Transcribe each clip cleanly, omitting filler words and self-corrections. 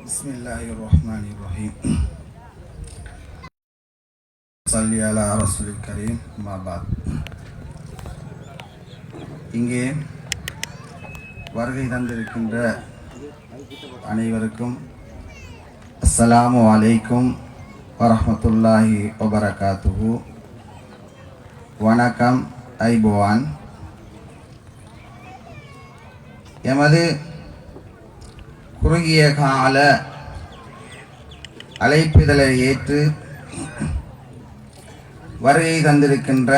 Bismillahirrahmanirrahim. Salli ala Rasulil Karim. Ma'bad. இங்கே வருகை தந்திருக்கின்ற அனைவருக்கும் அஸ்ஸலாமு அலைக்கும் வரஹ்மத்துல்லாஹி வபரகாத்துஹு. வணக்கம் ஐபோவான். எமது குறுகிய கால அழைப்பிதழை ஏற்று வருகை தந்திருக்கின்ற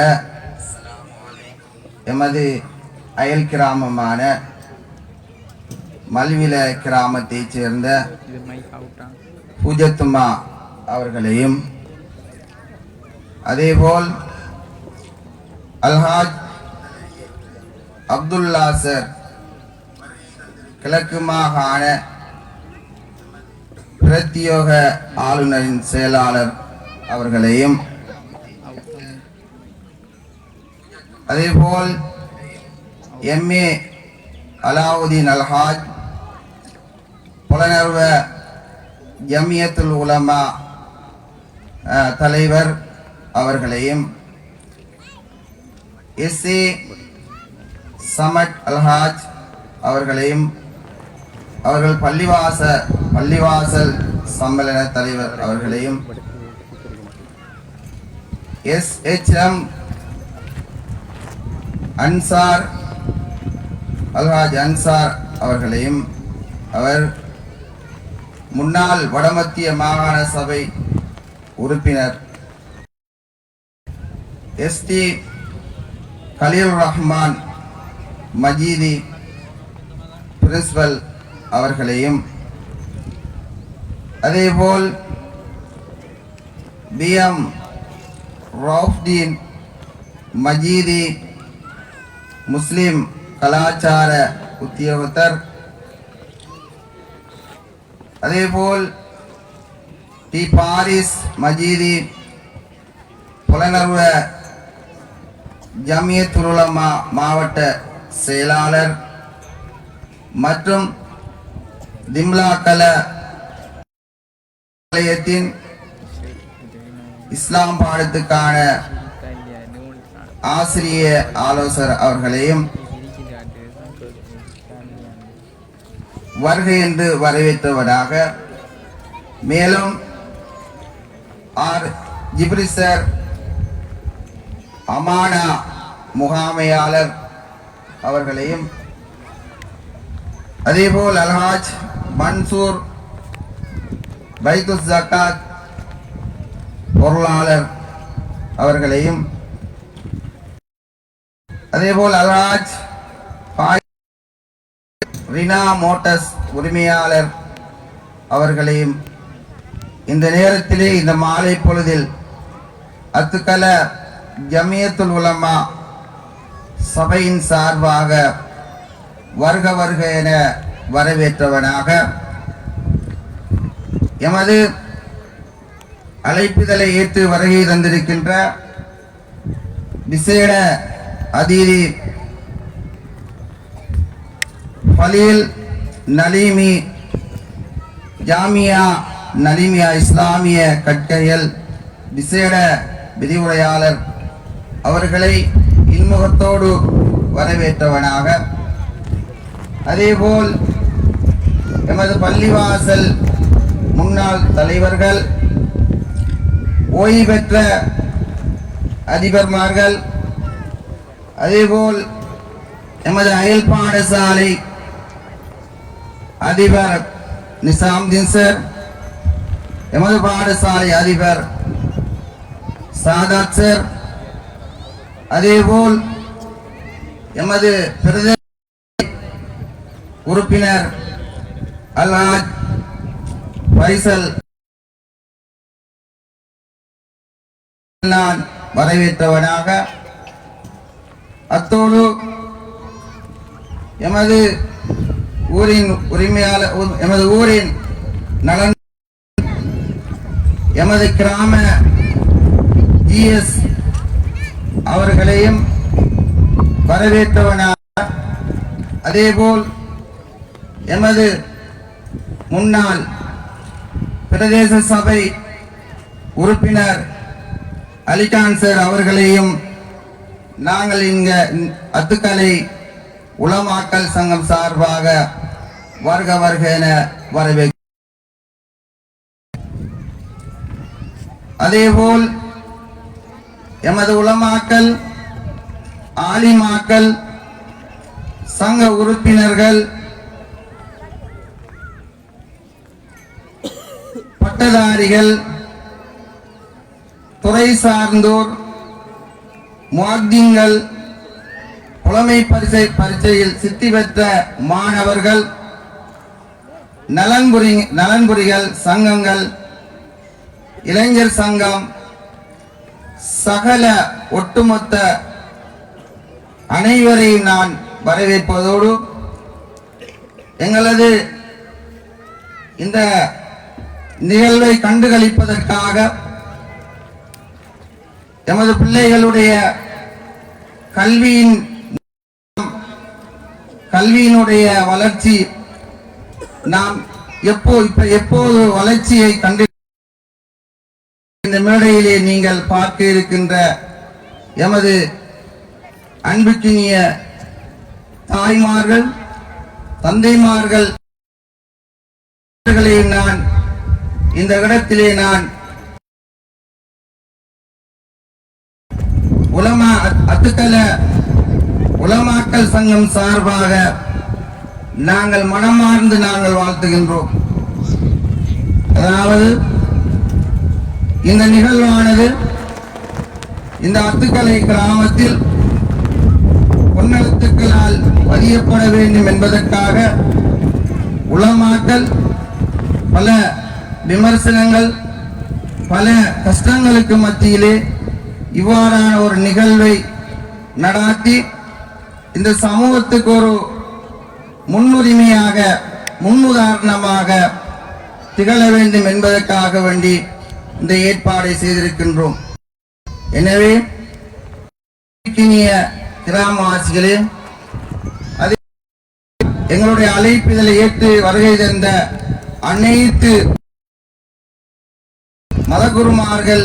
எமது அயல் கிராமமான மல்வில கிராமத்தைச் சேர்ந்த பூஜத்துமா அவர்களையும், அதேபோல் அல்ஹாஜ் அப்துல்லா சார் கிழக்கு மாகாண பிரத்தியோக ஆளுநரின் செயலாளர் அவர்களையும், அதேபோல் எம்ஏ அலாவுதீன் அல்ஹாஜ் புலனர்வ ஜமியத்துல் உலமா தலைவர் அவர்களையும், எஸ்ஏ சமட் அல்ஹாஜ் அவர்களையும், அவர்கள் பள்ளிவாசல் சம்மேளன தலைவர் அவர்களையும், எஸ்ஹெச்எம் அன்சார் அல்ஹாஜ் அன்சார் அவர்களையும், அவர் முன்னாள் வடமத்திய மாகாண சபை உறுப்பினர் எஸ்டி கலீல் ரஹ்மான் மஜீதி பிரின்சிபல் அவர்களையும், அதேபோல் பிஎம் ரவுஃப்தீன் மஜீதி முஸ்லிம் கலாச்சார உத்தியோகத்தர், அதேபோல் டி பாரிஸ் மஜீதி புலனர்வ ஜமியத்துல் உலமா மாவட்ட செயலாளர் மற்றும் திம்லாக்கல நிலையத்தின் இஸ்லாம் பாடத்துக்கான ஆசிரிய ஆலோசகர் அவர்களையும் வருகை என்று வரவேற்றவராக, மேலும் ஆர் ஜிப்ரிசர் அமானா முகாமையாளர் அவர்களையும், அதேபோல் அல்ஹாஜ் மன்சூர் பைத்துல் ஜக்காத் பொருளாளர் அவர்களையும், அதேபோல் அல்ஹாஜ் ரினா மோட்டர்ஸ் உரிமையாளர் அவர்களையும் இந்த நேரத்திலே இந்த மாலை பொழுதில் அத்துக்கல ஜமியத்துல் உலமா சபையின் சார்பாக வருக வருக என வரவேற்றவனாக, எமது அழைப்பிதழை ஏற்று வருகை தந்திருக்கின்ற விசேட அதிதி ஃபலீல் நலீமி ஜாமியா நலீமியா இஸ்லாமிய கற்கையல் விசேட விரிவுரையாளர் அவர்களை இன்முகத்தோடு வரவேற்றவனாக, அதேபோல் எமது பள்ளிவாசல் முன்னாள் தலைவர்கள், ஓய்வு பெற்ற அதிபர்மார்கள், அதேபோல் எமது அயல் பாடசாலை அதிபர் நிசாம்தீன் சார், எமது பாடசாலை அதிபர் சாதாத் சார், அதேபோல் எமது பிரதேச உறுப்பினர் அல்ஹாஜ் ஃபைசல் நான் வரவேற்றவனாக, அத்தோடு எமது ஊரின் உரிமையாளர், எமது ஊரின் நலன், எமது கிராம ஜிஎஸ் அவர்களையும் வரவேற்றவனாக, அதேபோல் எமது முன்னாள் பிரதேச சபை உறுப்பினர் அலிகான் சார் அவர்களையும் நாங்கள் இங்க அத்துக்கலை உலமாக்கல் சங்கம் சார்பாக வருக வருக என வரவேற்கிறோம். அதேபோல் எமது உலமாக்கல் ஆலிமாக்கல் சங்க உறுப்பினர்கள் பட்டதாரிகள் துறை சார்ந்தோர் முஅத்தின்கள் புலமை பரீட்சையில் சித்தி பெற்ற மாணவர்கள் நலன்புரிகள் சங்கங்கள் இளைஞர் சங்கம் சகல ஒட்டுமொத்த அனைவரையும் நான் வரவேற்பதோடு எங்களது இந்த நிகழ்வை கண்டுகளிப்பதற்காக எமது பிள்ளைகளுடைய கல்வியினுடைய வளர்ச்சி நாம் எப்போது வளர்ச்சியை கண்டு இந்த மேடையிலே நீங்கள் பார்க்க இருக்கின்ற எமது அன்புக்கினிய தாய்மார்கள் தந்தைமார்கள் நான் இந்த இடத்திலே நான் உலமாக்கல் சங்கம் சார்பாக நாங்கள் மனமார்ந்து நாங்கள் வாழ்த்துகின்றோம். அதாவது இந்த நிகழ்வானது இந்த அத்துக்கலை கிராமத்தில் பொன்னெழுத்துக்களால் பதியப்பட வேண்டும் என்பதற்காக உலமாக்கல் பல விமர்சனங்கள் பல கஷ்டங்களுக்கு மத்தியிலே இவ்வாறான ஒரு நிகழ்வை நடாத்தி இந்த சமூகத்துக்கு ஒரு முன்னுரிமையாக முன்னுதாரணமாக திகழ வேண்டும் என்பதற்காக வேண்டி இந்த ஏற்பாடை செய்திருக்கின்றோம். எனவே கிராமவாசிகளே, எங்களுடைய அழைப்பிதழை ஏற்று வருகை தந்த அனைத்து மதகுருமார்கள்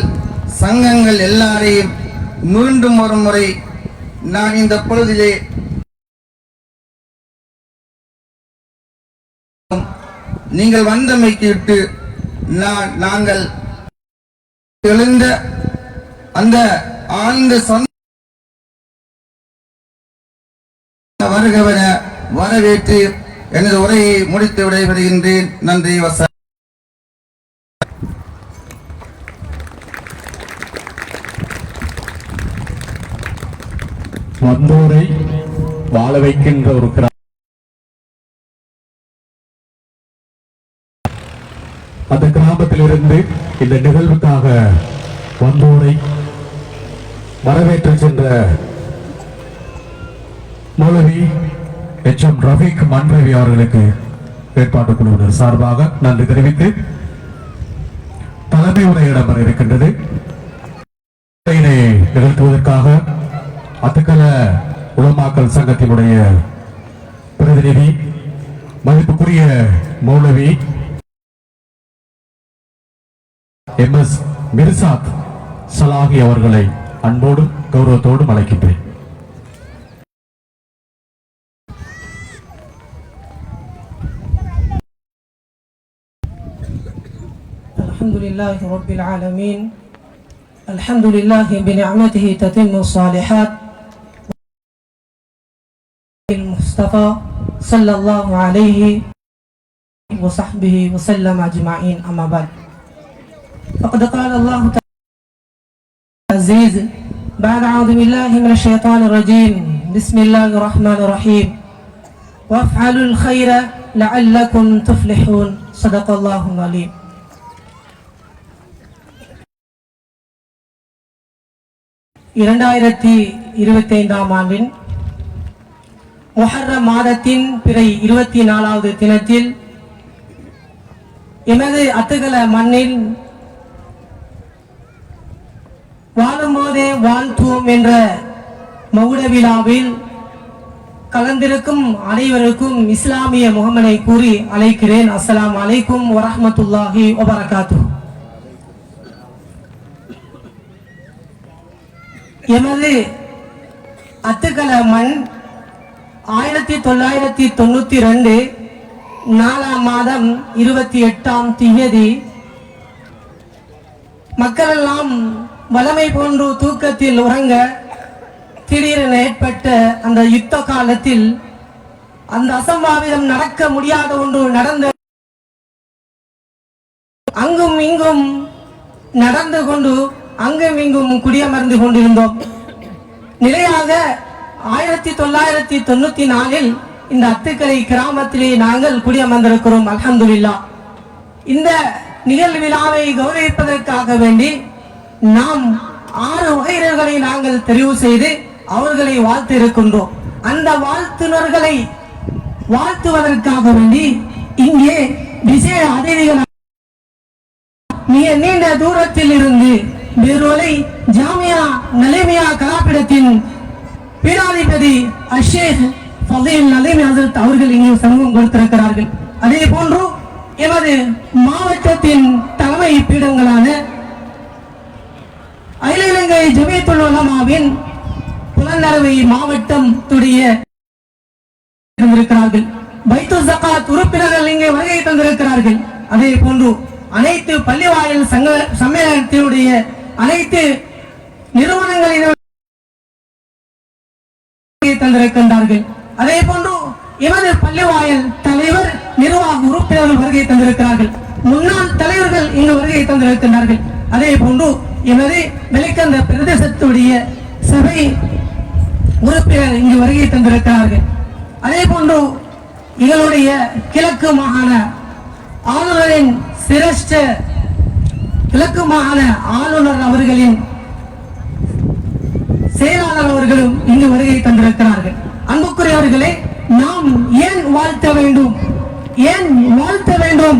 சங்கங்கள் எல்லாரையும் மீண்டும் ஒரு முறை நான் இந்த பொழுதிலே நீங்கள் வந்தமைக்கு விட்டு நாங்கள் எழுந்த அந்த ஆழ்ந்த வருகவன வரவேற்று எனது உரையை முடித்து விடைபெறுகின்றேன். நன்றி. வந்தோரை வாழ வைக்கின்ற ஒரு அந்த கிராமத்திலிருந்து இந்த நிகழ்வுக்காக வந்தோரை வரவேற்று சென்ற மௌலவி எச்.எம். ரஃபீக் மன்ரவி அவர்களுக்கு ஏற்பாட்டு குழுவினர் சார்பாக நன்றி தெரிவித்து தலைமை உரை இடம்பெற இருக்கின்றது. நிகழ்த்துவதற்காக அத்துக்கல உலமாக்கல் சங்கத்தினுடைய பிரதிநிதி மதிப்புக்குரிய மௌலவி எம்.எஸ். மிர்சாத் சலாஹி அவர்களை அன்போடும் கௌரவத்தோடும் அழைக்கின்றேன். அல்ஹம்துலில்லாஹி ரப்பில் ஆலமீன். அல்ஹம்துலில்லாஹி பினிஅமதிஹி தத்திம்மு ஸாலிஹாத். المصطفى صلى الله عليه وصحبه وسلم أجمعين. أما بعد فقد قال الله تعالى العزيز بعد أعوذ بالله من الشيطان الرجيم بسم الله الرحمن الرحيم وافعلوا الخير لعلكم تفلحون صدق الله العليم. இரண்டாயிரத்தி 25ஆம் ஆண்டின் முஹர்ரம் மாதத்தின் பிறை 24வது தினத்தில் எமது அத்துக்கல மண்ணில் வாழும்போதே வாழ்த்துவோம் என்ற மகுட விழாவில் கலந்திருக்கும் அனைவருக்கும் இஸ்லாமிய முகமனை கூறி அழைக்கிறேன். அஸ்ஸலாமு அலைக்கும் வரஹ்மத்துல்லாஹி வபரகாத்துஹு. எமது அத்துக்கல மண் 1992 4ஆம் மாதம் 28ஆம் தேதி மக்களெல்லாம் வளமை போன்று தூக்கத்தில் உறங்க திடீரென ஏற்பட்ட அந்த யுத்த காலத்தில் அந்த அசம்பாவிதம் நடக்க முடியாத ஒன்று நடந்த அங்கும் இங்கும் நடந்து கொண்டு அங்கும் இங்கும் குடியமர்ந்து கொண்டிருந்தோம். நிலையாக 1994 இந்த அத்துக்கலை கிராமத்திலே நாங்கள் குடியமர்ந்திருக்கிறோம். அல்ஹம்துலில்லாஹ். இந்த நிகழ்விழாவை கௌரவிப்பதற்காக வேண்டி நாம் 6 வகையர்களை நாங்கள் தெரிவு செய்து அவர்களை வாழ்த்து இருக்கின்றோம். அந்த வாழ்த்துனர்களை வாழ்த்துவதற்காக வேண்டி இங்கே விசேஷ அதிதிகள் மிக நீண்ட தூரத்தில் இருந்து பேரோலை ஜாமியா நலிமியா கலாப்பிடத்தின் பீடாதிபதி அஷேக் ஃபதீல் நலிமி ஹஸரத் அவர்கள் இங்கே சமூகம் கொடுத்திருக்கிறார்கள். அதே போன்று எமது மாவட்டத்தின் தலைமை பீடங்களான அகில இலங்கை ஜமியத்துல் உலமாவின் புலனறுவை மாவட்டம் துடைய இருந்திருக்கிறார்கள். பைத்து ஜகாத் உறுப்பினர்கள் இங்கே வருகை தந்திருக்கிறார்கள். அதே போன்று அனைத்து பள்ளிவாயல் சம்மேளனத்தினுடைய அனைத்து நிறுவனங்களிலும் தந்திருக்கின்றார்கள். அதே போன்று எமது பள்ளிவாயல் தலைவர் நிர்வாக உறுப்பினர்கள் வருகை தந்திருக்கிறார்கள். முன்னாள் தலைவர்கள் இங்கு வருகை தந்திருக்கின்றார்கள். அதே போன்று எமது வெளிக்கந்த பிரதேசத்துடைய சபை உறுப்பினர் இங்கு வருகை தந்திருக்கிறார்கள். அதே போன்று எங்களுடைய கிழக்கு மாகாண ஆளுநரின் சிரேஷ்ட கிழக்கு மாகாண ஆளுநர் அவர்களின் செயலாளர் அவர்களும் இங்கு வருகை தந்திருக்கிறார்கள். அன்புக்குரியவர்களே, நாம் ஏன் வாழ்த்த வேண்டும்? ஏன் வாழ்த்த வேண்டும்?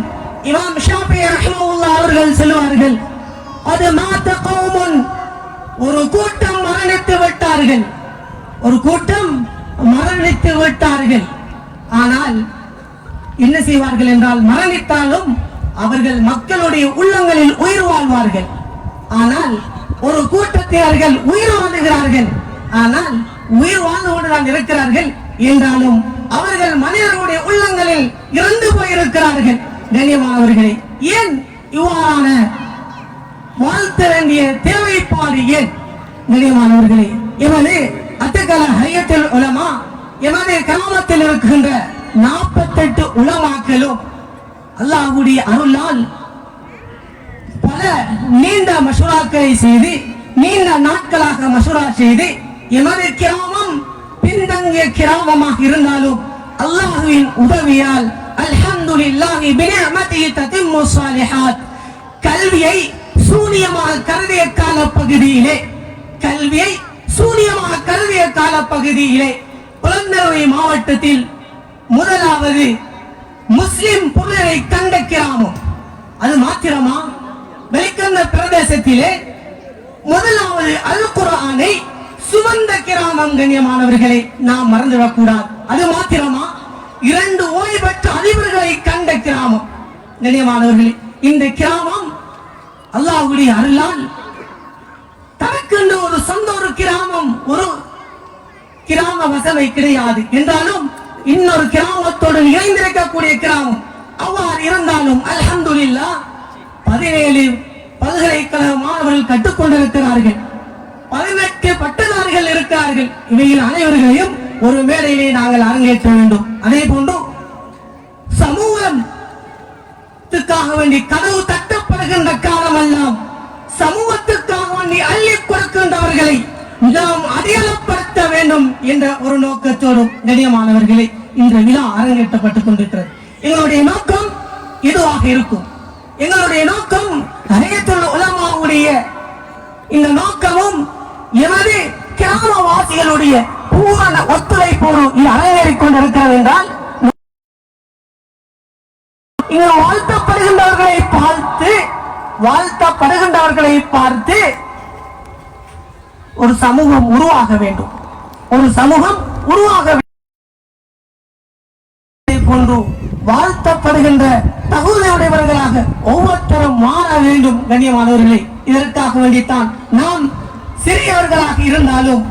இமாம் ஷாஃபிஈ ரஹ்மத்துல்லாஹி அவர்கள் சொல்வார்கள், அது மாத கௌமுன், ஒரு கூட்டம் மரணித்து விட்டார்கள், ஒரு கூட்டம் மரணித்து விட்டார்கள். ஆனால் என்ன செய்வார்கள் என்றால், மரணித்தாலும் அவர்கள் மக்களுடைய உள்ளங்களில் உயிர் வாழ்வார்கள். ஆனால் ஒரு கூட்டத்தினர்கள் உயிர் வாழுகிறார்கள், ஆனால் உயிர் வாழ்ந்து கொண்டுதான் இருக்கிறார்கள் என்றாலும் அவர்கள் மனிதர்களுடைய உள்ளங்களில் இறந்து போயிருக்கிறார்கள். கண்ணியமானவர்களே, ஏன் இவ்வாறான வாழ்த்த வேண்டிய தேவைப்பாடு ஏன்? கண்ணியமானவர்களே, எமது அத்துக்கல ஹையத்துல் உலமா எமது கிராமத்தில் இருக்கின்ற 48 உலமாக்களும் அல்லாஹ்வுடைய அருளால் பல நீண்ட மஷூராக்களை செய்து நீண்ட நாட்களாக மஷூரா செய்து எமது கிராமம் பின்தங்கிய கிராமமாக இருந்தாலும் அல்லாஹ்வின் உதவியால் அல்ஹம்துலில்லாஹி பினிஅமதிஹி தத்திம்மு ஸாலிஹாத் கல்வியை சூனியமாக கருதிய கால பகுதியிலே புலனறுவை மாவட்டத்தில் முதலாவது முஸ்லிம் புலரை கண்ட கிராமம். அது மாத்திரமா? வெளிக்கந்த பிரதேசத்திலே முதலாவது அல் குர்ஆனை சுமந்த கிராமம். கண்ணியமானவர்களை, நாம் மறந்துவிடக் கூடாது. அது மாத்திரமா? 2 ஓய்வு பெற்ற அதிபர்களை கண்ட கிராமம். கண்ணியமானவர்களே, இந்த கிராமம் அல்லாஹ்வுடைய அருளால் தனக்கென்று ஒரு சொந்த ஒரு கிராமம், ஒரு கிராம வசதி கிடையாது என்றாலும் இன்னொரு கிராமத்தோடு இணைந்திருக்கக்கூடிய கிராமம். அவ்வாறு இருந்தாலும் அல்ஹம்துலில்லாஹ் 17 பல்கலைக்கழக மாணவர்கள் கற்றுக்கொண்டிருக்கிறார்கள், 18 பட்டதாரிகள் இருக்கிறார்கள். இவையில் அனைவர்களையும் ஒரு மேடையிலே நாங்கள் அரங்கேற்ற வேண்டும். அதே போன்று சமூகத்துக்காக வேண்டி கதவு தட்டப்படுகின்ற காலமெல்லாம் சமூகத்துக்காக வேண்டி அள்ளி கொடுக்கின்றவர்களை நாம் அடையாளப்படுத்த வேண்டும் என்ற ஒரு நோக்கத்தோடும் கண்ணியமானவர்களே இந்த விழா அரங்கேற்றப்பட்டுக் கொண்டிருக்கிறது. எங்களுடைய நோக்கம் இதுவாக இருக்கும். எங்களுடைய நோக்கம் ஹையத்துல் உலமாவுடைய இந்த நோக்கமும் எமது கிராமவாசிகளுடைய பூரண ஒத்துழைப்போடு இது அரங்கேறிக் கொண்டிருக்கிறது என்றால், இங்கு வாழ்த்தப்படுகின்றவர்களை பார்த்து ஒரு சமூகம் உருவாக வேண்டும். போன்று வாழ்த்தப்படுகின்ற தகுதியுடையவர்களாக ஒவ்வொருத்தரும் மாற வேண்டும். கண்ணியமானவர்களே, இதற்காக வேண்டித்தான் நாம் சிறியவர்களாக இருந்தாலும்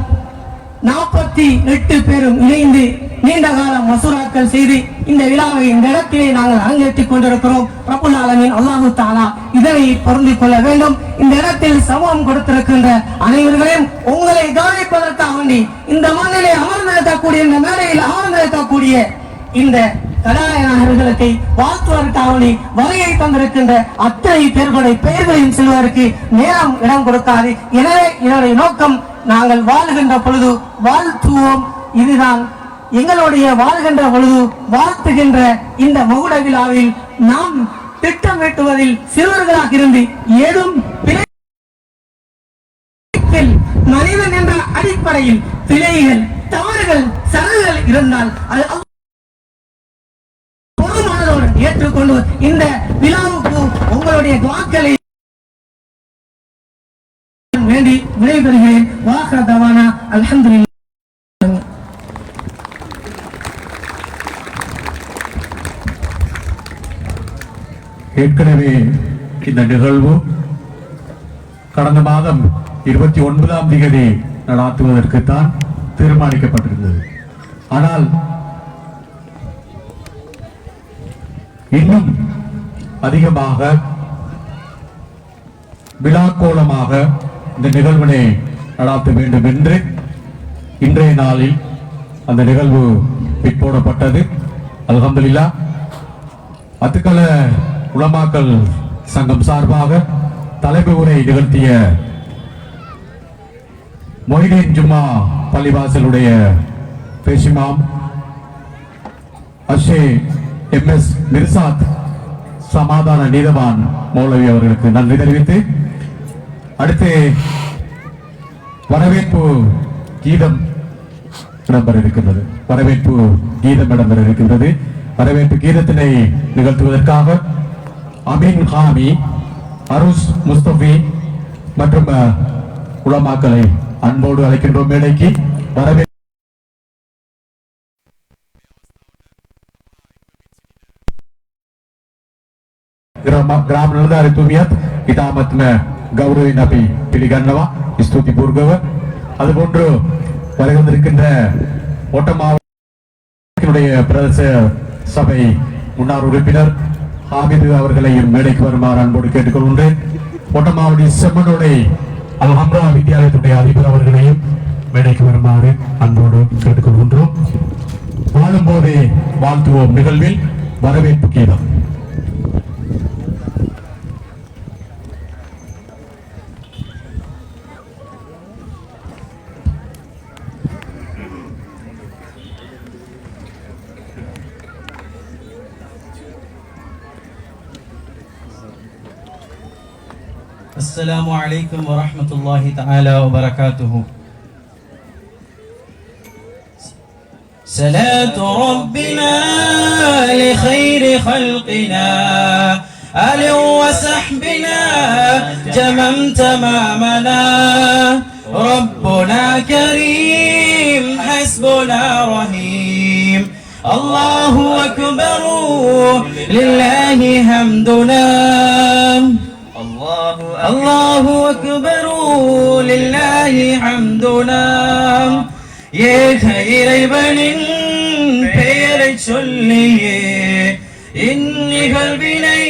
48 பேரும் இணைந்து நீண்ட காலம் மசூராக்கள் செய்து இந்த விழாவை இந்த இடத்திலே நாங்கள் அரங்கேற்றிக் கொண்டிருக்கிறோம். ரப்புல் ஆலமீன் அல்லாஹு தஆலா இதனை பொருந்திக் கொள்ள வேண்டும். இந்த இடத்தில் சமூகம் கொடுத்திருக்கின்ற அனைவர்களையும் உங்களை கவனிப்பதற்காக வேண்டி இந்த மண்ணிலே அமர்ந்திருக்கக்கூடிய இந்த மேடையில் அமர்ந்திருக்கக்கூடிய இந்த கதாநாயகர்களுக்கு வாழ்த்துவதற்காக வருகை தந்திருக்கின்ற அத்தனை பேர்களுடைய பெயர்களையும் செல்வதற்கு நேரம் இடம் கொடுக்காது. எனவே இதனுடைய நோக்கம் நாங்கள் வாழ்கின்ற பொழுது வாழ்த்துவோம். இதுதான் எங்களுடைய வாழ்கின்ற பொழுது வாழ்த்துகின்ற இந்த மகுட விழாவில் நாம் திட்டமிட்டுவதில் சிறுவர்களாக இருந்து ஏதும் மனிதன் என்ற அடிப்படையில் பிழைகள் தவறுகள் சரகுகள் இருந்தால் அது பொதுமானதோடு ஏற்றுக்கொண்டு இந்த விழாவுக்கு உங்களுடைய வாக்களை வேண்டி விடைபெறுகிறேன். வாஹ்ரதவானா அல்ஹம்துலில்லாஹ். ஏற்கனவே இந்த நிகழ்வு கடந்த மாதம் 29ஆம் தேதி நடாத்துவதற்குத்தான் தீர்மானிக்கப்பட்டிருந்தது. ஆனால் இன்னும் அதிகமாக விழாக்கோலமாக இந்த நிகழ்வினை நடாத்த வேண்டும் என்று இன்றைய நாளில் அந்த நிகழ்வு பிற்போடப்பட்டது. அல்ஹம்துலில்லாஹ். அத்துக்கள உலமாக்கல் சங்கம் சார்பாக தலைமை உரை நிகழ்த்திய மொஹிதீன் ஜும்மா பள்ளிவாசலுடைய பேசிமாம் அஷே MS மிர்சாத் சமாதான நீதவான் மௌலவி அவர்களுக்கு நன்றி தெரிவித்து அடுத்து வரவேற்பு கீதம் இடம்பெற இருக்கின்றது. வரவேற்பு கீதத்தினை நிகழ்த்துவதற்காக அமீன் ஹாமி, அருஸ் முஸ்தபி மற்றும் உலமாக்களை அன்போடு அழைக்கின்றோம் மேடைக்கு. வரவேற்பு ग्राम निलधारी तुमियत इतामत में गौरवी नपी पिलिगन्नवा स्तुति पूर्वव அதுபோன்று வருகின்ற ஓட்டமாவுடைய பிரதேச சபை முன்னாள் உறுப்பினர் ஹாமிது அவர்களையும் மேடைக்கு வருமாறு அன்போடு கேட்டுக்கொள்கின்றேன். ஓட்டமாவுடைய செம்மனுடைய அல்ஹம்ரா வித்தியாலயத்துடைய அதிபர் அவர்களையும் மேடைக்கு வருமாறு அன்போடு கேட்டுக்கொள்கின்றோம். வாழும் போதே வாழ்த்துவோம் நிகழ்வில் வரவேற்பு கீதம். السلام عليكم ورحمة الله تعالى وبركاته. صلاة ربنا لخير خلقنا آل وصحبنا جمم تمامنا ربنا كريم حسبنا رحيم الله أكبر لله حمدنا الله أكبر لله حمدنا இறைவனின் பெயரைச் சொல்லியே இந்நிகழ்வினை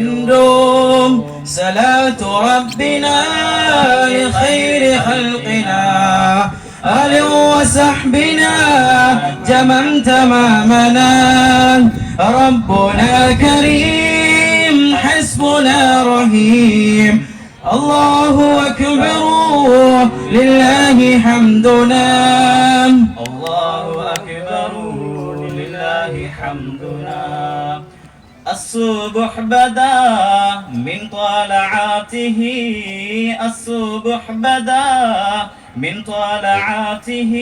ஆரம்பிக்கின்றோம். صلاة ربنا لخير خلقنا آل وصحبنا جمم تمامنا ربنا كريم حسبنا رحيم الله أكبر لله حمدنا الله أكبر لله حمدنا. الصبح بدا من طلعاته الصبح بدا من طلعاته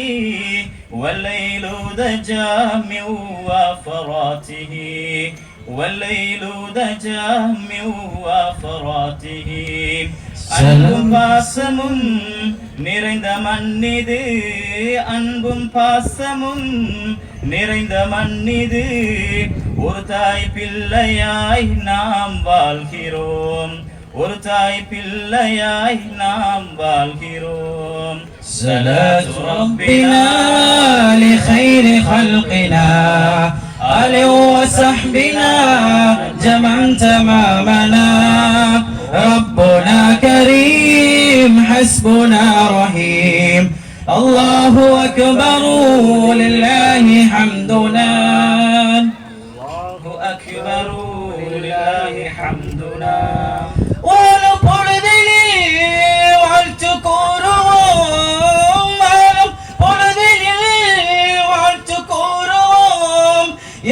والليل دجى من وفراته والليل دجى من وفراته அன்பும் பாசமும் நிறைந்த மண்ணிது அன்பும் பாசமும் நிறைந்த மண்ணிது ஒரு தாய் பிள்ளையாய் நாம் வாழ்கிறோம் ஒரு தாய் பிள்ளையாய் நாம் வாழ்கிறோம் صلاة ربنا لخير خلقنا آل وصحبنا جمعا تمامنا ربنا كريم حسبنا رحيم الله أكبر لله حمدنا الله أكبر لله حمدنا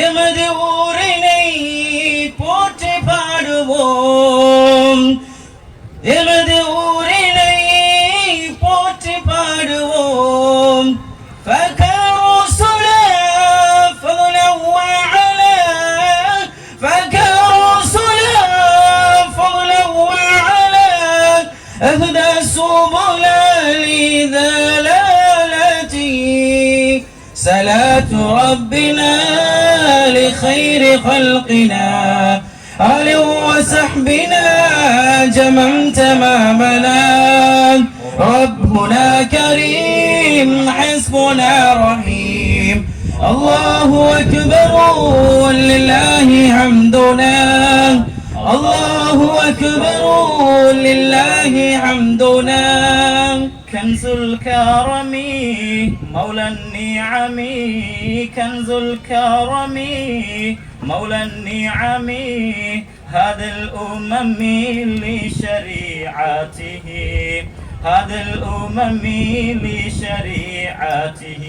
எமது ஊரினை போற்றி பாடுவோம் எமது ஊரினை போற்றி பாடுவோம் فكروا صلاة فضلا وعلا فكروا صلاة فضلا وعلا أهدى سبل لذلالتي صلاة ربنا لخير خلقنا آل وصحبنا جمعا تمامنا ربنا كريم حسبنا رحيم الله أكبر لله حمدنا الله أكبر لله حمدنا كنز الكرم مولى النعم كنز الكرم مولى النعم هذا الأمم لشريعته هذا الأمم لشريعته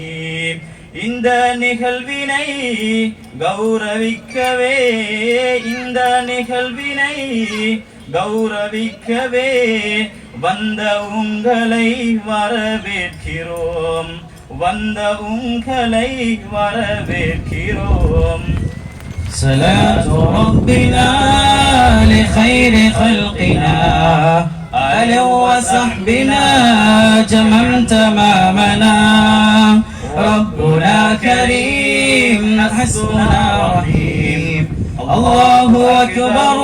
இந்த நிகழ்வினை கௌரவிக்கவே இந்த நிகழ்வினை கௌரவிக்கவே வந்த உங்களை வரவேற்கிறோம் வந்த உங்களை வரவேற்கிறோம் صلاة ربنا لخير خلقنا آل وصحبنا جمعا تمامنا ربنا كريم حسبنا رحيم الله أكبر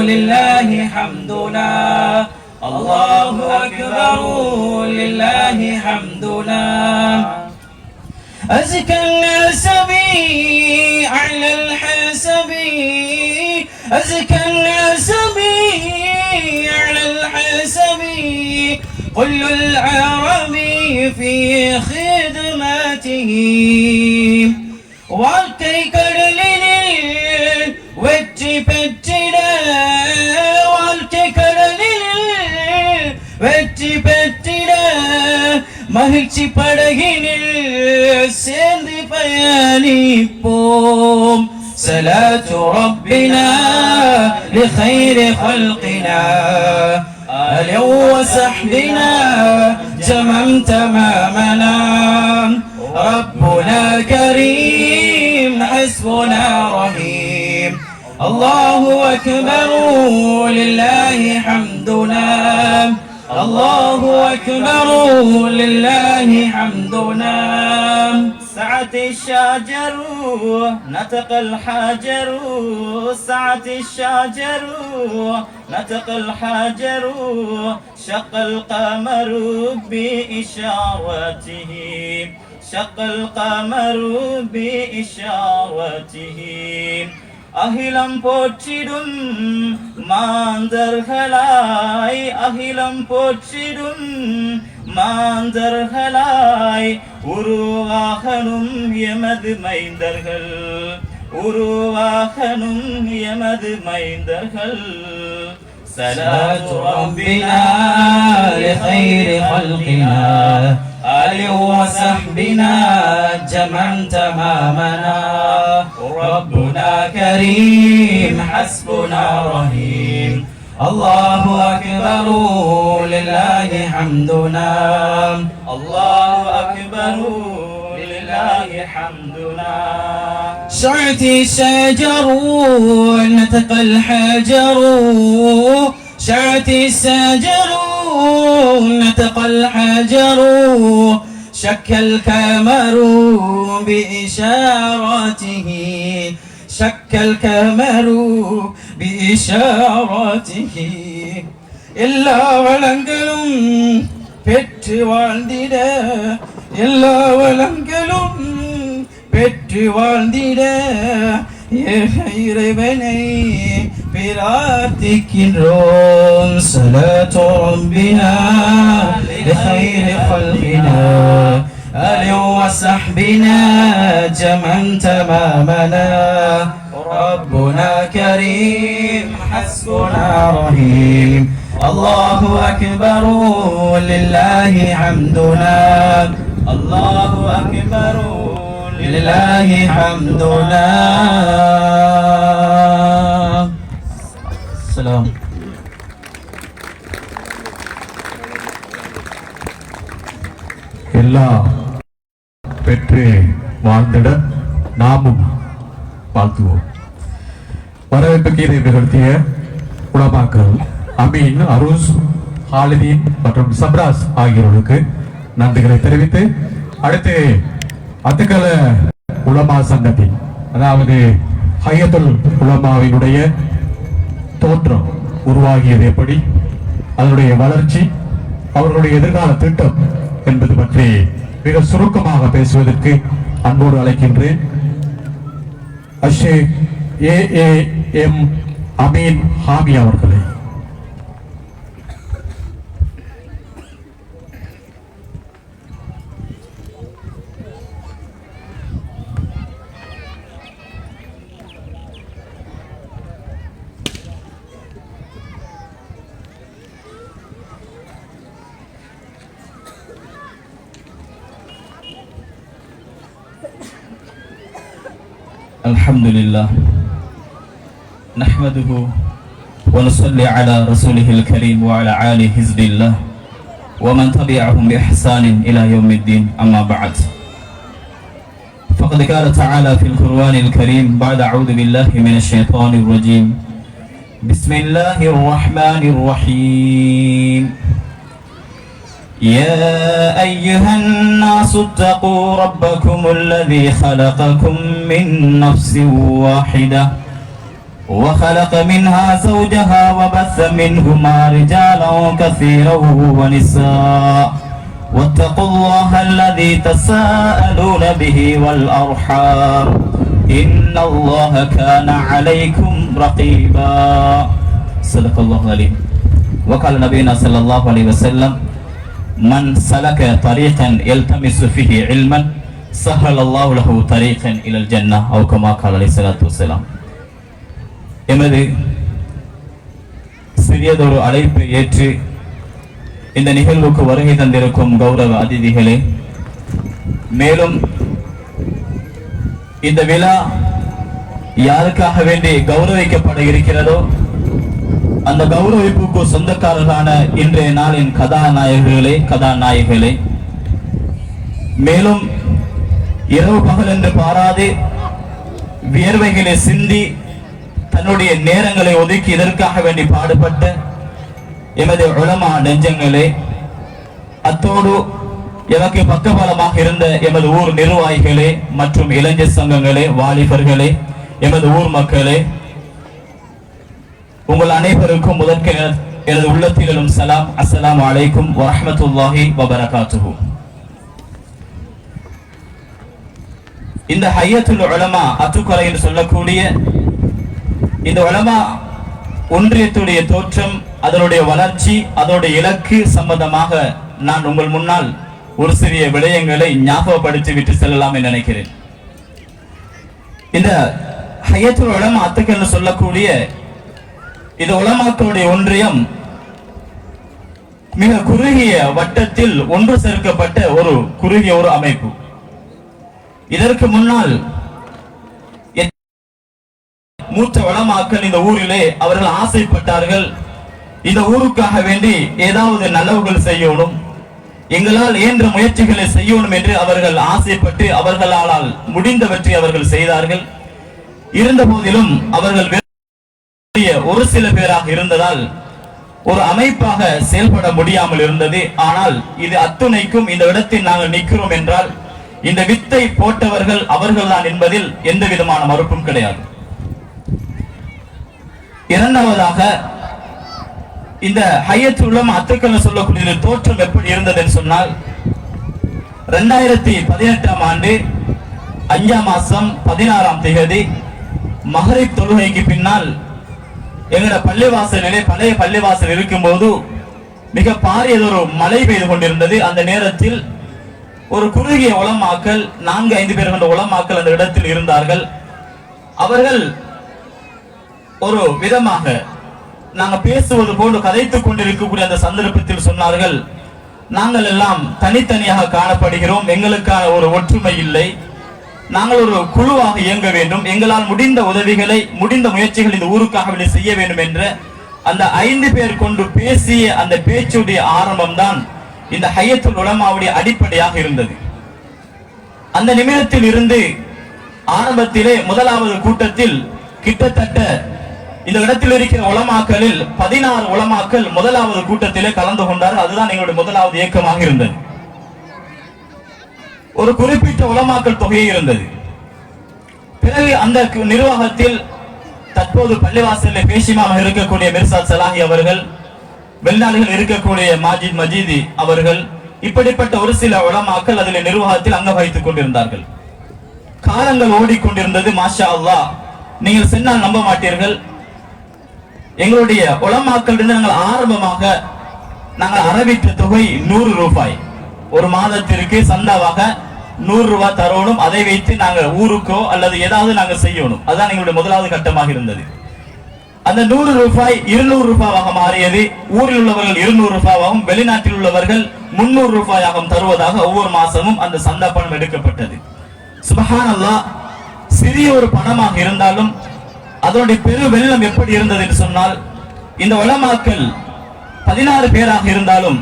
لله حمدنا الله أكبر لله حمدنا أزكى الناس بي على الحسب أزكى الناس بي على الحسب كل العرب في خدمته வாழ்க்கை கடலில் வெற்றி பெற்றிட வாழ்க்கை கடலில் வெற்றி பெற்றிட மகிழ்ச்சி படகினில் சேர்ந்து பயணிப்போம் صلاة ربنا لخير خلقنا آل وصحبنا جمعا تمامنا ربنا كريم حسبنا رحيم الله أكبر لله حمدنا الله أكبر لله حمدنا سعت الشجر نطق الحجر سعت الشجر نطق الحجر شق القمر بإشارته شق القمر بإشارته அகிலம் போற்றிடும் மாந்தர்களாய் அகிலம் போற்றிடும் மாந்தர்களாய் உருவாகணும் எமது மைந்தர்கள் உருவாகணும் எமது மைந்தர்கள் صلاة ربنا لخير خلقنا آل وصحبنا جمعا تمامنا ربنا كريم حسبنا رحيم الله أكبر لله حمدنا الله أكبر لله حمدنا شعت الشجر نطق الحجر شعت الشجر نطق الحجر شك القمر بإشارته شك القمر بإشارته எல்லா வளங்களும் பெற்று வாழ்ந்திட எல்லா வளங்களும் பெற்று வாழ்ந்திட இறைவனை பிரார்த்திக்கின்றோம் ஸலாத்து ரப்பினா லிகைரி خلقنا آله وصحبنا جمعا تمامنا ربنا كريم حسبنا رحيم الله أكبر لله حمدنا الله أكبر لله حمدنا السلام எல்லாம் பெற்று வாழ்ந்திட நாமும் வாழ்த்துவோம். வரவேற்பு கீதை நிகழ்த்திய உலமாக்கள் அமீன், அருஸ், ஹாலிதீன் மற்றும் சப்ராஸ் ஆகியோருக்கு நன்றிகளை தெரிவித்து அடுத்து அத்துக்கல உலமா சங்கத்தின் அதாவது ஹையத்துல் உலமாவினுடைய தோற்றம் உருவாகியது எப்படி, அதனுடைய வளர்ச்சி, அவர்களுடைய எதிர்கால திட்டம் என்பது பற்றி மிக சுருக்கமாக பேசுவதற்கு அன்போடு அழைக்கின்றேன். அஷேக் AAM அமீன் ஹாமி அவர்களை. الحمد لله نحمده ونصلي على رسوله الكريم وعلى آل حزب الله ومن تبعهم بإحسان إلى يوم الدين أما بعد فقد قال تعالى في القرآن الكريم بعد أعوذ بالله من الشيطان الرجيم بسم الله الرحمن الرحيم يا أيها الناس اتقوا ربكم الذي خلقكم من نفس واحدة وخلق منها زوجها وبث منهما رجالا كثيرا ونساء واتقوا الله الذي تساءلون به والأرحام إن الله كان عليكم رقيبا صدق الله العظيم وقال نبينا صلى الله عليه وسلم من سلك طريقا يلتمس فيه علما سهل الله له طريقا الى الجنه او كما قال عليه الصلاه والسلام. எமது சிறியதொரு அழைப்பை ஏற்று இந்த நிகழ்வுக்கு வருகை தந்திருக்கும் கௌரவ அதிதிகளே, மேலும் இந்த விழா யாருக்காக வேண்டி கௌரவிக்கப்பட இருக்கிறதோ அந்த கௌரவிப்புக்கு சொந்தக்காரர்களான இன்றைய நாளின் கதாநாயகிகளே, மேலும் இரவு பகல் என்று பாராது வியர்வைகளை சிந்தி தன்னுடைய நேரங்களை ஒதுக்கி இதற்காக வேண்டி பாடுபட்ட எமது உலமா நெஞ்சங்களே, அத்தோடு எமக்கு பக்கபலமாக இருந்த எமது ஊர் நிர்வாகிகளே மற்றும் இளைஞர் சங்கங்களே, வாலிபர்களே, எமது ஊர் மக்களே, உங்கள் அனைவருக்கும் முதற்க எனது உள்ளத்திலும் சலாம். அஸ்ஸலாமு அலைக்கும் வரஹ்மத்துல்லாஹி வபரகாத்துஹு. இந்த ஹையத்துல் உலமா அத்துக்கலை என்று சொல்லக்கூடிய இந்த உலமா ஒன்றியத்துடைய தோற்றம், அதனுடைய வளர்ச்சி, அதனுடைய இலக்கு சம்பந்தமாக நான் உங்கள் முன்னால் ஒரு சிறிய விடயங்களை ஞாபகப்படுத்தி விட்டு செல்லலாம் என்று நினைக்கிறேன். இந்த ஹையத்துல் உலமா அத்துக்கல் என்று சொல்லக்கூடிய இந்த உலமாக்களுடைய ஒன்றியம் மிக குறுகிய வட்டத்தில் ஒன்று சேர்க்கப்பட்ட ஒரு குறுகிய ஒரு அமைப்பு. இதற்கு முன்னால் மூத்த உலமாக்கள் இந்த ஊரிலே அவர்கள் ஆசைப்பட்டார்கள், இந்த ஊருக்காக வேண்டி ஏதாவது நல்லவர்கள் செய்யணும், எங்களால் இயன்ற முயற்சிகளை செய்யணும் என்று அவர்கள் ஆசைப்பட்டு அவர்களால் முடிந்தவற்றை அவர்கள் செய்தார்கள். இருந்த போதிலும் அவர்கள் ஒரு சில பேராக இருந்ததால் ஒரு அமைப்பாக செயல்பட முடியாமல் இருந்தது. ஆனால் இது அத்துணைக்கும் இந்த இடத்தில் நாங்கள் நிற்கிறோம் என்றால் இந்த வித்தை போட்டவர்கள் அவர்கள்தான் என்பதில் எந்த விதமான மறுப்பும் கிடையாது. இரண்டாவதாக, இந்த ஹையத்துல் உலமா அத்துக்கள் சொல்லக்கூடிய தோற்றம் எப்படி இருந்தது என்று சொன்னால், 2018ஆம் ஆண்டு 5ஆம் மாசம் 16ஆம் தேதி மகரிப் தொழுகைக்கு பின்னால் எங்களோட பள்ளிவாசலிலே பழைய பள்ளிவாசல் இருக்கும்போது மிக பாரியதொரு மழை பெய்து கொண்டிருந்தது. அந்த நேரத்தில் ஒரு குறுகிய உலமாக்கள் 4-5 பேர் கொண்ட உலமாக்கள் அந்த இடத்தில் இருந்தார்கள். அவர்கள் ஒரு விதமாக நாங்கள் பேசுவது போன்று கதைத்துக் கொண்டிருக்கக்கூடிய அந்த சந்தர்ப்பத்தில் சொன்னார்கள், நாங்கள் எல்லாம் தனித்தனியாக காணப்படுகிறோம், எங்களுக்கான ஒரு ஒற்றுமை இல்லை, நாங்கள் ஒரு குழுவாக இயங்க வேண்டும், எங்களால் முடிந்த உதவிகளை முடிந்த முயற்சிகள் இந்த ஊருக்காக செய்ய வேண்டும் என்ற அந்த 5 பேர் கொண்டு பேசிய அந்த பேச்சுடைய ஆரம்பம் தான் இந்த ஹையத்துல் உலமாவுடைய அடிப்படையாக இருந்தது. அந்த நிமிடத்தில் இருந்து ஆரம்பத்திலே முதலாவது கூட்டத்தில் கிட்டத்தட்ட இந்த இடத்தில் இருக்கிற உலமாக்களில் 16 உலமாக்கள் முதலாவது கூட்டத்திலே கலந்து கொண்டார்கள். அதுதான் எங்களுடைய முதலாவது இயக்கமாக இருந்தது. ஒரு குறிப்பிட்ட உலமாக்கள் தொகையே இருந்தது. பிறகு அந்த நிர்வாகத்தில் தற்போது பள்ளிவாசலில் பேசிமாக இருக்கக்கூடிய மிர்சாத் சலாஹி அவர்கள், வெளிநாடுகள் இருக்கக்கூடிய மாஜித் மஜீதி அவர்கள், இப்படிப்பட்ட ஒரு சில உலமாக்கள் அதில் நிர்வாகத்தில் அங்க வகித்துக் கொண்டிருந்தார்கள். காலங்கள் ஓடிக்கொண்டிருந்தது. மாஷா அல்லாஹ், நீங்கள் சொன்னால் நம்ப மாட்டீர்கள், எங்களுடைய உலமாக்கள் நாங்கள் ஆரம்பமாக நாங்கள் அறவிட்ட தொகை 100 ரூபாய். ஒரு மாதத்திற்கு சந்தாவாக 100 ரூபாய் தரணும். அதை வைத்து நாங்கள் ஊருக்கோ அல்லது ஏதாவது நாங்கள் செய்யணும். அதுதான் எங்களுடைய முதலாவது கட்டமாக இருந்தது. அந்த 100 ரூபாய் 200 ரூபாயாக மாறியது. ஊரில் உள்ளவர்கள் 200 ரூபாயாகவும் வெளிநாட்டில் உள்ளவர்கள் 300 ரூபாயாகவும் தருவதாக ஒவ்வொரு மாசமும் அந்த சந்தா பணம் எடுக்கப்பட்டது. சுப்ஹானல்லாஹ், சிறிய ஒரு பணமாக இருந்தாலும் அதனுடைய பெரு வெள்ளம் எப்படி இருந்தது என்று சொன்னால், இந்த உலமாக்கள் 16 பேராக இருந்தாலும்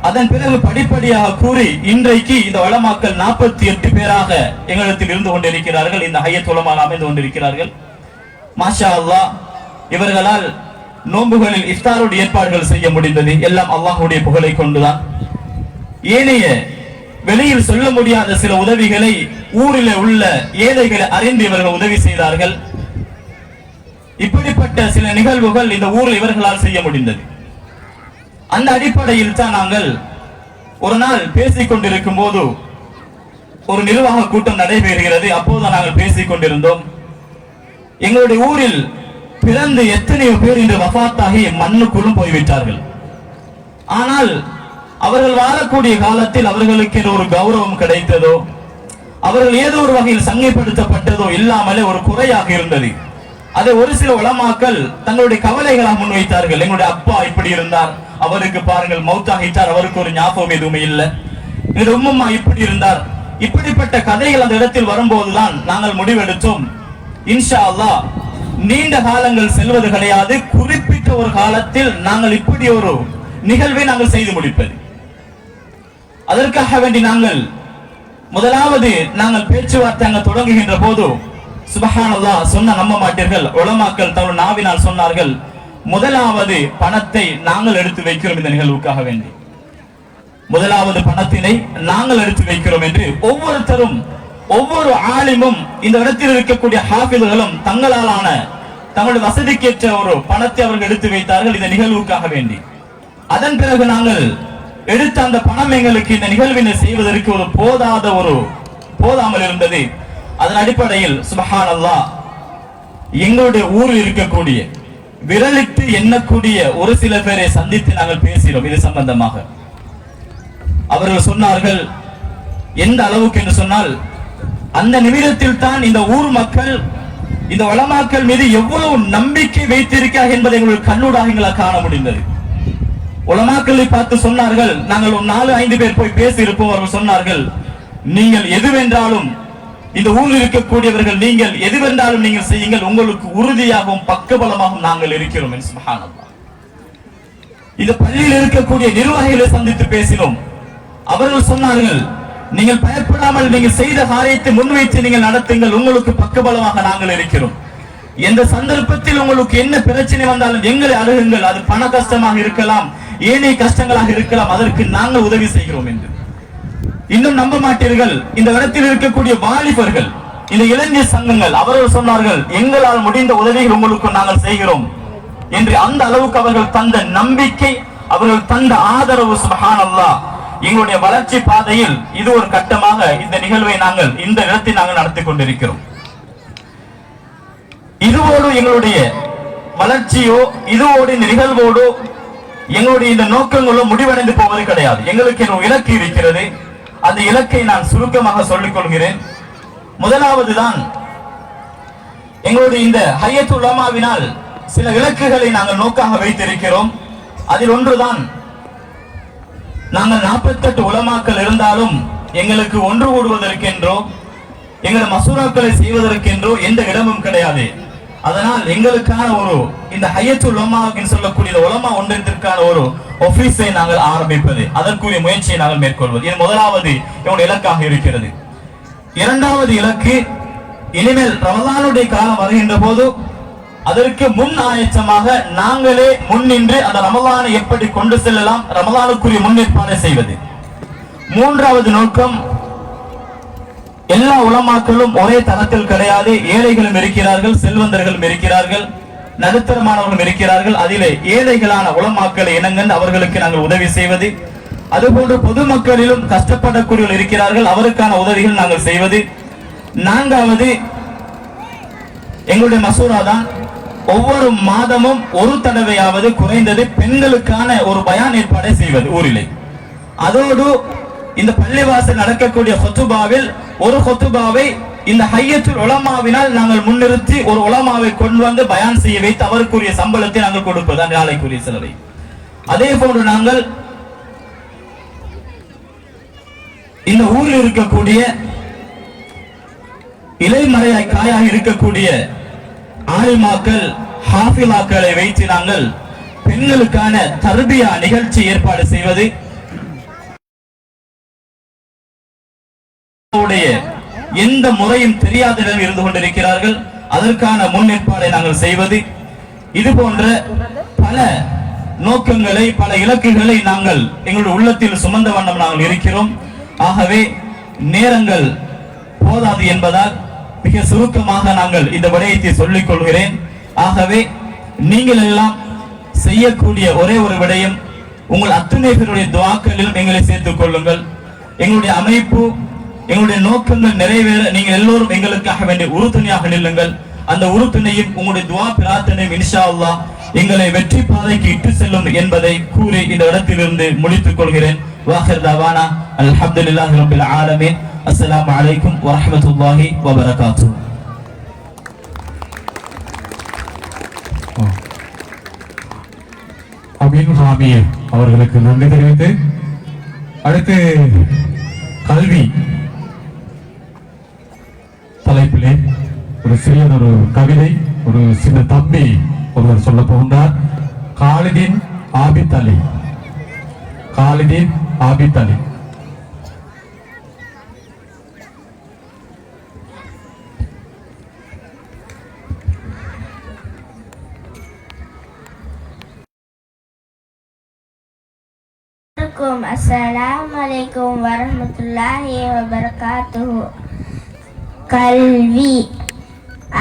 அதன் பிறகு படிப்படியாக கூறி இன்றைக்கு இந்த உலமாக்கள் 48 பேராக எங்களிடத்தில் இருந்து கொண்டிருக்கிறார்கள். இந்த ஹையத்துல் உலமா அமைந்து கொண்டிருக்கிறார்கள். மாஷா அல்லாஹ், இவர்களால் நோன்புகளில் இஃப்தாருடைய ஏற்பாடுகள் செய்ய முடிந்தது. எல்லாம் அல்லாஹ்வுடைய புகழை கொண்டுதான். ஏனைய வெளியில் சொல்ல முடியாத சில உதவிகளை ஊரில் உள்ள ஏழைகளை அறிந்து இவர்கள் உதவி செய்தார்கள். இப்படிப்பட்ட சில நிகழ்வுகள் இந்த ஊரில் இவர்களால் செய்ய முடிந்தது. அந்த அடிப்படையில் தான் நாங்கள் ஒரு நாள் பேசிக் கொண்டிருக்கும் போது ஒரு நிர்வாக கூட்டம் நடைபெறுகிறது. அப்போது நாங்கள் பேசிக் கொண்டிருந்தோம், எங்களுடைய ஊரில் பிறந்து எத்தனையோ பேர் இன்று வஃபாத்தாகி மண்ணுக்குள்ளும் போய்விட்டார்கள். ஆனால் அவர்கள் வாழக்கூடிய காலத்தில் அவர்களுக்கு ஒரு கௌரவம் கிடைத்ததோ, அவர்கள் ஏதோ ஒரு வகையில் சங்கைப்படுத்தப்பட்டதோ இல்லாமலே ஒரு குறையாக இருந்தது. அதை ஒரு சில உலமாக்கள் தங்களுடைய கவலைகளாக முன்வைத்தார்கள். எங்களுடைய அப்பா இப்படி இருந்தார், அவருக்கு பாருங்கள் மௌத்தாகிட்டார், அவருக்கு ஒரு ஞாபகம் எதுவுமே இல்லை. எங்களுடைய உம்மம்மா இப்படி இருந்தார். இப்படிப்பட்ட கதைகள் அந்த இடத்தில் வரும்போதுதான் நாங்கள் முடிவெடுத்தோம், இன்ஷா அல்லாஹ் நீண்ட காலங்கள் செல்வது கிடையாது, குறிப்பிட்ட ஒரு காலத்தில் நாங்கள் இப்படி ஒரு நிகழ்வை நாங்கள் செய்து முடிப்பது. அதற்காக வேண்டி நாங்கள் முதலாவது நாங்கள் பேச்சுவார்த்தை அங்க தொடங்குகின்ற போது சுப்ஹானல்லாஹ், சொன்ன நம்ப மாட்டீர்கள், உலமாக்கள் தங்கள் நாவினால் சொன்னார்கள், முதலாவது பணத்தை நாங்கள் எடுத்து வைக்கிறோம் இந்த நிகழ்வுக்காக வேண்டி, முதலாவது பணத்தினை நாங்கள் எடுத்து வைக்கிறோம் என்று ஒவ்வொருத்தரும் ஒவ்வொரு ஆலிமும் இந்த இடத்தில் இருக்கக்கூடிய ஹாஃபில்களும் தங்களாலான தங்களுடைய வசதிக்கேற்ற ஒரு பணத்தை அவர்கள் எடுத்து வைத்தார்கள் இந்த நிகழ்வுக்காக வேண்டி. அதன் பிறகு நாங்கள் எடுத்த அந்த பணம் எங்களுக்கு இந்த நிகழ்வினை செய்வதற்கு ஒரு போதாமல் இருந்தது. அதன் அடிப்படையில் சுப்ஹானல்லாஹ், எங்களுடைய ஊரில் இருக்கக்கூடிய விரலிட்டு எண்ணக்கூடிய ஒரு சில பேரை சந்தித்து நாங்கள் பேசினோம் இது சம்பந்தமாக. அவர்கள் சொன்னார்கள், எந்த அளவுக்கு என்று சொன்னால், அந்த நிமிடத்தில் தான் இந்த ஊர் மக்கள் இந்த உலமாக்கள் மீது எவ்வளவு நம்பிக்கை வைத்திருக்கிறார்கள் என்பதை எங்களுக்கு கண்ணூடாக எங்களால் காண முடிந்தது. உலமாக்களை பார்த்து சொன்னார்கள், நாங்கள் ஒரு 4-5 பேர் போய் பேசி இருப்போம். அவர்கள் சொன்னார்கள், நீங்கள் எதுவென்றாலும் இந்த ஊரில் இருக்கக்கூடியவர்கள் நீங்கள் எதுவென்றாலும் நீங்கள் செய்யுங்கள், உங்களுக்கு உறுதியாகவும் பக்கபலமாகவும் நாங்கள் இருக்கிறோம். சுப்ஹானல்லாஹ், இந்த பள்ளியில் இருக்கக்கூடிய நிர்வாகிகளை சந்தித்து பேசினோம். அவர்கள் சொன்னார்கள், நீங்கள் பயப்படாமல் நீங்கள் செய்த காரியத்தை முன்வைத்து நீங்கள் நடத்துங்கள், உங்களுக்கு பக்கபலமாக நாங்கள் இருக்கிறோம். எந்த சந்தர்ப்பத்தில் உங்களுக்கு என்ன பிரச்சனை வந்தாலும் எங்களை அணுகுங்கள். அது பண கஷ்டமாக இருக்கலாம், ஏனைய கஷ்டங்களாக இருக்கலாம், அதற்கு நாங்கள் உதவி செய்கிறோம் என்று. இன்னும் நம்ப மாட்டீர்கள், இந்த இடத்தில் இருக்கக்கூடிய வாலிபர்கள், இந்த இளைஞர் சங்கங்கள், அவர்கள் சொன்னார்கள், எங்களால் முடிந்த உதவிகள் உங்களுக்கு நாங்கள் செய்கிறோம் என்று. அந்த அளவுக்கு அவர்கள் தந்த நம்பிக்கை, அவர்கள் தந்த ஆதரவு, சுப்ஹானல்லாஹ், எங்களுடைய வளர்ச்சி பாதையில் இது ஒரு கட்டமாக இந்த நிகழ்வை நாங்கள் இந்த இடத்தில் நாங்கள் நடத்தி கொண்டிருக்கிறோம். இதுவோடு எங்களுடைய வளர்ச்சியோ, இதுவோடு இந்த நிகழ்வோடு எங்களுடைய இந்த நோக்கங்களோ முடிவடைந்து போவது கிடையாது. எங்களுக்கு ஒரு இலக்கு இருக்கிறது. அந்த இலக்கை நான் சுருக்கமாக சொல்லிக் கொள்கிறேன். முதலாவது தான், எங்களுடைய இந்த ஹையத்துல் உலமாவினால் சில இலக்குகளை நாங்கள் நோக்காக வைத்திருக்கிறோம். அதில் ஒன்றுதான், நாங்கள் 48 உலமாக்கள் இருந்தாலும் எங்களுக்கு ஒன்று கூடுவதற்கென்றோ எங்கள் மசூராக்களை செய்வதற்கென்றோ எந்த இடமும் கிடையாது. அதனால் எங்களுக்கான ஒரு இந்த ஹையத்துல் உலமாவின் சொல்லக்கூடிய உலமா ஒன்றியத்திற்கான ஒரு ஆபீஸை நாங்கள் ஆரம்பிப்பது, அதற்குரிய முயற்சியை நாங்கள் மேற்கொள்வது, இது முதலாவது என்னுடைய இலக்காக இருக்கிறது. இரண்டாவது இலக்கு, இனிமேல் ரமலானுடைய காலம் வருகின்ற போது அதற்கு முன் ஆயத்தமாக நாங்களே முன்னின்று அந்த ரமலானை எப்படி கொண்டு செல்லலாம், ரமலானுக்குரிய முன்னேற்பாடு செய்வது. மூன்றாவது நோக்கம், எல்லா உலமாக்களும் ஒரே தரத்தில் கிடையாது. ஏழைகளும் இருக்கிறார்கள், செல்வந்தர்களும் இருக்கிறார்கள், நடுத்தரமானவர்களும் இருக்கிறார்கள். அதிலே ஏழைகளான உலமாக்களை இனங்கண்டு அவர்களுக்கு நாங்கள் உதவி செய்வது. அதுபோன்று பொதுமக்களிலும் கஷ்டப்படக்கூடியவர்கள் இருக்கிறார்கள், அவருக்கான உதவிகள் நாங்கள் செய்வது. நான்காவது, எங்களுடைய மசூரா தான் ஒவ்வொரு மாதமும் ஒரு தடவையாவது குறைந்தது பெண்களுக்கான ஒரு பயான் ஏற்பாடை செய்வது ஊரிலே. அதோடு இந்த பள்ளிவாசல் நடக்கக்கூடிய ஹுத்துபாவில் ஒரு ஹுத்துபாவை இந்த ஹையத்துல் உலமாவினால் நாங்கள் முன்னிறுத்தி ஒரு உலமாவை கொண்டு வந்து பயான் செய்ய வைத்து அவருக்குரிய சம்பளத்தை நாங்கள் கொடுப்பது, அந்த நாளைக்குரிய செலவை. அதே போன்று நாங்கள் இந்த ஊரில் இருக்கக்கூடிய இலைமறையாய் காயாக இருக்கக்கூடிய ஆலிமாக்கள், ஹாஃபிலாக்களை வைத்து நாங்கள் பெண்களுக்கான தர்பியா நிகழ்ச்சி ஏற்பாடு செய்வது, எந்த முறையும் தெரியாதவர்கள் இருந்து கொண்டிருக்கிறார்கள், அதற்கான முன்னேற்பாடை நாங்கள் செய்வது. இது போன்ற பல நோக்கங்களை, பல இலக்குகளை நாங்கள் எங்களுடைய உள்ளத்தில் சுமந்த வண்ணம் நாங்கள் இருக்கிறோம். ஆகவே நேரங்கள் போதாது என்பதால் மிக சுருக்கமாக நாங்கள் இந்த விடயத்தை சொல்லிக் கொள்கிறேன். ஆகவே நீங்கள் எல்லாம் செய்யக்கூடிய ஒரே ஒரு விடயம், உங்கள் அத்தனை பேருடைய துஆக்களிலும் எங்களை சேர்த்துக் கொள்ளுங்கள். எங்களுடைய அமைப்பு, எங்களுடைய நோக்கங்கள் நிறைவேற நீங்கள் எல்லோரும் எங்களுக்காக வேண்டிய உறுதுணையாக நில்லுங்கள். அந்த உறுதுணையும் உங்களுடைய துஆ பிரார்த்தனையும் இன்ஷா அல்லாஹ் எங்களை வெற்றி பாதைக்கு இட்டு செல்லும் என்பதை கூறி இந்த இடத்திலிருந்து முடித்துக் கொள்கிறேன். வாஹிர் தவானா அல்ஹம்துலில்லாஹி ரப்பில் ஆலமீன். அஸ்ஸலாமு அலைக்கும் வரஹ்மத்துல்லாஹி வபரகாத்துஹு. அமீன் ஹாமீர் அவர்களுக்கு நன்றி தெரிவித்து, அடுத்து கல்வி தலைப்பிலே ஒரு சிறியதொரு கவிதை ஒரு சின்ன தம்பி ஒருவர் சொல்ல போகின்றார். காலிதீன் ஆபித் அலி. காலிதீன் ஆபித் அலி. Assalamualaikum warahmatullahi wabarakatuh. கல்வி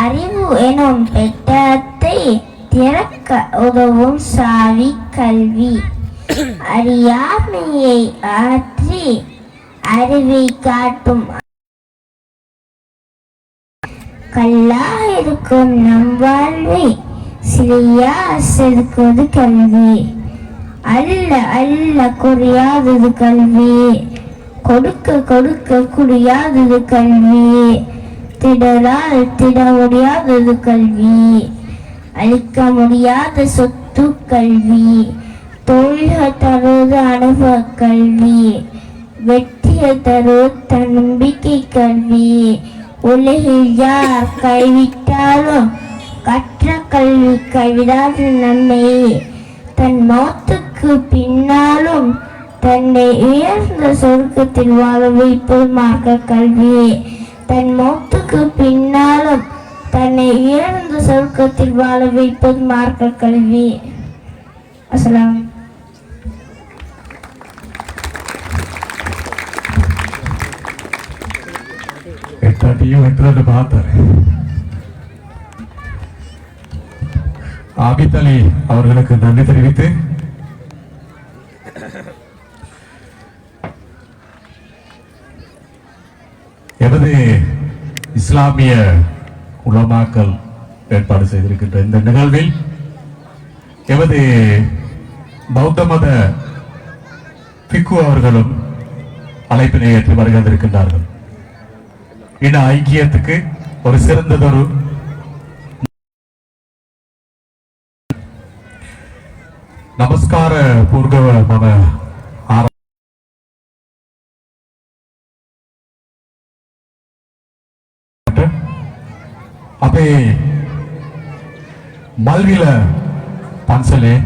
அறிவு எனும் பெட்டகத்தை திறக்க உதவும் சாவி கல்வி. அறியாமையை ஆற்றி அறிவை காட்டும் கல்லாக இருக்கும் நம் வாழ்வை சிறியா செதுக்குவது கல்வி. அல்ல அல்ல குறையாதது கல்வி, கொடுக்க கொடுக்க குறையாதது கல்வி, திடரால் திட முடியாதது கல்வி, அழிக்க முடியாத சொத்து கல்வி, தோல்க தருவது அனுபவ கல்வி, வெற்றிய தருவது நம்பிக்கை கல்வி. உலகில் யார் கைவிட்டாலும் கற்ற கல்வி கைவிடாது நம்மை. தன் மௌத்துக்கு பின்னாலும் தன்னை உயர்ந்த சொர்க்கத்தில் வாழ வைப்பது மார்க்க கல்வி. தன் மௌத்துக்கு பின்னாலும் தன்னை இழந்த சொர்க்கத்தில் வாழ வைப்பது மார்க்க கல்வி. அஸ்ஸலாம். எட்டாட்டியும் எட்டு பார்த்தாரு. ஆபித் அலி அவர்களுக்கு நன்றி தெரிவித்து எமது இஸ்லாமிய உலமாக்கள் ஏற்பாடு செய்திருக்கின்ற இந்த நிகழ்வில் எமது பௌத்த மத பிக்கு அவர்களும் அழைப்பினை ஏற்று வருகின்றிருக்கின்றார்கள். இன ஐக்கியத்துக்கு ஒரு சிறந்ததொரு நமஸ்கார பூர்வ மම අපේ මල්විල පන්සලේ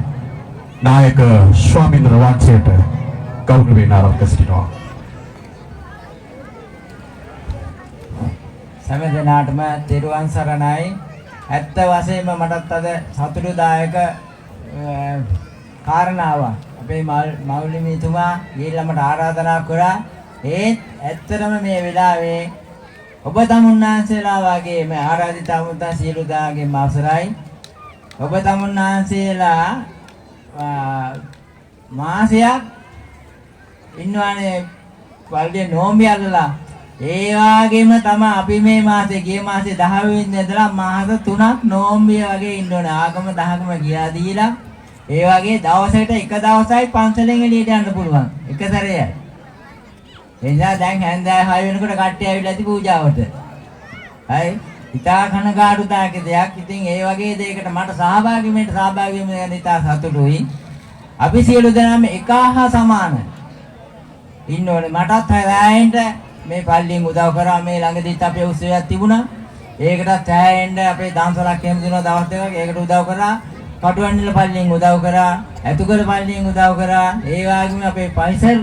නායක ස්වාමීන් වහන්සේට ගෞරවයෙන් ආරාධනා සිටිනවා. සෑම දිනාටම තෙරුවන් සරණයි. ඇත්ත වශයෙන්ම මටත් අද සතුටුදායක කාරණාවක්. අපේ මෞලිමීතුමා ගිහිල්ලා මට ආරාධනා කරා. ඒත් ඇත්තටම මේ වෙලාවේ ඔබ තමුන්නාන්සේලා වගේ මේ ආරාධිත අමුත්තා සියලු දාගේ මාසරයි. ඔබ තමුන්නාන්සේලා මාසයක් ඉන්නවනේ පල්ලියේ නෝම්බි අල්ලලා. ඒ වගේම තමයි අපි මේ මාසේ ගිය මාසේ 10 වෙනිදා ඉඳලා මාස 3ක් නෝම්බි වගේ ඉන්න ඕනේ. ආගම 10කම ගියා දීලා ඒ වගේ දවසකට එක දවසයි පන්සලෙන් එළියට යන්න පුළුවන්. එක සැරේයි. එනිසා දැන් හැන්දෑව 6 වෙනකොට කට්ටිය ඇවිල්ලා ඇති පූජාවට. හරි. ඉතා කනගාටුදායක දෙයක්. ඉතින් ඒ වගේ දෙයකට මට සහභාගී වෙන්න ගැන ඉතා සතුටුයි. අපි සියලු දෙනාම එක හා සමාන ඉන්න ඕනේ. මටත් හැරෑයෙන්ට මේ පල්ලියෙන් උදව් කරා. මේ ළඟදිත් අපේ උත්සවයක් තිබුණා. ඒකටත් හැරෑයෙන්ට අපේ දන්සලක් එහෙම දුන්නා දවස් දෙකක්. ඒකට උදව් කරා. කටුවන්නිල පල්ලියෙන් උදව් කරා. ඇතුකර පල්ලියෙන් උදව් කරා. ඒ වගේම අපේ පරිසර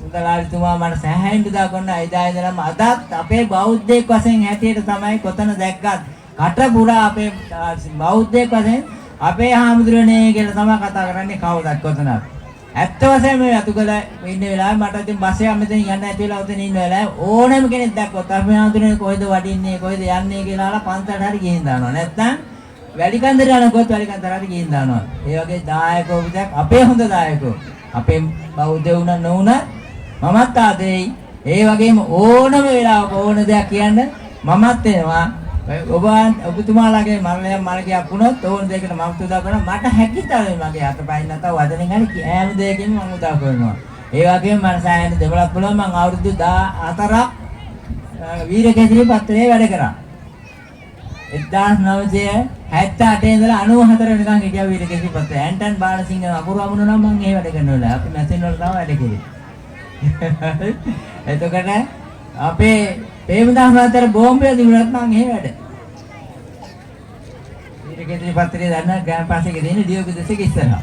මුදලාලිතුමා මට සෑහෙන උදව් කරනවා. එදා ඉඳලම අදත් අපේ බෞද්ධයෙක් වශයෙන් හැටියට තමයි කොතන දැක්කත් කට පුරා අපේ බෞද්ධයෙක් වශයෙන් අපේ හාමුදුරනේ කියලා තමයි කතා කරන්නේ කවුදත් කොතනත්. ඇත්ත වශයෙන්ම මේ අතුකල ඉන්න වෙලාවේ මට ඉතින් බස් එකක් මෙතන යන්න ඇති වෙලා උතන ඉන්න වෙලාවේ ඕනෑම කෙනෙක් දැක්කොත් අපේ හාමුදුරනේ කොහෙද වඩින්නේ කොහෙද යන්නේ කියලා අහලා පන්සලට හරි ගිහින් දානවා. නැත්නම් වැලිකන්දට යනකොත් වැලිකන්දට හරි ගිහින් දානවා. ඒ වගේ දායකෝ විදිහක් අපේ හොඳ දායකෝ අපේ බෞද්ධ වුණා නොවුණා මමත් ආදෙයි. ඒ වගේම ඕනම වෙලාවක ඕන දෙයක් කියන්න මමත් එනවා. ඔබතුමාලාගේ මරණයක් වුණොත් ඕන දෙයකට මම උදව් කරනවා. මට හැකියතාවයි මගේ අතපයින් නැතව වදනෙන් හරි ඈම දෙයකින් මම උදව් කරනවා. ඒ වගේම මම සෑහෙන දෙවලක් පුළුවන්. මම අවුරුදු 14ක් වීරකේසරි පත්‍රයේ වැඩ කරා. 1978 ඉඳලා 94 වෙනකන් හිටියා වීරකේසරි පත්‍රය. ඇන්ටන් බාලසිංහ අකුරුවමුණ නම් මම ඒ වැඩ කරනවා. අපි මැෂින් වල තමයි වැඩ කරේ. එතකොට අපේ ප්‍රේමදාස මහත්තයා බෝම්බේ දිනුනත් මම එහෙ වැඩ. ඊටකේදී පත්‍රයේ දන්න ගෑන් පාස් එකේ දෙන්නේ ඩියෝගේ දෙසක ඉස්සරහා.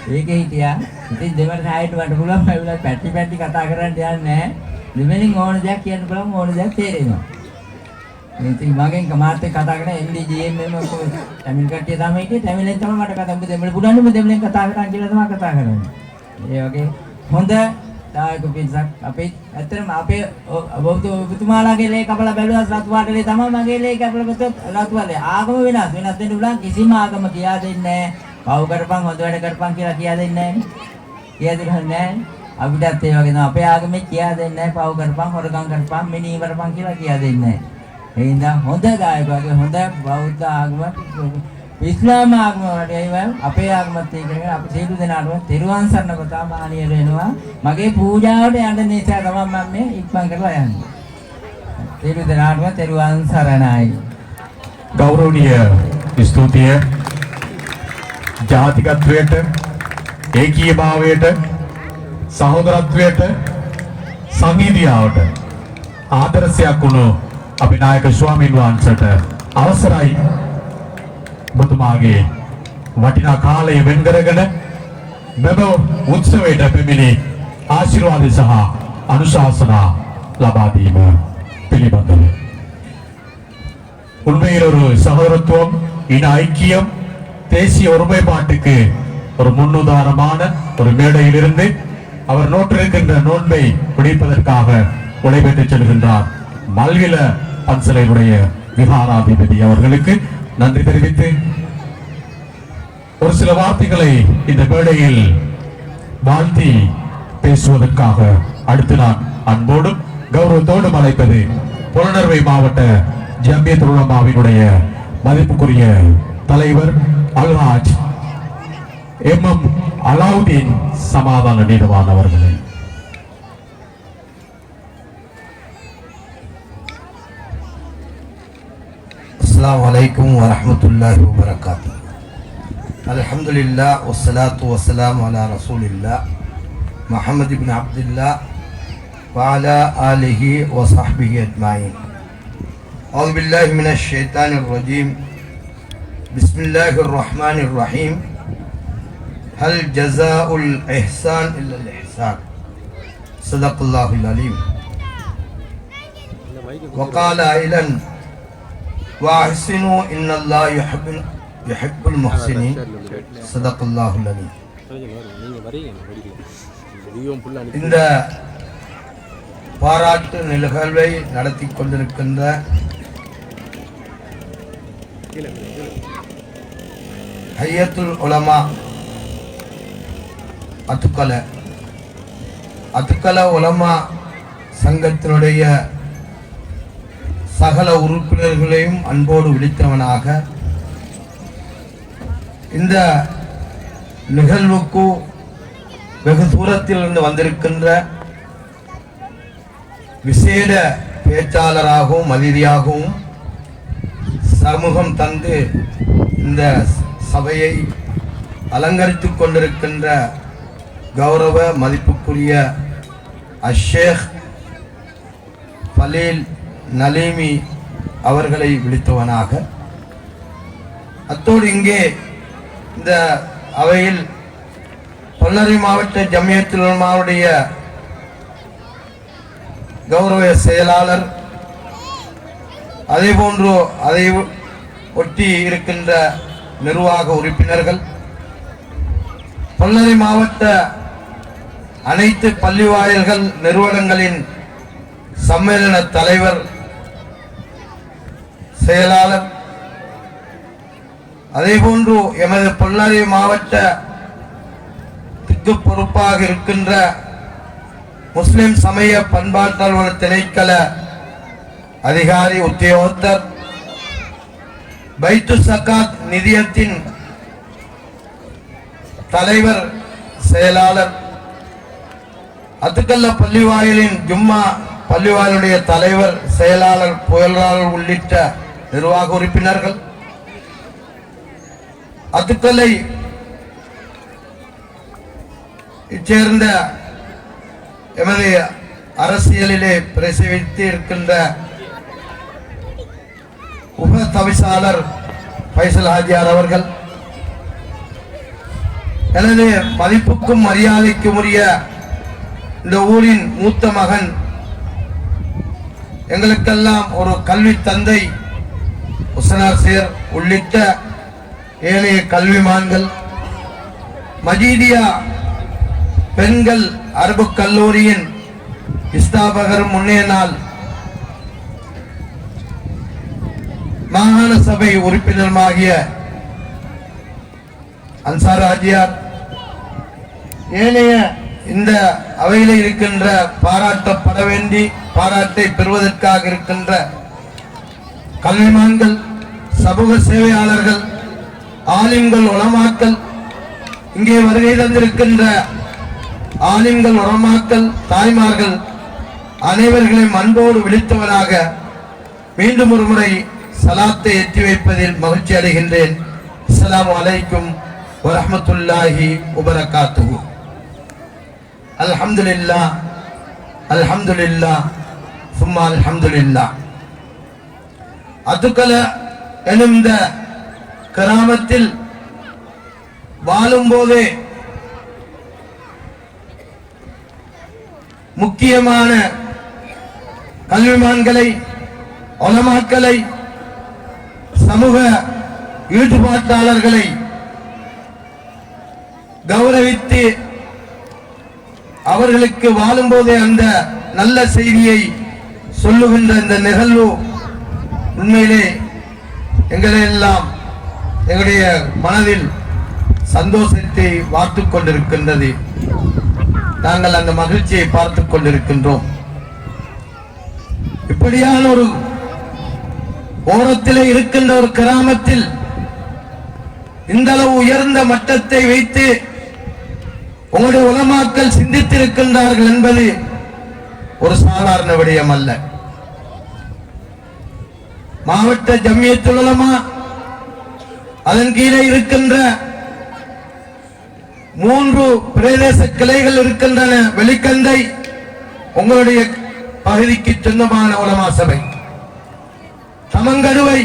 ඒකේ හිටියා. ඉතින් දෙමළ සායයට වඩ පුළුවන් මම ඒවල පැටි කතා කරන්න යන්නේ නැහැ. දෙමළෙන් ඕන දෙයක් කියන්න පුළුවන් ඕන දෙයක් තේරෙනවා. ඉතින් මගෙන් මාත් එක්ක කතා කරන NDGM තමිල් කට්ටිය තමයි හිටියේ. තමිලෙන් තමයි මට කතා කරන්න දෙමළ පුළුවන් නේ දෙමළෙන් කතා කරන් කියලා තමයි කතා කරන්නේ. ඒ වගේ හොඳ දායක පිරිසක් අපේ ඇත්තටම අපේ ඔබතුමාලාගේ ලේ කපලා බැලුවා රතු පාටලේ තමයි මගේ ලේ කපලා ගත්තොත් රතු පාටලේ ආගම වෙනස් දෙන්න පුළුවන්. කිසිම ආගම කියා දෙන්නේ නැහැ. පව් කරපන් හොඳ වැඩ කරපන් කියලා කියා දෙන්නේ නැහැ. කියා දෙන්නේ නැහැ. අපිටත් ඒ වගේ තමයි අපේ ආගමේ කියා දෙන්නේ නැහැ. පව් කරපන් හොරගම් කරපන් මිනී කරපන් කියලා කියා දෙන්නේ නැහැ. ඒ හින්දා හොඳ දායක වගේ හොඳ බෞද්ධ ආගම ඉස්ලාම ආගම වලට අපේ ආගමත් එක්කගෙන අපි සියලු දෙනාටම තෙරුවන් සරණ කොටා මානිය වෙනවා. මගේ පූජාවට යන්න නිසා තමයි මම මේ ඉක්මන් කරලා යන්නේ. සියලු දෙනාටම තෙරුවන් සරණයි. ගෞරවනීය ස්තුතිය ජාතිකත්වයට ඒකීයභාවයට සහෝදරත්වයට සංහිඳියාවට ආදර්ශයක් වුණු අපේ නායක ස්වාමීන් වහන්සේට අවසරයි ඔබතුමාගේ වටිනා කාලය වෙන් කරගෙන මෙම උත්සවයට පැමිණි ආශිර්වාද සහ අනුශාසනා ලබා දීම පිළිබඳව உண்மையில் ஒரு சகோதரத்துவம், இன ஐக்கியம், தேசிய ஒருமைப்பாட்டுக்கு ஒரு முன்னுதாரணமான ஒரு மேடையிலிருந்து அவர் நோற்றிருக்கின்ற நோன்பை பிடிப்பதற்காக விடைபெற்று செல்கின்றார். மல்கில பன்சலையுடைய விகாராதிபதி அவர்களுக்கு நன்றி தெரிவித்து ஒரு சில வார்த்தைகளை இந்த மேடையில் வாழ்த்தி பேசுவதற்காக அடுத்து நான் அன்போடும் கௌரவத்தோடும் அழைப்பது புலனறுவை மாவட்ட ஜமியத் உலமாவினுடைய மதிப்புக்குரிய தலைவர் அல்ஹாஜ் எம் அலாவுதீன் சமாதான நீதவான் அவர்களே. அஸ்ஸலாமு அலைக்கும் வரஹ்மத்துல்லாஹி வபரகாத்துஹு. அல்ஹம்துலில்லாஹ் வஸ்ஸலாத்து வஸ்ஸலாமு அலா ரசூலில்லாஹ் முஹம்மது இப்னு அப்துல்லாஹ் வ அலா ஆலிஹி வ ஸஹ்பிஹி அஜ்மாயின். அஊது பில்லாஹி மினஷ் ஷைத்தானிர் ரஜீம். பிஸ்மில்லாஹிர் ரஹ்மானிர் ரஹீம். ஹல் ஜஸாஉல் இஹ்சான் இல்லல் இஹ்சான். ஸதகல்லாஹுல் அலீம். وقال أيضا وأحسنوا إن الله يحب المحسنين. صدق الله العليم. இந்த பாராட்டு நிகழ்வை நடத்தி கொண்டிருக்கின்ற ஹையத்துல் உலமா அத்துக்கல உலமா சங்கத்தினுடைய சகல உறுப்பினர்களையும் அன்போடு விழித்தவனாக இந்த நிகழ்வுக்கு வெகு தூரத்திலிருந்து வந்திருக்கின்ற விசேட பேச்சாளராகவும் அதிதியாகவும் சமூகம் தந்து இந்த சபையை அலங்கரித்துக் கொண்டிருக்கின்ற கௌரவ மதிப்புக்குரிய அஷேக் பலீல் நலீமி அவர்களை விழித்தவனாக, அத்தோடு இங்கே இந்த அவையில் பொன்னேரி மாவட்ட ஜமியத்துல் உலமாவுடைய கௌரவ செயலாளர், அதேபோன்று அதை ஒட்டி இருக்கின்ற நிர்வாக உறுப்பினர்கள், பொன்னேரி மாவட்ட அனைத்து பள்ளிவாயல்கள் நிறுவனங்களின் சம்மேளன தலைவர், செயலாளர், அதேபோன்று எமது பொன்னேரி மாவட்டத்திற்கு பொறுப்பாக இருக்கின்ற முஸ்லிம் சமய பண்பாட்டாளர் திணைக்கள அதிகாரி உத்தியோகத்தர், பைத்து சக்காத் நிதியத்தின் தலைவர், செயலாளர், அத்துக்கல்ல பள்ளிவாயலின் ஜும்மா பள்ளிவாயலுடைய தலைவர், செயலாளர், பொருளாளர் உள்ளிட்ட நிர்வாக உறுப்பினர்கள், அத்துக்கல்லை சேர்ந்த எமது அரசியலிலே பிரசவித்து இருக்கின்ற உப தவிசாளர் ஃபைசல் ஹாஜியார் அவர்கள், எனது மதிப்புக்கும் மரியாதைக்கும் உரிய இந்த ஊரின் மூத்த மகன், எங்களுக்கெல்லாம் ஒரு கல்வி தந்தை உஸ்னார் சேர் உள்ளிட்ட ஏனைய கல்விமான்கள், மஜீதியா பெண்கள் அரபு கல்லூரியின் ஸ்தாபகர், முன்னே நாள் மாகாண சபை உறுப்பினருமாகிய அன்சார் ஆஜியார், ஏனைய இந்த அவையில் இருக்கின்ற பாராட்டப்பட வேண்டி பாராட்டை பெறுவதற்காக இருக்கின்ற கல்விமான்கள், சமூக சேவையாளர்கள், ஆலிம்கள், உலமாக்கள், இங்கே வருகை தந்திருக்கின்ற ஆலிம்கள், உலமாக்கள், தாய்மார்கள் அனைவர்களையும் அன்போடு விழித்தவனாக மீண்டும் ஒரு முறை சலாத்தை எத்தி வைப்பதில் மகிழ்ச்சி அடைகின்றேன். அஸ்ஸலாமு அலைக்கும் வரஹ்மத்துல்லாஹி வபரகாத்துஹு. அல்ஹம்துலில்லாஹ் அல்ஹம்துலில்லாஹ் சும்மா அல்ஹம்துலில்லாஹ். அத்துக்கல எனும் இந்த கிராமத்தில் வாழும் போதே முக்கியமான கல்விமான்களை, உலமாக்களை சமூக ஈடுபாட்டாளர்களை கௌரவித்து அவர்களுக்கு வாழும்போதே அந்த நல்ல செய்தியை சொல்லுகின்ற இந்த நிகழ்வு உண்மையிலே எங்களை எல்லாம் எங்களுடைய மனதில் சந்தோஷத்தை வார்த்துக் கொண்டிருக்கின்றது. நாங்கள் அந்த மகிழ்ச்சியை பார்த்துக் கொண்டிருக்கின்றோம். இப்படியான ஒரு ஓரத்திலே இருக்கின்ற ஒரு கிராமத்தில் இந்த அளவு உயர்ந்த மட்டத்தை வைத்து உங்களுடைய உலமாக்கள் சிந்தித்திருக்கின்றார்கள் என்பது ஒரு சாதாரண விடயம் அல்ல. மாவட்ட ஜம்மியத்துல் உலமா, அதன் கீழே இருக்கின்ற 3 பிரதேச கிளைகள் இருக்கின்றன. வெளிக்கந்தை உங்களுடைய பகுதிக்கு சொந்தமான உலமா சபை, தமங்கடுவை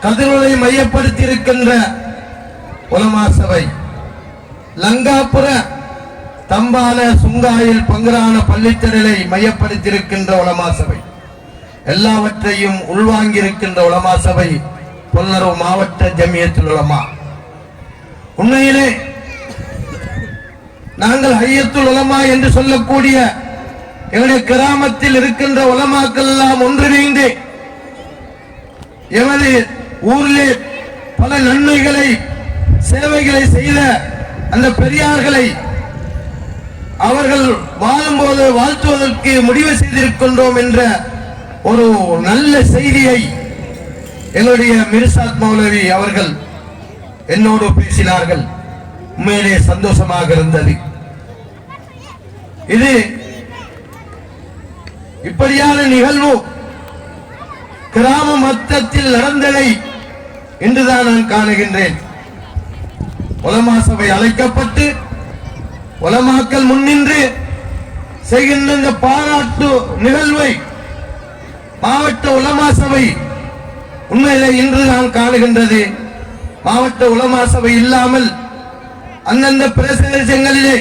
கதிர்வலை மையப்படுத்தி இருக்கின்ற உலமா சபை, லங்காபுர தம்பான சுங்காயில் பங்கரான பள்ளித்தடலை மையப்படுத்தியிருக்கின்ற உலமா சபை, எல்லாவற்றையும் உள்வாங்கி இருக்கின்ற உலமா சபை பொன்னரவு மாவட்ட ஜமியத்துல் உலமா. உண்மையிலே நாங்கள் ஹையத்துல் உலமா என்று சொல்லக்கூடிய எங்களுடைய கிராமத்தில் இருக்கின்ற உலமாக்கள் எல்லாம் ஒன்றிணைந்து எமது ஊரிலே பல நன்மைகளை சேவைகளை செய்த அந்த பெரியார்களை அவர்கள் வாழும்போது வாழ்த்துவதற்கு முடிவு செய்திருக்கின்றோம் என்ற ஒரு நல்ல செய்தியை எங்களுடைய மிர்சாத் மௌலவி அவர்கள் என்னோடு பேசினார்கள். உண்மையிலே சந்தோஷமாக இருந்தது. இது இப்படியான நிகழ்வு கிராம மட்டத்தில் நடந்ததை இன்றுதான் நான் காணுகின்றேன். உலமா சபை அழைக்கப்பட்டு உலமாக்கள் முன்னின்று செய்கின்ற இந்த பாராட்டு நிகழ்வை மாவட்ட உலமா சபை உண்மையிலே இன்று நான் காணுகின்றது. மாவட்ட உலமா சபை இல்லாமல் அந்தந்த பிரதேசங்களிலே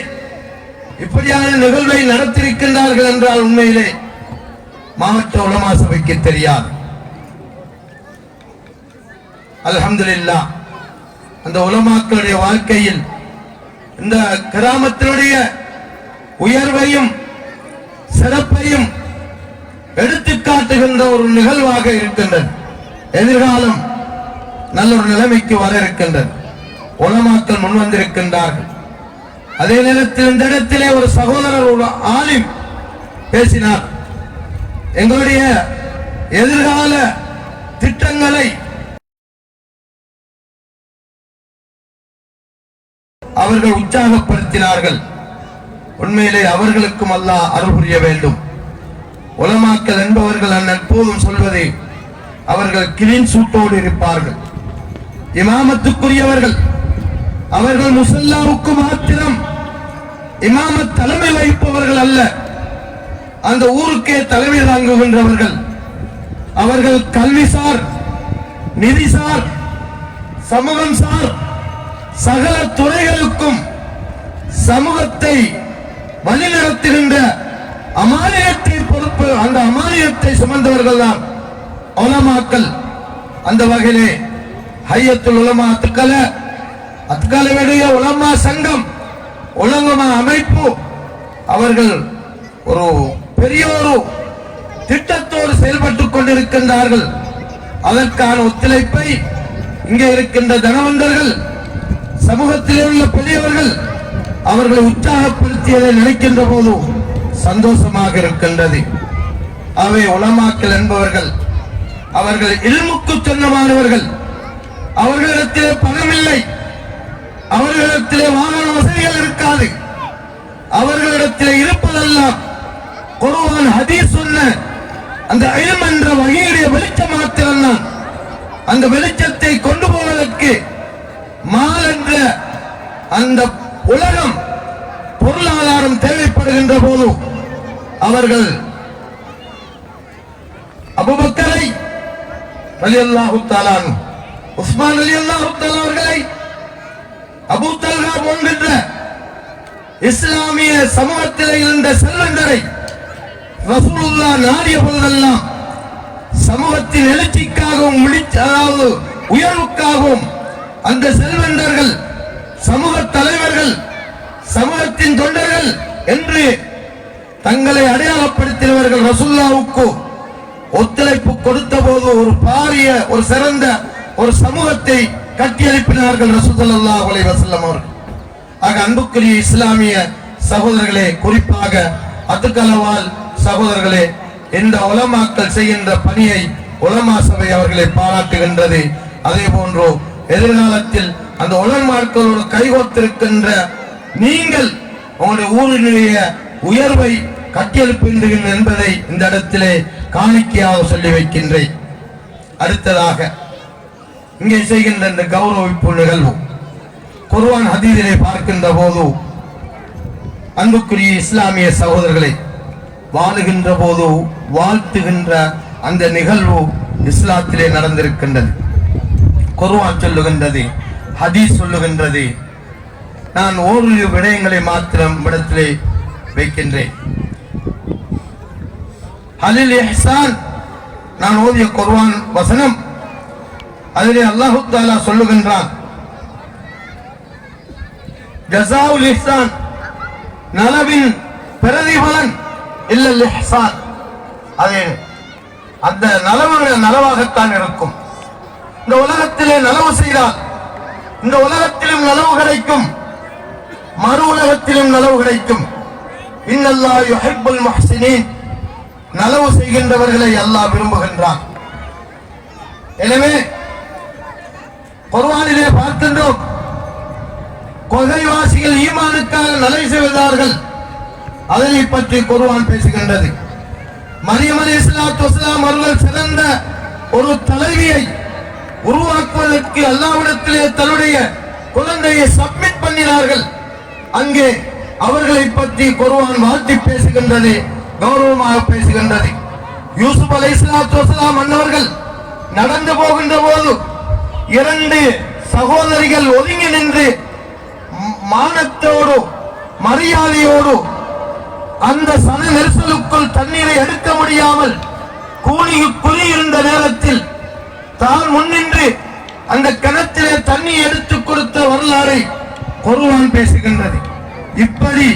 இப்படியான நிகழ்வை நடத்தியிருக்கின்றார்கள் என்றால் உண்மையிலே மாவட்ட உலமா சபைக்கு தெரியாது. அல்ஹம்துலில்லாஹ், அந்த உலமாக்களுடைய வாழ்க்கையில் இந்த கிராமத்தினுடைய உயர்வையும் சிறப்பையும் எடுத்து காட்டுகின்ற ஒரு நிகழ்வாக இருக்கின்றது. எதிர்காலம் நல்ல ஒரு நிலைமைக்கு வர இருக்கின்றது. உலமாக்கள் முன்வந்திருக்கின்றார்கள். அதே நேரத்தில் இந்த இடத்திலே ஒரு சகோதரர், ஒரு ஆலிம் பேசினார். எங்களுடைய எதிர்கால திட்டங்களை அவர்கள் உற்சாகப்படுத்தினார்கள். உண்மையிலே அவர்களுக்கும் அல்லாஹ் அருள் புரிய வேண்டும். உலமாக்கள் என்பவர்கள் நான் எப்போதும் சொல்வதே, அவர்கள் கிளீன் சூட்டோடு இருப்பார்கள், இமாமத்துக்குரியவர்கள். அவர்கள் முசல்லாவுக்கு மாத்திரம் இமாமத் தலைமை வகிப்பவர்கள் அல்ல, அந்த ஊருக்கே தலைமை தாங்குகின்றவர்கள். அவர்கள் கல்விசார், நிதிசார், சமூகம் சார் சகல துறைகளுக்கும் சமூகத்தை வழிநடத்துகின்ற அமானியத்தை பொறுப்பு, அந்த அமானியத்தை சுமந்தவர்கள் தான் உலமாக்கள். அந்த வகையிலே ஹையத்துல் உலமா அத்கலவுடைய உலமா சங்கம், உலமா அமைப்பு அவர்கள் ஒரு பெரிய ஒரு திட்டத்தோடு செயல்பட்டுக் கொண்டிருக்கின்றார்கள். அதற்கான ஒத்துழைப்பை இங்கே இருக்கின்ற தனவந்தர்கள், சமூகத்திலே உள்ள பெரியவர்கள் அவர்களை உற்சாகப்படுத்தியதை நினைக்கின்ற போது சந்தோஷமாக இருக்கின்றது. அவை உலமாக்கள் என்பவர்கள் அவர்கள் இல்முக்கு சொந்தமானவர்கள். அவர்களிடத்திலே பணம் இல்லை, அவர்களிடத்திலே வாகன வசதிகள் இருக்காது. அவர்களிடத்திலே இருப்பதெல்லாம் குர்ஆன் ஹதீஸ் சொன்ன அந்த இல்ம் என்ற வகையுடைய வெளிச்சம் மாத்திரம்தான். அந்த வெளிச்சத்தை கொண்டு போவதற்கு மால் என்ற அந்த உலகம் பொருளாதாரம் தேவைப்படுகின்ற போது அவர்கள் அபூபக்கரை ரலியல்லாஹு தஆலா, உஸ்மான் ரலியல்லாஹு தஆலா அவர்களை, அபூ தல்ஹா போன்ற இஸ்லாமிய சமூகத்தில் இருந்த செல்வந்தரை ரசூலுல்லாஹ் நாடிய பொழுதெல்லாம் சமூகத்தின் எழுச்சிக்காகவும் அதாவது உயர்வுக்காகவும் அந்த செல்வந்தர்கள், சமூக தலைவர்கள், சமூகத்தின் தொண்டர்கள் என்று தங்களை அடையாளப்படுத்தினவர்கள் ரசூலுல்லாஹ்வுக்கு ஒத்துழைப்பு கொடுத்த போது ஒரு பாரிய ஒரு சிறந்த ஒரு சமூகத்தை கட்டியெழுப்பினார்கள் ரசூல் ஸல்லல்லாஹு அலைஹி வஸல்லம் அவர்கள். ஆக அன்புக்குரிய இஸ்லாமிய சகோதரர்களே, குறிப்பாக அத்துக்கலவால் சகோதரர்களே, இந்த உலமாக்கள் செய்கின்ற பணியை உலமா சபை அவர்களை பாராட்டுகின்றது. அதே போன்று எதிர்காலத்தில் அந்த உலமாக்களோடு கைகோத்திருக்கின்ற நீங்கள் உங்களுடைய ஊரினுடைய உயர்வை கட்டியெழுப்புகின்றீர்கள் என்பதை இந்த இடத்திலே காணிக்கையாக சொல்லி வைக்கின்றேன். அடுத்ததாக இங்கே செய்கின்ற இந்த கௌரவிப்பு நிகழ்வு குர்ஆன் ஹதீஸிலே பார்க்கின்ற போது அன்புக்குரிய இஸ்லாமிய சகோதரர்களை, வாழுகின்ற போது வாழ்த்துகின்ற அந்த நிகழ்வு இஸ்லாத்திலே நடந்திருக்கின்றது. குர்ஆன் சொல்லுகின்றது, ஹதீஸ் சொல்லுகின்றது. நான் ஓரிரு விடயங்களை மாத்திரம் இடத்திலே வைக்கின்றேன். ஹலில் இஹ்சான், நான் ஓதிய குர்ஆன் வசனம், அதிலே அல்லாஹ் தஆலா சொல்லுகின்றான், ஜஸாவுல் இஹ்சான், நலவின் பிரதிபலன் இல்லல் இஹ்சான், அது அந்த நலவாகத்தான் இருக்கும். இந்த உலகத்திலே நலவு செய்தால் இந்த உலகத்திலும் நலவு கிடைக்கும், மறு உலகத்திலும் நலவு கிடைக்கும். இன்னல்லாஹ் யுஹிப்புல் முஹ்சினீன், நலவு செய்கின்றவர்களை அல்லாஹ் விரும்புகின்றான். எனவே குர்ஆனிலே பார்க்கின்றோம், கொகைவாசிகள் ஈமானுக்காக நலவு செய்தார்கள். அதனை பற்றி குர்ஆன் பேசுகின்றது. மரியம் அலைஹிஸ்ஸலாத்து வஸலாம் அவர்கள் சிறந்த ஒரு தலைவியை உருவாக்குவதற்கு அல்லாஹ்விடத்திலே தன்னுடைய குழந்தையை சப்மிட் பண்ணினார்கள். அங்கே அவர்களை பற்றி குர்ஆன் வாழ்த்தி பேசுகின்றது, கௌரவமாக பேசுகின்றது. யூசுப் அலைஹிஸ்ஸலாத்து வஸலாம் அன்னவர்கள் நடந்து போகின்ற போது இரண்டு சகோதரிகள் ஒதுங்கி நின்று மானத்தோடு மரியாதையோடு அந்த சன நெரிசலுக்குள் தண்ணீரை எடுக்க முடியாமல் கூலி இருந்த நேரத்தில் தான் முன்னின்று அந்த கிணத்திலே தண்ணி எடுத்து கொடுத்த வரலாறை குர்ஆன் பேசுகின்றது. இப்படி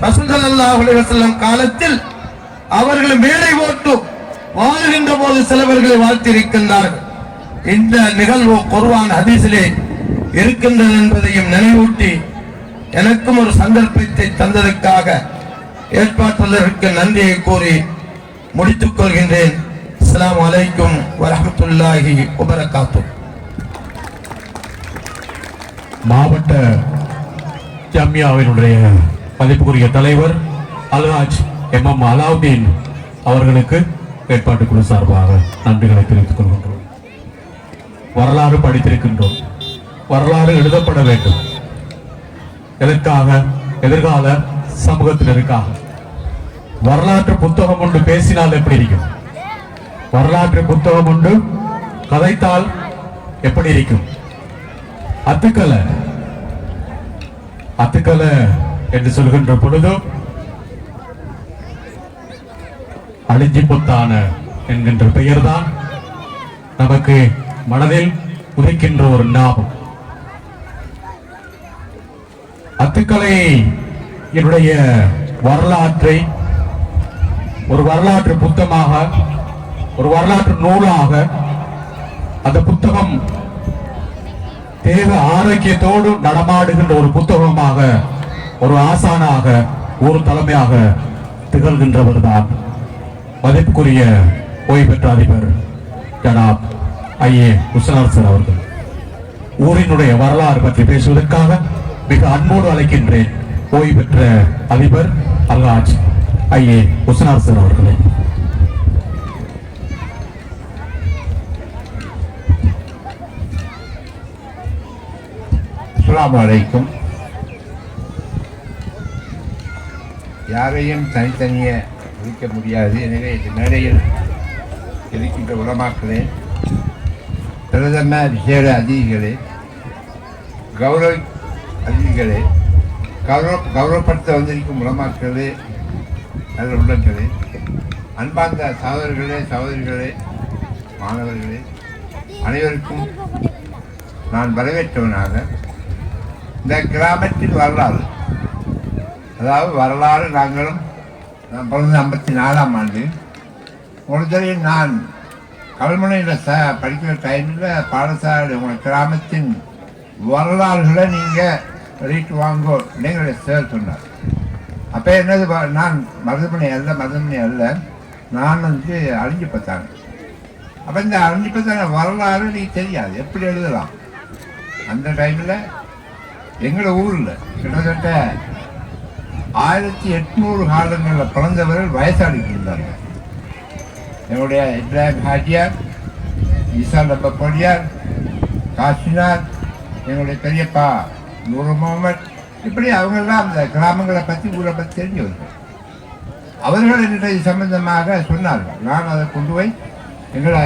ரசூல் ஸல்லல்லாஹு அலைஹி வஸல்லம் காலத்தில் அவர்கள் மேடை போட்டு வாழ்கின்ற போது சிலவர்களை வாழ்த்திருக்கின்றார்கள். இந்த நிகழ்வு குர்ஆன் ஹதீஸிலே இருக்கின்றது என்பதையும் நினைவூட்டி எனக்கும் ஒரு சந்தர்ப்பத்தை தந்ததற்காக ஏற்பாட்டாளருக்கு நன்றியை கூறி முடித்துக் கொள்கின்றேன். அஸ்ஸலாமு அலைக்கும் வரஹ்மத்துல்லாஹி வபரகாத்துஹு. மாவட்ட ஜம்மியாவினுடைய மதிப்புக்குரிய தலைவர் அல்ஹாஜ் எம்.எம். அலாவுதீன் அவர்களுக்கு ஏற்பாட்டு குழு சார்பாக நன்றிகளை தெரிவித்துக் கொள்கின்றோம். வரலாறு படித்திருக்கின்றோம், வரலாறு எழுதப்பட வேண்டும். எதற்காக? எதிர்கால சமூகத்தினருக்காக. வரலாற்று புத்தகம் ஒன்று பேசினால் எப்படி இருக்கும்? வரலாற்று புத்தகம் ஒன்று கதைத்தால் எப்படி இருக்கும்? அத்துக்கலை என்று சொல்கின்ற பொழுது அழிஞ்சி புத்தான என்கின்ற பெயர்தான் நமக்கு மனதில் உதைக்கின்ற ஒரு ஞாபகம். அத்துக்கலை என்னுடைய வரலாற்றை ஒரு வரலாற்று புத்தகமாக, ஒரு வரலாற்று நூலாக, அந்த புத்தகம் தேவ ஆரோக்கியத்தோடு நடமாடுகின்ற ஒரு புத்தகமாக, ஒரு ஆசானாக, ஒரு தலைமையாக திகழ்கின்றவர் தான் மதிப்புக்குரிய ஓய்வு பெற்ற அதிபர் ஜனாப் ஐஏ உஸ்மான் சார் அவர்கள். ஊரினுடைய வரலாறு பற்றி பேசுவதற்காக மிக அன்போடு அழைக்கின்றேன் ஓய்வு பெற்ற அதிபர் அல்ஹாஜ் ஐஏ உஸ்மான் சார் அவர்களை. அஸ்ஸலாமு அலைக்கும். யாரையும் தனித்தனியே ஒழிக்க முடியாது. எனவே இந்த மேடையில் இருக்கின்ற உலமாக்களே, பிரதம விசேட அதிதிகளே, கௌரவ அதிதிகளே, கௌரவப்படுத்த வந்திருக்கும் உலமாக்களே, நல்ல உள்ளங்களே, அன்பார்ந்த சகோதரர்களே, சகோதரிகளே, மாணவர்களே அனைவருக்கும் நான் வரவேற்றவனாக இந்த கிராமத்தின் வரலாறு, அதாவது வரலாறு நாங்களும் நான் பிறந்த 54ஆம் ஆண்டு முதலில் நான் கல்முனையில் படிக்கிற டைமில் பாடசாலை உங்கள் கிராமத்தின் வரலாறுகளை நீங்கள் ரீட்டு வாங்கோ எங்களுடைய சார் சொன்னார். அப்போ என்னது, நான் மருதமணி அல்ல, நான் வந்து அழிஞ்சு பார்த்தாங்க. அப்போ இந்த அழிஞ்சு பார்த்தாங்க வரலாறு நீங்கள் தெரியாது, எப்படி எழுதலாம். அந்த டைமில் எங்களோட ஊரில் கிட்டத்தட்ட 1800 காலங்களில் பிறந்தவர்கள் வயசாடிட்டு இருந்தாங்க. என்னுடைய இப்ராஹிம் ஹாஜியார், ஈசா லப்ப பொடியார், காசினார், எங்களுடைய பெரியப்பா நூறு முகமது, இப்படி அவங்கெல்லாம் அந்த கிராமங்களை பற்றி ஊரை பற்றி தெரிஞ்சவர்கள். அவர்கள் என்கிட்ட இது சம்பந்தமாக சொன்னார்கள். நான் அதை கொண்டு போய் எங்களை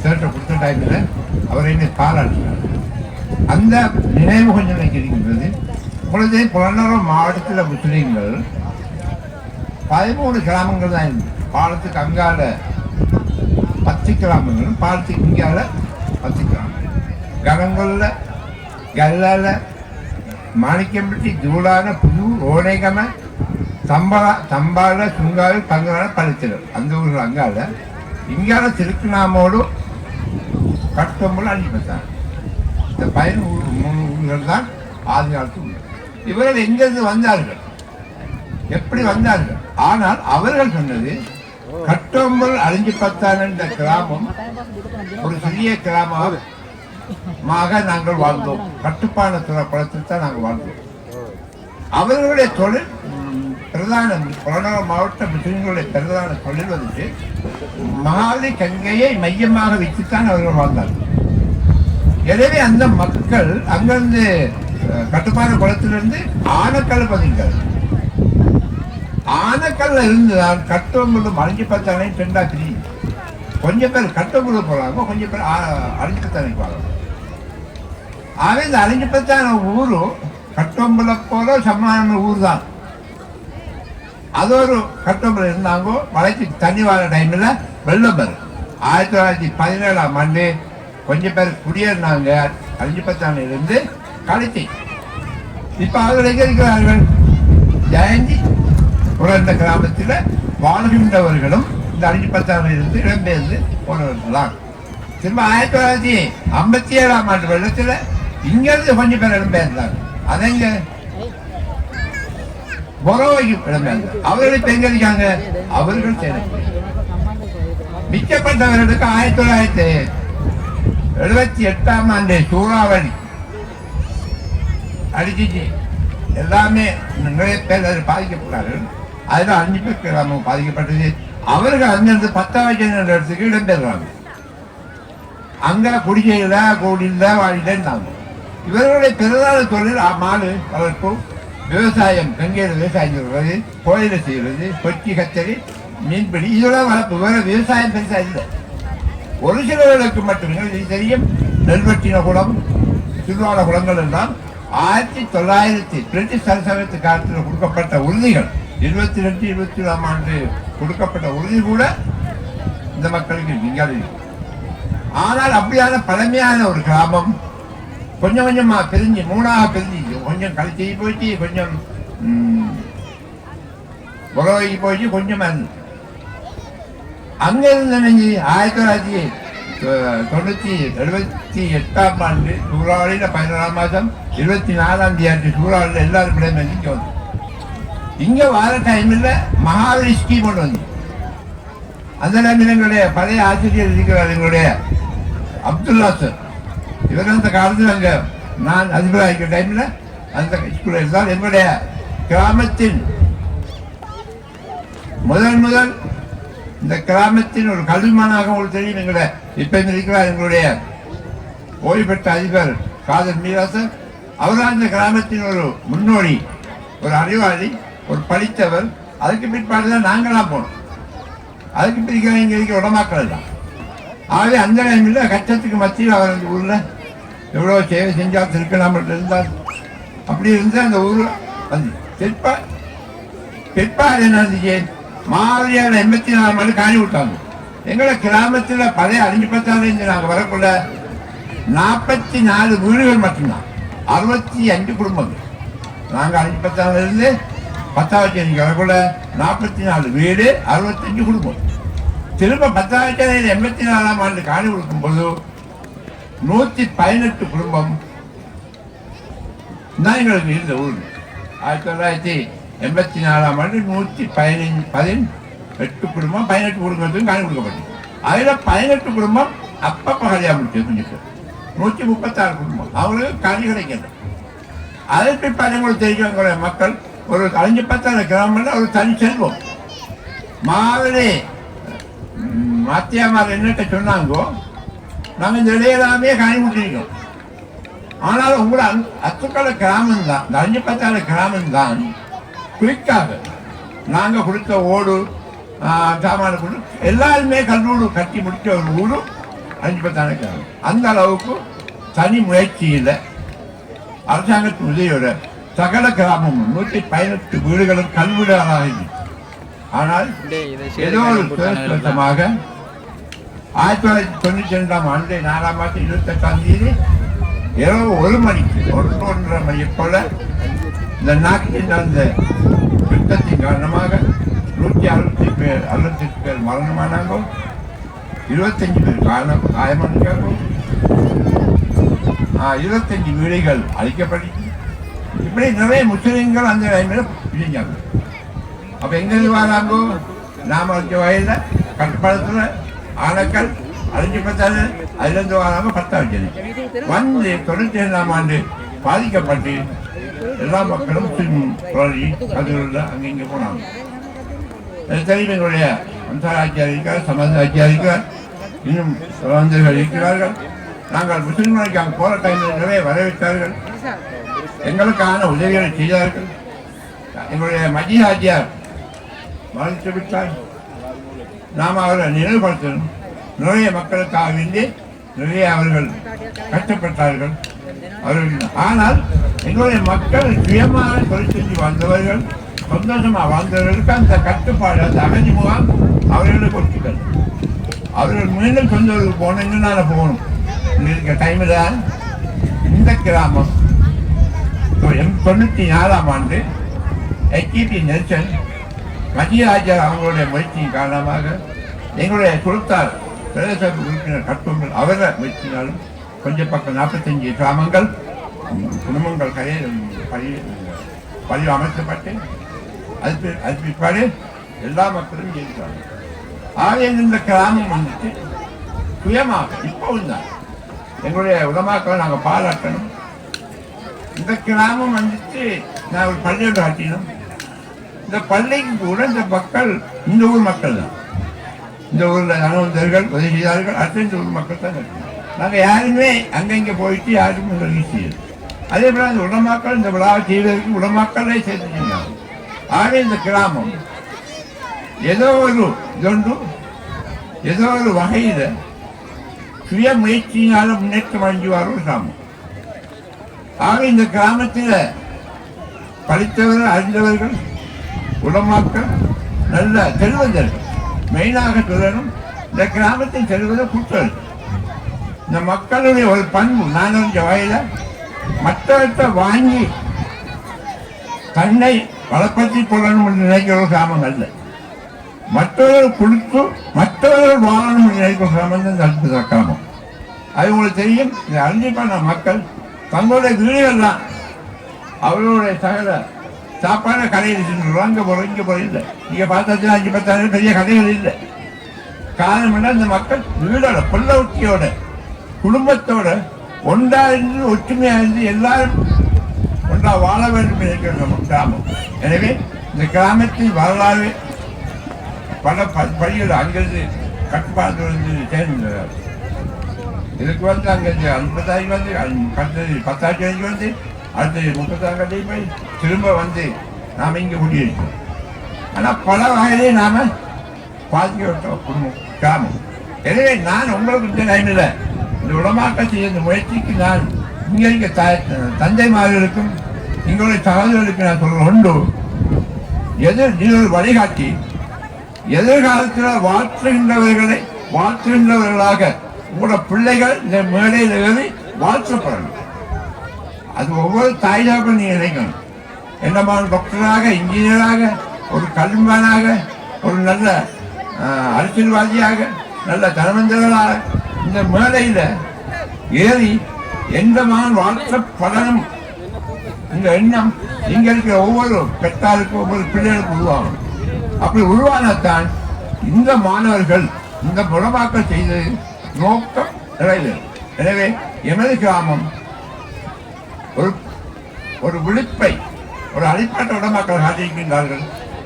சேர்ட்ட கொடுத்த டைமில் அவர் என்னை பாராட்டினார். அந்த நினைவு கொஞ்சம் எனக்கு இருக்கின்றது. இப்பொழுது புலனூர் மாவட்டத்தில் முஸ்லீம்கள் 13 கிராமங்கள் தான் இருந்தது. பாலத்துக்கு அங்கால 10 கிராமங்களும், பாலத்துக்கு இங்கால 10 கிராமங்கள். கனங்கொல்ல, கல்லால, மாணிக்கம்பட்டி, தூளான, புது, ஓனைகம, தம்பால, சுங்காவில், பங்கால, பழுத்திரம், அந்த ஊர்கள் அங்கால. இங்கால திருக்குநாமோடு கட்டம்புல அனுப்பித்தாங்க. இந்த 13 ஊர்கள் தான் ஆதி காலத்து ஊர்கள். இவர்கள் எங்கிருந்து வந்தார்கள், எப்படி வந்தார்கள்? ஆனால் அவர்கள் சொன்னது கட்டோம்பல் அழிஞ்சு பார்த்தான் என்ற கிராமம் ஒரு சிறிய கிராமமாக நாங்கள் வாழ்ந்தோம். கட்டுப்பான குளத்தில் தான் நாங்கள் வாழ்ந்தோம். அவர்களுடைய தொழில் பிரதான புலனூர் மாவட்ட முஸ்லிம்களுடைய பிரதான தொழில் வந்துட்டு மகாவலி கங்கையை மையமாக வைத்துத்தான் அவர்கள் வாழ்ந்தார்கள். எனவே அந்த மக்கள் அங்கிருந்து கட்டுப்பான குளத்திலிருந்து ஆனக்கல் பதிந்தார்கள். ஆனக்கல்ல இருந்துதான் கட்டோம்புல அழிஞ்சு பார்த்தானே ரெண்டா பிரியும். கொஞ்சம் பேர் கட்டோம்புல போறாங்க, கொஞ்சம் பேர் அழிஞ்சு பார்த்தானைக்கு போறாங்க. ஆக இந்த அழிஞ்சு பார்த்தான ஊரும் கட்டோம்புல போல சமமான ஊர் தான். அது ஒரு கட்டோம்புல இருந்தாங்க. மழைக்கு தண்ணி வர டைம்ல வெள்ளம் வரும். 1917ஆம் ஆண்டு கொஞ்சம் பேர் குடியேறினாங்க அழிஞ்சு பார்த்தானிலிருந்து கழித்தி. இப்ப அவர்கள் எங்க இருக்கிறார்கள்? ஜெயந்தி புரண்ட கிராமத்தில் வாழ்கின்றவர்களும் இந்த அழிஞ்சு பார்த்தானிலிருந்து இடம்பெயர்ந்து போனவர்கள். திரும்ப 1957ஆம் ஆண்டு வெள்ளத்தில் இங்கிருந்து கொஞ்சம் பேர் இடம்பெயர்ந்தாங்க. அதங்க பொறவைக்கு இடம்பெயர்ந்தார். அவர்கள் இப்ப எங்க இருக்காங்க? அவர்கள் மிச்சப்பட்டவர்களுக்கு 1978ஆம் ஆண்டு சூறாவளி அடிச்சிச்சு. எல்லாமே நிறைய பேர் அதில் பாதிக்கப்பட்டார்கள். அதில் 5 பேர் கிராமம் பாதிக்கப்பட்டது. அவர்கள் அங்கிருந்து 10ஆவது இடத்துக்கு இடம்பெறுறாங்க. அங்க குடிசையில கோடியில் வாழ்ந்தாங்க. இவர்களுடைய பிரதான தொழில் மாடு வளர்ப்பு, விவசாயம், கங்கையில் விவசாயம் செய்வது, கோயிலை செய்வது, கொச்சி கத்தரி, மீன்பிடி, இதெல்லாம் வளர்ப்பு. வேற விவசாயம் பெருசா இல்லை. ஒரு சிலர்களுக்கு மட்டுமே இது தெரியும். நெல்வெட்டின குளம், திருவாள குளங்கள் எல்லாம் 1900 பிரிட்டிஷ் அரசாங்கத்து காலத்தில் கொடுக்கப்பட்ட உறுதிகள். 22, 24ஆம் ஆண்டு கொடுக்கப்பட்ட உறுதி கூட இந்த மக்களுக்கு நீங்கள். ஆனால் அப்படியான பழமையான ஒரு கிராமம் கொஞ்சம் கொஞ்சமா பிரிஞ்சு 3ஆக பிரிஞ்சு, கொஞ்சம் கழிச்சி போயிட்டு, கொஞ்சம் உறவைக்கு போயிட்டு, கொஞ்சமா இருந்துச்சு. அங்கிருந்து நினைஞ்சு 1978ஆம் ஆண்டு சூறாவளியில 11ஆம் மாதம் 24ஆம் தேதி சூறாவளியில் எல்லாரும் இங்க வந்து இங்க வர டைம்ல மகாவலி ஸ்கீம் ஒன்று வந்து அந்த டைமில் எங்களுடைய பழைய ஆசிரியர் இருக்கிறார், எங்களுடைய அப்துல்லா சார். இவர் அந்த காலத்தில் அங்க நான் அதிபராக இருக்கிற டைம்ல அந்த ஸ்கூல்ல இருந்தால் எங்களுடைய கிராமத்தின் முதல் இந்த கிராமத்தின் ஒரு கல்விமானாக உங்களுக்கு தெரியும். எங்களுடைய இப்ப இருக்கிறார் எங்களுடைய ஓய்வு பெற்ற அதிபர் காதர் மீராசர். அவர் அந்த கிராமத்தின் ஒரு முன்னோடி, ஒரு அறிவாளி, ஒரு படித்தவர். அதுக்கு பிற்பாடுதான் நாங்களாம் போனோம். அதுக்கு பிடிக்கிற இங்க இருக்க உடமாக்கள் தான். ஆகவே அந்த டைமில் கஷ்டத்துக்கு மத்தியில் அவர் அந்த ஊர்ல எவ்வளோ சேவை செஞ்சால் திருக்கலாம் இருந்தார். அப்படி இருந்து அந்த ஊர் வந்து பிற்பாடு என்ன இருந்துச்சு, மாவலியார் 84ஆம் ஆண்டு காணி விட்டாங்க. எங்களை கிராமத்தில் பழைய 5 நாங்கள் வரக்குள்ள 44 வீடுகள் மட்டும்தான், 65 குடும்பங்கள். நாங்கள் 5 இருந்து 10 வரக்குள்ள 44 வீடு, 65 குடும்பம். திரும்ப 1984ஆம் ஆண்டு காணி கொடுக்கும் போது 118 குடும்பம் தான் எங்களுக்கு இருந்த ஊர். 1984ஆம் ஆண்டு 118 குடும்பம், 18 குடும்பத்துக்கும் காணி கொடுக்கப்பட்டது. அதில் 18 குடும்பம் அப்பப்ப கல்யாணம் முடிச்சது, கொஞ்சம் 136 குடும்பம் அவங்களுக்கு காணி கிடைக்கிறது. அதற்கு உங்களுக்கு தெரியும், எங்களுடைய மக்கள் ஒரு 5-10 கிராமம் ஒரு தனி செல்வம். மாதிரி மாத்தியாமார் என்னட்ட சொன்னாங்கோ, நாங்கள் இந்த இடையிலாமே காணி கொடுத்துருக்கோம். ஆனாலும் உங்களோட அத்துக்கள கிராமம் தான், இந்த 5-10 கிராமம் தான் குயிக்காக நாங்கள் கொடுத்த ஓடு சாமான கொடு எல்லாருமே கல்லூடு கட்டி முடிச்ச ஒரு ஊரு 5-10 கிராமம். அந்த அளவுக்கு தனி முயற்சியில் அரசாங்கத்தின் உதவியோட சகல கிராமமும் 118 வீடுகளும் கல்வீடுகளாக இருந்துச்சு. ஆனால் ஏதோ ஒரு துரதிருஷ்டவசமாக 1992ஆம் ஆண்டு 4ஆம் மாதம் 28ஆம் தேதி இரவு 1 மணிக்கு 1:30 மணியை போல இந்த நாட்டில் நடந்த யுத்தத்தின் காரணமாக 168 பேர் மரணமானாங்க, 25 பேர் காயமானாங்க, 25 வீடுகள் அழிக்கப்பட்டு, இப்படி நிறைய முஸ்லிம்கள் அந்த டைமில் பிரிஞ்சாங்க. அப்ப எங்க வராங்கோ, நாம வச்ச வயதுல கட்டுப்பாடத்துல ஆனக்கல் 5-10 அதுல இருந்து வராங்க 10 வந்து 97ஆம் ஆண்டு பாதிக்கப்பட்டு எல்லா மக்களும் அதில் அங்கிங்க போனாங்க. தெரியும், எங்களுடைய அந்தராட்சியார் இருக்கிறார், சமாஜ ஆட்சியார் இருக்கிறார், இன்னும் சகோதரர்கள் இருக்கிறார்கள். நாங்கள் முஸ்லிம்களுக்கு அங்கே போற டைமில் நிறைய வரவேற்றார்கள், எங்களுக்கான உதவிகளை செய்தார்கள். எங்களுடைய மஜி ஆட்சியார் மறைத்து விட்டார், நாம் அவர்களை நினைவுபடுத்தணும். நிறைய மக்களுக்காக வேண்டி நிறைய அவர்கள் கஷ்டப்பட்டார்கள் அவர்கள். ஆனால் எங்களுடைய மக்கள் சுயமாக தொழில் செஞ்சு வாழ்ந்தவர்கள், சந்தோஷமாக வாழ்ந்தவர்களுக்கு அந்த கட்டுப்பாடு, அந்த அகதி முகாம் அவர்களுக்கு கொடுத்துக்கள். அவர்கள் மீண்டும் சொந்த ஊருக்கு போகணும், இன்னும் நான் போகணும். இருக்க டைமில் இந்த கிராமம் 94ஆம் ஆண்டு HEP நெல்சன் மத்தியராஜர் அவங்களுடைய முயற்சியின் காரணமாக எங்களுடைய குழுத்தார் பிரதேச உறுப்பினர் கட்டுங்கள் அவர முயற்சினாலும் கொஞ்சம் பக்கம் 45 கிராமங்கள் குடும்பங்கள் பதிவு அமைக்கப்பட்டு அது பிற்பாடு எல்லா மக்களும் இருக்கிறாங்க. ஆகவே இந்த கிராமம் வந்துட்டு சுயமாக இப்பவும் தான் எங்களுடைய உலமாக்களை நாங்கள் பாராட்டணும். இந்த கிராமம் வந்துட்டு நான் ஒரு பள்ளியோடு காட்டினோம். இந்த பள்ளிக்கு கூட இந்த மக்கள் இந்த ஊர் மக்கள் தான், இந்த ஊரில் அனுபவர்கள் உதவி செய்தார்கள். அடுத்த இந்த ஊர் மக்கள் தான் கட்டினோம். நாங்கள் யாருமே அங்கங்கே போயிட்டு யாருக்கும் உதவி செய்யல. அதே போல இந்த உலமாக்கள் இந்த விழாவை செய்வதற்கு உலமாக்களே சேர்த்து செஞ்சாங்க. ஆகவே இந்த கிராமம் ஏதோ ஒரு இதொன்று ஏதோ ஒரு வகையில் சுய முயற்சியினால முன்னேற்றம் அடைஞ்சு வர ஒரு கிராமம். ஆக இந்த கிராமத்தில் படித்தவர்கள், அறிந்தவர்கள், உலமாக்கள், நல்ல செல்வந்தர்கள், மெயினாக சொல்லணும் இந்த கிராமத்தில் செல்வதை கூட்டல். இந்த மக்களுடைய ஒரு பண்பு, நான் இந்த வகையில் மற்றவற்றை வாங்கி தன்னை வளப்படுத்திக் கொள்ளணும் என்று நினைக்கிற ஒரு கிராமம் அல்ல. மற்றவர்கள் கொடுத்து மற்றவர்கள் வாழணும் என்று நினைக்கிற கிராமம் தான் இந்த கிராமம். அது உங்களுக்கு தெரியும். இந்த அறிஞப்பான மக்கள் தங்களுடைய வீடுகள் தான் அவர்களுடைய சகல சாப்பாடு கடையில் சென்றுருவோம். அங்கே போகிறோம், இங்கே போகிறோம் இல்லை. நீங்கள் பார்த்தா 5-10 பெரிய கடைகள் இல்லை. காரணம் என்ன, இந்த மக்கள் வீடோட பொல்ல ஒட்டியோட குடும்பத்தோட ஒன்றா இருந்து ஒற்றுமையாக இருந்து எல்லாரும் ஒன்றா வாழ வேண்டும் இருக்கிற கிராமம். எனவே இந்த கிராமத்தின் வரலாறு பல பள்ளிகள் அங்கிருந்து கட்டுப்பாடு வந்து சேர்ந்தார். இதுக்கு வந்து அங்கே 50 வந்து 10 வந்து அடுத்து 30 போய் திரும்ப வந்து நாம் இங்கே குடியிருக்கோம். ஆனால் பல வகையிலே நாம் பாதிக்கப்பட்ட குடும்பம் கிராமம். எனவே நான் உங்களுக்கு இந்த டைமில் இந்த உலமாக்க செய்ய இந்த முயற்சிக்கு நான் இங்கே இருக்க தந்தைமார்களுக்கும் எங்களுடைய சகோதரர்களுக்கு நான் சொல்ல உண்டு, நீ ஒரு வழிகாட்டி எதிர்காலத்தில் வாழ்த்துகின்றவர்களை வாழ்த்துகின்றவர்களாக உங்களோட பிள்ளைகள் இந்த மேடையில் ஏறி வாழ்த்தப்படணும். அது ஒவ்வொரு தாய்தாப்பும் நீங்க நினைக்கணும். என்னமான டாக்டராக, இன்ஜினியராக, ஒரு கல்விமானாக, ஒரு நல்ல அரசியல்வாதியாக, நல்ல தனவந்தர்களாக இந்த மேடையில ஏறி எந்த மகன் வாழ்த்தப்படணும் இந்த எண்ணம் இங்க இருக்கிற ஒவ்வொரு பெற்றாருக்கும் ஒவ்வொரு பிள்ளைகளுக்கும் உருவாகும். அப்படி உருவானத்தான் இந்த மாணவர்கள் இந்த புலமாக்கல் செய்தது நோக்கம் நிறைவேறும். எனவே எமது கிராமம் ஒரு விழிப்பை, ஒரு அடிப்பட்ட உடமாக்கள் காட்டியிருக்கின்றார்கள்.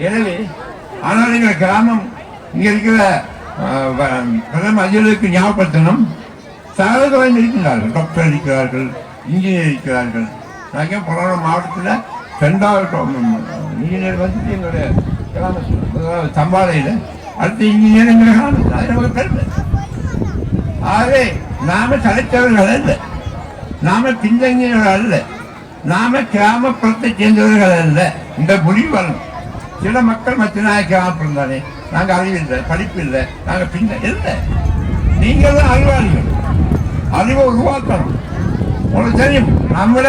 எனவே ஆனால் எங்கள் கிராமம் இங்க இருக்கிற பிரதம அதிபருக்கு ஞாபகப்படுத்தணும். சகோதரர்கள் இருக்கின்றார்கள், டாக்டர் இருக்கிறார்கள், இன்ஜினியர் இருக்கிறார்கள். நாங்கள் புறநகர மாவட்டத்தில் 2வது இன்ஜினியர் வந்து எங்களுடைய கிராமத்தில் சம்பாளையில், அடுத்த இன்ஜினியர் எங்கள் கிராமத்தில். அது நமக்கு பெருமை. ஆகவே நாம தலைத்தவர்கள் அல்ல, நாம பின்தங்கியவர்கள் அல்ல, நாம கிராமப்புறத்தை சேர்ந்தவர்கள் அல்ல. இந்த முடிவு வரணும். சில மக்கள் மத்திய கிராமப்புறம் தானே, நாங்கள் அறிவில்லை, படிப்பு இல்லை, நாங்கள் பின்ன இல்லை. நீங்கள் தான் அறிவாளிகள். அறிவை உருவாக்கணும். உங்களுக்கு தெரியும், நம்மள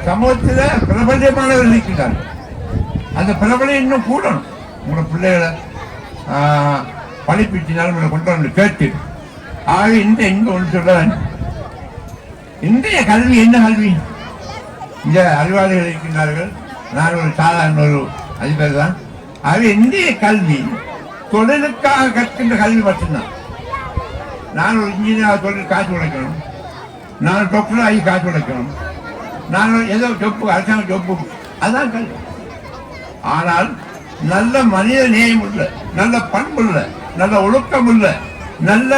சமூகத்தில் பிரபலமானவர்கள் இருக்கிறார்கள். அந்த பிரபலம் இன்னும் கூடணும். உங்களோட பிள்ளைகளை படிப்பிச்சினாலும் உங்களை கொண்டு வந்து கேட்டு. ஆக இங்க ஒன்று சொல்ல வேண்டும். இன்றைய கல்வி என்ன கல்வி? இந்த அறிவாளிகள் இருக்கின்றார்கள். நான் ஒரு சாதாரண ஒரு அதிபர் தான். ஆக இந்திய கல்வி தொழிலுக்காக கற்கின்ற கல்வி மட்டும்தான். நான் ஒரு இன்ஜினியர் தொழில் காசு உழைக்கணும், நான் டாக்டர் ஆகி காசு உழைக்கணும், நான் ஏதோ ஜொப்பு அரசாங்க ஜொப்பு, அதுதான் கல்வி. ஆனால் நல்ல மனித நேயம் உள்ள, நல்ல பண்புள்ள, நல்ல ஒழுக்கம் உள்ள, நல்ல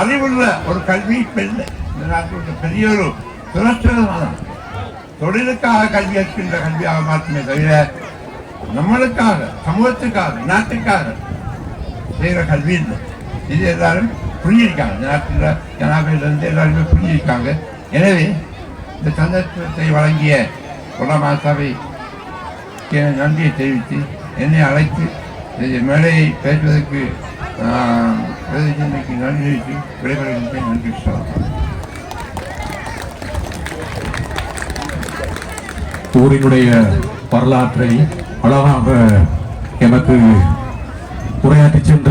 அறிவுள்ள ஒரு கல்வி இப்ப இல்லை. இந்த நாட்டில் பெரிய ஒரு துரஷ்டமான தொழிலுக்காக கல்வி இருக்கின்ற கல்வியாக மாற்றுமே தவிர நம்மளுக்காக, சமூகத்துக்காக, நாட்டுக்காக செய்கிற கல்வி இல்லை. இது எல்லாரும் புரிஞ்சிருக்காங்க. இந்த நாட்டில் ஜனாதிபதியிலிருந்து எல்லாருமே புரிஞ்சிருக்காங்க. எனவே இந்த சந்தர்ப்பத்தை வழங்கிய உலமா சபைக்கு நன்றியை தெரிவித்து என்னை அழைத்து மேடையை பேசுவதற்கு நன்றி தெரிவித்து விடைபெறுகின்றேன். நன்றி சொல்லலாம். ஊரினுடைய வரலாற்றை அழகாக எமக்கு உரையாற்றி சென்ற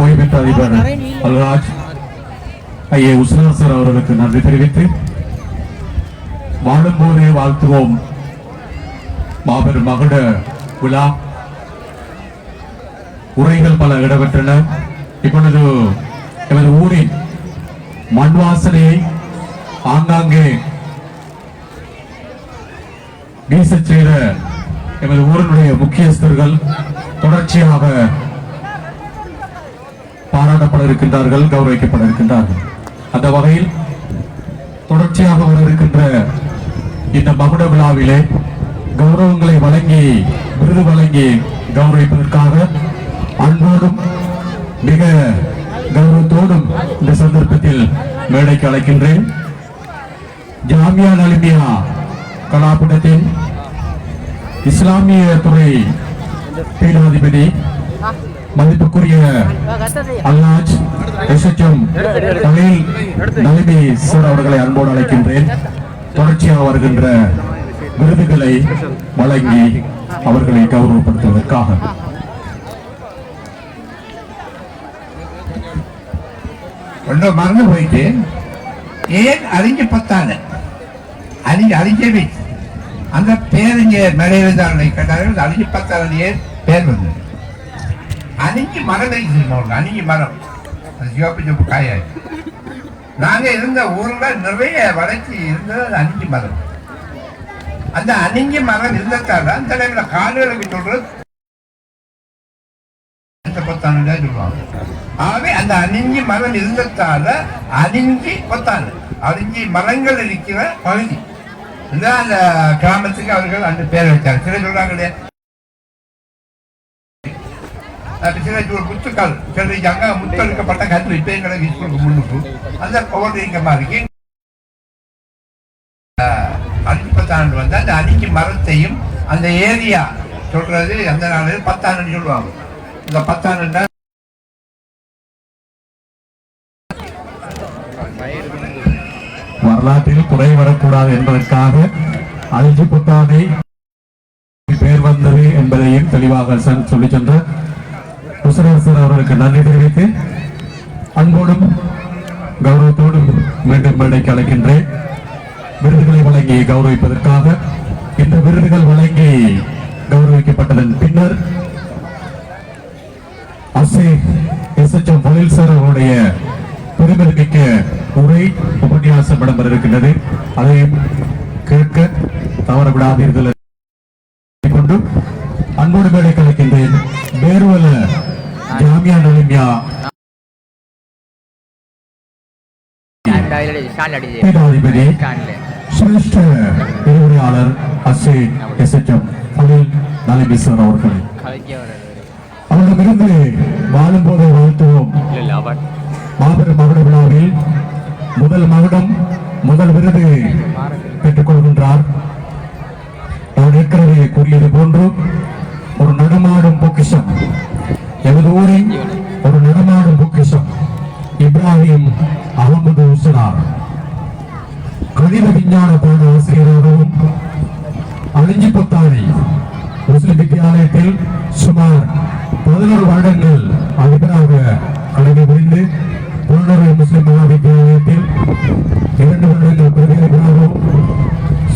ஓய்வு பெற்ற அதிபர் அல்ராஜ் ஐஏ உஸ்னாசர் அவர்களுக்கு நன்றி தெரிவித்து, வாழும் போதே வாழ்த்துவோம் மாபெரும் மகுட விழா உரைகள் பல இடம்பெற்றன. இப்பொழுது எமது ஊரின் மண் வாசனையை ஆங்காங்கே வீசச் செய்த எமது ஊரினுடைய முக்கியஸ்தர்கள் தொடர்ச்சியாக பாராட்டப்பட இருக்கின்றார்கள், கௌரவிக்கப்பட இருக்கின்றார்கள். அந்த வகையில் தொடர்ச்சியாக வர இருக்கின்ற இந்த மகுட விழாவிலே கௌரவங்களை வழங்கி, விருது வழங்கி கௌரவிப்பதற்காக அன்போடும் மிக கௌரவத்தோடும் இந்த சந்தர்ப்பத்தில் மேடைக்கு அழைக்கின்றேன். ஜாமியா நலிமியா கலாபீடத்தின் இஸ்லாமிய துறை பீடாதிபதி மதிப்புக்குரிய அல்ஹாஜ் எஸ்எச்எம் தலீல் நலிமி சார் அவர்களை அன்போடு அழைக்கின்றேன். தொடர்ச்சியாக வருகின்ற விருதுகளை வழங்கி அவர்களை கௌரவப்படுத்துவதற்காக. ஒன்றும் மறந்து போயிட்டு, ஏன் அறிஞ்சு பத்தான அறிஞ்சவே அந்த பேரஞ்ச மேடையிலிருந்தார்களை கேட்டார்கள். அழிஞ்சு பத்தான ஏன் பேர் வந்தது? அணிஞ்சு மரம் வைக்கணும். அணிஞ்சு மரம், அது சிவப்பு சிவப்பு காயாய். நாங்க இருந்த ஊர்ல நிறைய வளர்ச்சி இருந்தது அது அணிஞ்சு மரம். அந்த அணிஞ்சு மரம் இருந்ததால அந்த டைம்ல காடுகளுக்கு சொல்றது சொல்லுவாங்க. ஆகவே அந்த அணிஞ்சி மரம் இருந்ததால அணிஞ்சி பத்தாண்டு, அணிஞ்சி மரங்கள் இருக்கிற பகுதி அந்த கிராமத்துக்கு அவர்கள் அந்த பேரை வச்சார். சில சொல்றாங்க இல்லையா, சில முத்துக்கள் சொல்லிருக்காங்க, முத்தெடுக்கப்பட்ட கல்வி இப்ப எங்களுக்கு ஸ்கூலுக்கு முன்னுக்கு அந்த பவர்மா இருக்கு. அஞ்சு வந்து அந்த அணிஞ்சி மரத்தையும் அந்த ஏரியா சொல்றது அந்த நாள் 10 சொல்லுவாங்க. இந்த 10 வரலாற்றில் குறை வரக்கூடாது என்பதற்காக அல்ஜி புத்தானை பெயர் வந்தது என்பதையும் தெளிவாக சொல்லி சென்ற குசரேசர் அவர்களுக்கு நன்றி தெரிவித்து அன்போடும் கௌரவத்தோடும் மீண்டும் மேடைக்கு அழைக்கின்றேன். விருதுகளை வழங்கி கௌரவிப்பதற்காக இந்த விருதுகள் வழங்கி கௌரவிக்கப்பட்டதன் பின்னர் எஸ்எச்எம் பொலில் சார் அவருடைய பெருமைமிக்க உரை உபன்யாசம் இடம்பெற இருக்கின்றது. அதையும் கேட்க தவறவிடாதீர்கள் கொண்டு அன்போடு மேடை கலைக்கின்றேன். பேர்வல ஜாமியா நலிமியா பீடாதிபதி சிரேஷ்ட விரிவுரையாளர் எஸ்எச்எம் பொலில் நலிமி சார் அவர்கள் அவரிடமிருந்து வாழும் போதை வாழ்த்துவோம். மாபெரும் மகுட விழாவில் முதல் மகுடம் முதல் விருது பெற்றுக் கொள்கின்றார். நான் ஏற்கனவே கூறியது போன்று ஒரு நடமாடும் பொக்கிஷம், எமது ஊரின் ஒரு நடமாடும் பொக்கிஷம் இப்ராஹிம் அகமது உஸ்னார். கணித விஞ்ஞான பாட ஆசிரியராகவும் அழிஞ்சிப்புத்தானை முஸ்லிம் வித்தியாலயத்தில் சுமார் 11 வருடங்கள் அதிபராக கடமை புரிந்து புலனறுவை முஸ்லிம் மகா வித்தியாலயத்தில் 2 வருடங்கள் பிரதிநிதியாகவும்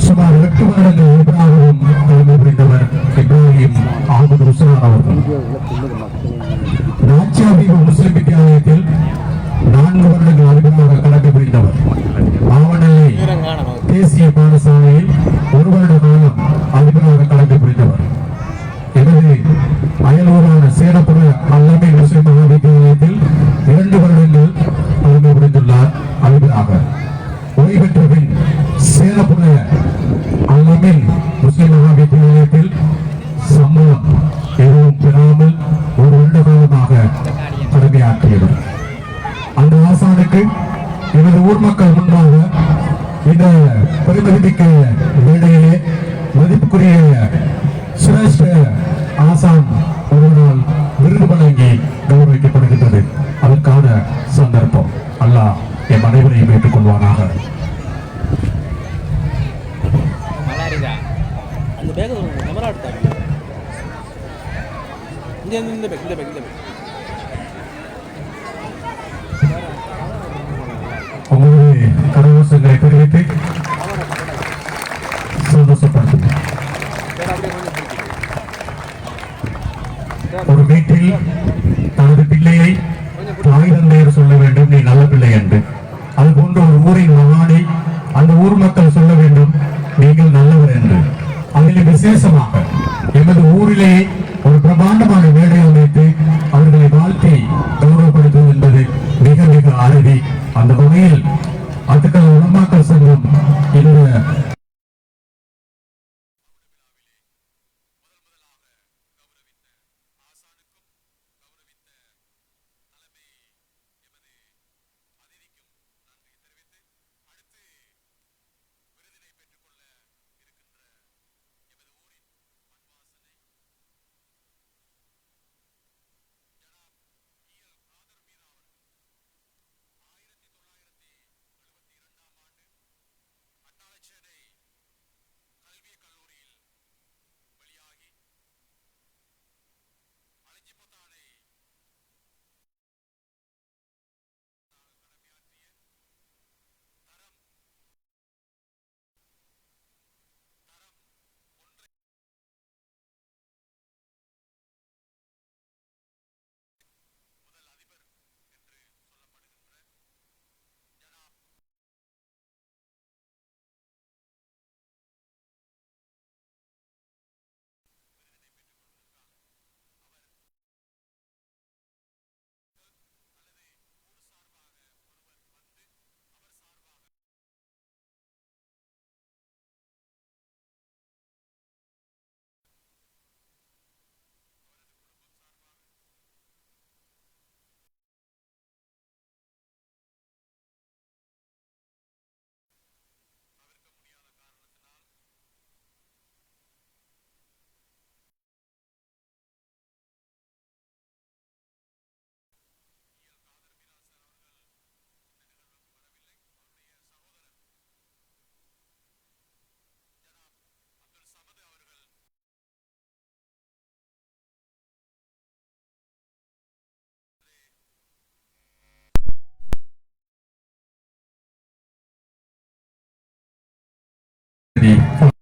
சுமார் 8 வருடங்கள் அதிபராகவும் கடமை புரிந்தவர் இப்ராஹிம் அகமது உஸ்னார் அவர்கள். ராஜ்யாபீப முஸ்லிம் வித்தியாலயத்தில் 4 வருடங்கள் அதிபராக கடமை புரிந்தவர். மாவனல்லை தேசிய பாடசாலையில் 1 வருட காலம் அதிபராக கடமை புரிந்தவர். எனது அயலூரான சேரப்புற அல்லமை முஸ்லிம் மகா வித்தியாலயத்தில் 2 வருடங்கள் கடமை புரிந்துள்ளார் அதிபராக. ஓய்வு பெற்ற பின் சேரப்புற அல்லமின் முஸ்லிம் மகா வித்தியாலயத்தில் சம்பளம் எதுவும் பெறாமல் 1 வருட காலமாக கடமையாற்றியவர். அந்த ஆசானுக்கு எனது ஊர் மக்கள் முன்பாக இந்த பெருமதிமிக்க மேடையிலே மதிப்புக்குரிய சிரேஷ்ட ஆசான் ஒருவரால் விருது வழங்கி கௌரவிக்கப்படுகின்றது. அதற்கான சந்தர்ப்பம் அல்லாஹ் என் அனைவரையும் ஏற்றுக் கொள்வானாக. உங்களுடைய கரகோஷங்களை தெரிவித்து சந்தோஷப்படுத்துங்கள். ஒரு வீட்டில் தனது பிள்ளையை தாய் தந்தையர் சொல்ல வேண்டும், நீ நல்ல பிள்ளை என்று. அதுபோன்ற ஒரு ஊரின் மகானை அந்த ஊர் மக்கள் சொல்ல வேண்டும், நீங்கள் நல்லவர் என்று. அதில் விசேஷமாக எமது ஊரிலே ஒரு பிரமாண்டமான மேடை அமைத்து அவர்களை வாழ்த்தி கௌரவப்படுத்துவது என்பது மிக மிக அருதி. அந்த வகையில் அதுக்கான உலமாக்கல் சங்கம் இந்த அட்டாளச்சேனை ஜனாதிபதி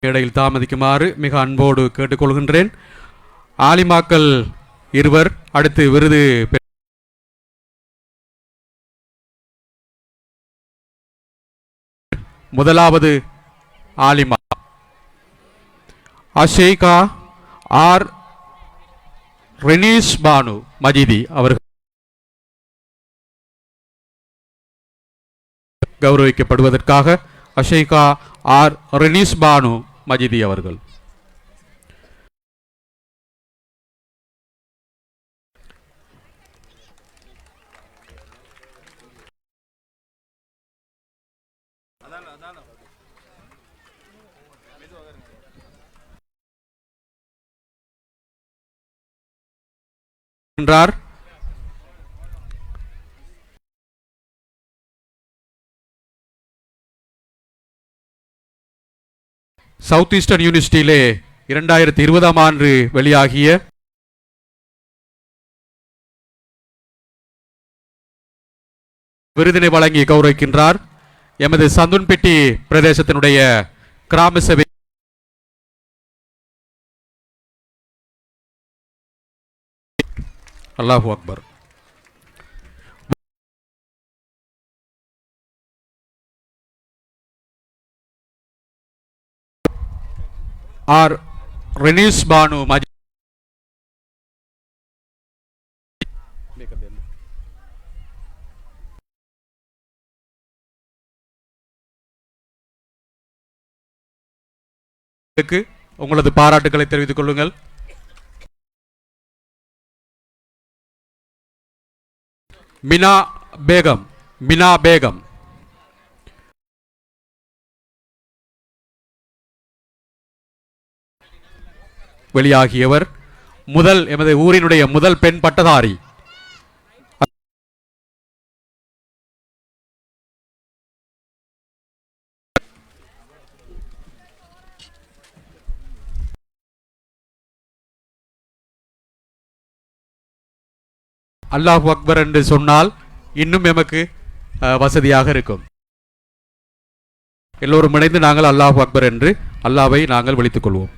இடையில் தாமதிக்குமாறு மிக அன்போடு கேட்டுக்கொள்கின்றேன். ஆலிமாக்கள் இருவர் அடுத்து விருது முதலாவது ஆலிமா அஷேகா ஆர் ரெனீஸ் பானு மஜிதி அவர்கள் கௌரவிக்கப்படுவதற்காக அஷேகா ஆர் ரெனீஸ் பானு மஜிதி அவர்கள். என்றார். சவுத் ஈஸ்டர்ன் யூனிவர்சிட்டியிலே 2020 ஆண்டு வெளியாகிய விருதினை வழங்கி கௌரவிக்கின்றார் எமது சந்துன்பெட்டி பிரதேசத்தினுடைய கிராம சபை அல்லாஹு அக்பர். ஆர் ரெனீஸ் பானு மஜிதி உங்களது பாராட்டுக்களை தெரிவித்துக் கொள்ளுங்கள். மினா பேகம் வெளியாகியவர் எமது ஊரினுடைய முதல் பெண் பட்டதாரி. அல்லாஹு அக்பர் என்று சொன்னால் இன்னும் எமக்கு வசதியாக இருக்கும். எல்லோரும் இணைந்து நாங்கள் அல்லாஹு அக்பர் என்று அல்லாஹ்வை நாங்கள் விழித்துக் கொள்வோம்.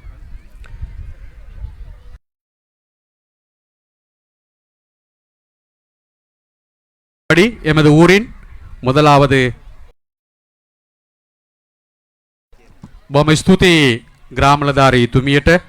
எமது ஊரின் முதலாவது பொமஸ்துதி கிராமலதாரி துமியட்ட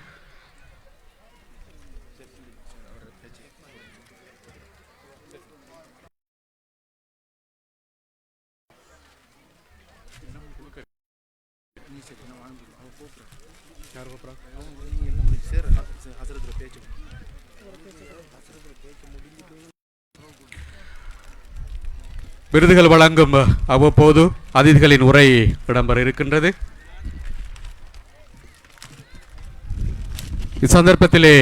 விருதுகள் வழங்கும் அவ்வப்போது அதிதிகளின் உரை இடம்பெற இருக்கின்றது. இச்சந்தர்ப்பத்திலே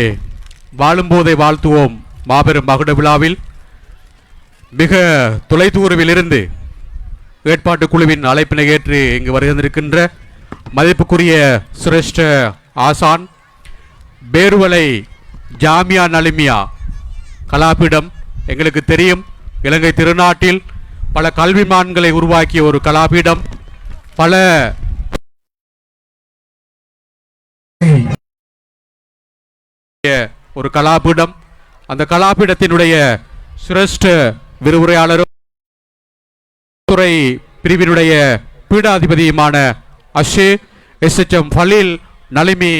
வாழும்போதை வாழ்த்துவோம் மாபெரும் மகுட விழாவில் மிக தொலைதூரவில் இருந்து ஏற்பாட்டு குழுவின் அழைப்பினை ஏற்று இங்கு வருகின்றிருக்கின்ற மதிப்புக்குரிய சிரேஷ்ட ஆசான் பேருவலை ஜாமியா நலிமியா கலாபீடம். எங்களுக்கு தெரியும், இலங்கை திருநாட்டில் பல கல்விமான்களை உருவாக்கிய ஒரு கலாபீடம், பல ஒரு கலாபீடம். அந்த கலாபீடத்தினுடைய சிரேஷ்ட விரிவுரையாளரும் துறை பிரிவினுடைய பீடாதிபதியுமான SHM ஃபலீல் நலிமி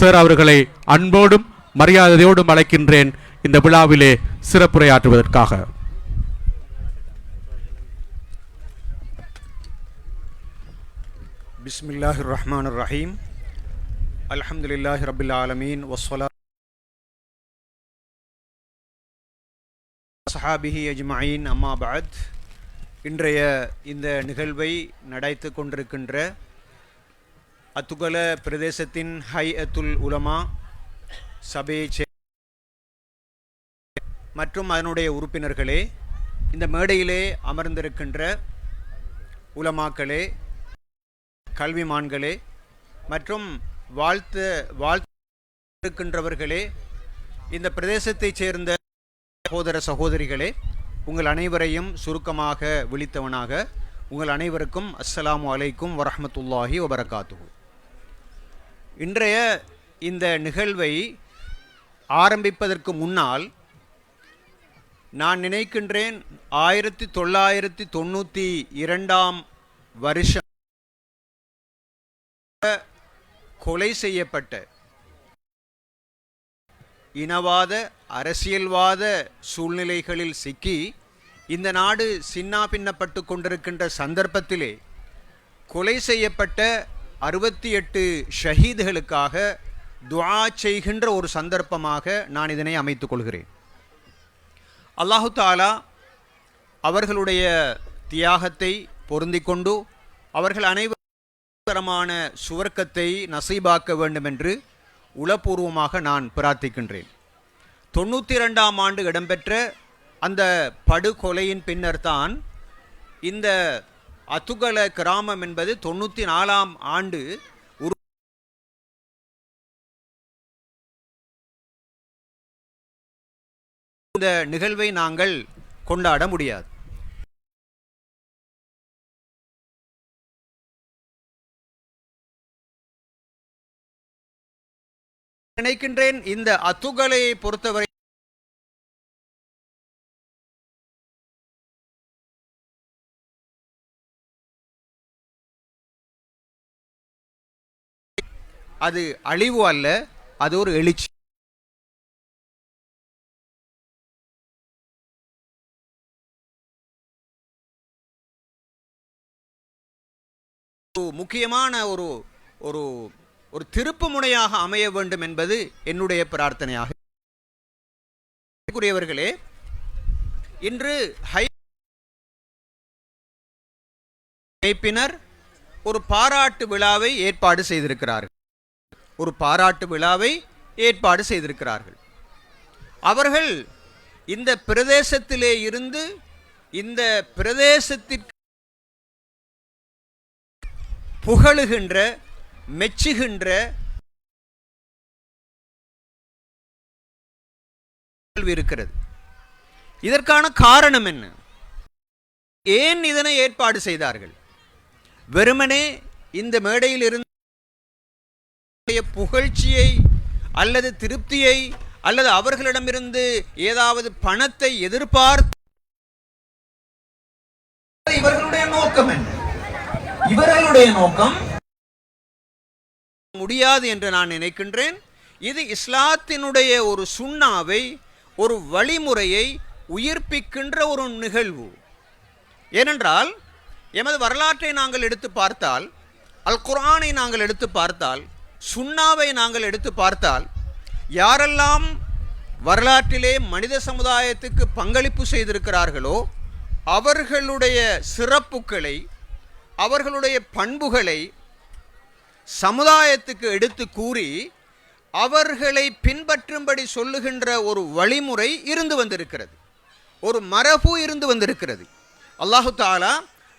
சார் அவர்களை அன்போடும் மரியாதையோடும் அழைக்கின்றேன் இந்த விழாவிலே சிறப்புரையாற்றுவதற்காக. பிஸ்மில்லாஹிர் ரஹ்மானிர் ரஹீம். அல்ஹம்துலில்லாஹி ரப்பில் ஆலமீன் வஸ்ஸலாத்து ஸஹாபிஹி அஜ்மஈன் அம்மா பஅத். இன்றைய இந்த நிகழ்வை நடத்தி கொண்டிருக்கின்ற அத்துகல பிரதேசத்தின் ஹைஅத்துல் உலமா சபை மற்றும் அதனுடைய உறுப்பினர்களே, இந்த மேடையிலே அமர்ந்திருக்கின்ற உலமாக்களே, கல்விமான்களே மற்றும் வாழ்த்திருக்கின்றவர்களே, இந்த பிரதேசத்தைச் சேர்ந்த சகோதர சகோதரிகளே, உங்கள் அனைவரையும் சுருக்கமாக விழித்தவனாக உங்கள் அனைவருக்கும் அஸ்ஸலாமு அலைக்கும் வரஹ்மத்துல்லாஹி வபரகாத்துஹு. இன்றைய இந்த நிகழ்வை ஆரம்பிப்பதற்கு முன்னால் நான் நினைக்கின்றேன் 1992 வருஷம் கொலை செய்யப்பட்ட இனவாத அரசியல்வாத சூழ்நிலைகளில் சிக்கி இந்த நாடு சின்னாபின்னப்பட்டு கொண்டிருக்கின்ற சந்தர்ப்பத்திலே கொலை செய்யப்பட்ட 68 ஷஹீதுகளுக்காக துஆ செய்கின்ற ஒரு சந்தர்ப்பமாக நான் இதனை அமைத்துக் கொள்கிறேன். அல்லாஹு தஆலா அவர்களுடைய தியாகத்தை பொருந்திக் கொண்டு அவர்கள் அனைவரமான சுவர்க்கத்தை நசீபாக்க வேண்டும் என்று உளப்பூர்வமாக நான் பிரார்த்திக்கின்றேன். 92ஆம் ஆண்டு இடம்பெற்ற அந்த படுகொலையின் பின்னர் தான் இந்த அத்துகல கிராமம் என்பது 94ஆம் ஆண்டு இந்த நிகழ்வை நாங்கள் கொண்டாட முடியாது. நினைக்கின்றேன் இந்த அத்துகலையை பொறுத்தவரை அது அழிவு அல்ல, அது ஒரு எழுச்சி. முக்கியமான ஒரு ஒரு ஒரு திருப்பு முனையாக அமைய வேண்டும் என்பது என்னுடைய பிரார்த்தனையாக. கூறியவர்களே, இன்று அமைப்பினர் ஒரு பாராட்டு விழாவை ஏற்பாடு செய்திருக்கிறார்கள். அவர்கள் இந்த பிரதேசத்திலே இருந்து இந்த பிரதேசத்திற்கு புகழுகின்ற மெச்சுகின்ற இருக்கிறது. இதற்கான காரணம் என்ன? ஏன் இதனை ஏற்பாடு செய்தார்கள்? வெறுமனே இந்த மேடையில் இருந்து புகழ்ச்சியை அல்லது திருப்தியை அல்லது அவர்களிடமிருந்து ஏதாவது பணத்தை எதிர்பார்த்து இவர்களுடைய நோக்கம் என்ன? இவர்களுடைய நோக்கம் முடியாது என்று நான் நினைக்கின்றேன். இது இஸ்லாத்தினுடைய ஒரு சுன்னாவை, ஒரு வழிமுறையை உயிர்ப்பிக்கின்ற ஒரு நிகழ்வு. ஏனென்றால் எமது வரலாற்றை நாங்கள் எடுத்து பார்த்தால், அல் குர்ஆனை நாங்கள் எடுத்து பார்த்தால், சுன்னாவை நாங்கள் எடுத்து பார்த்தால், யாரெல்லாம் வரலாற்றிலே மனித சமுதாயத்துக்கு பங்களிப்பு செய்திருக்கிறார்களோ அவர்களுடைய சிறப்புகளை, அவர்களுடைய பண்புகளை சமுதாயத்துக்கு எடுத்து கூறி அவர்களை பின்பற்றும்படி சொல்லுகின்ற ஒரு வழிமுறை இருந்து வந்திருக்கிறது, ஒரு மரபு இருந்து வந்திருக்கிறது. அல்லாஹு தஆலா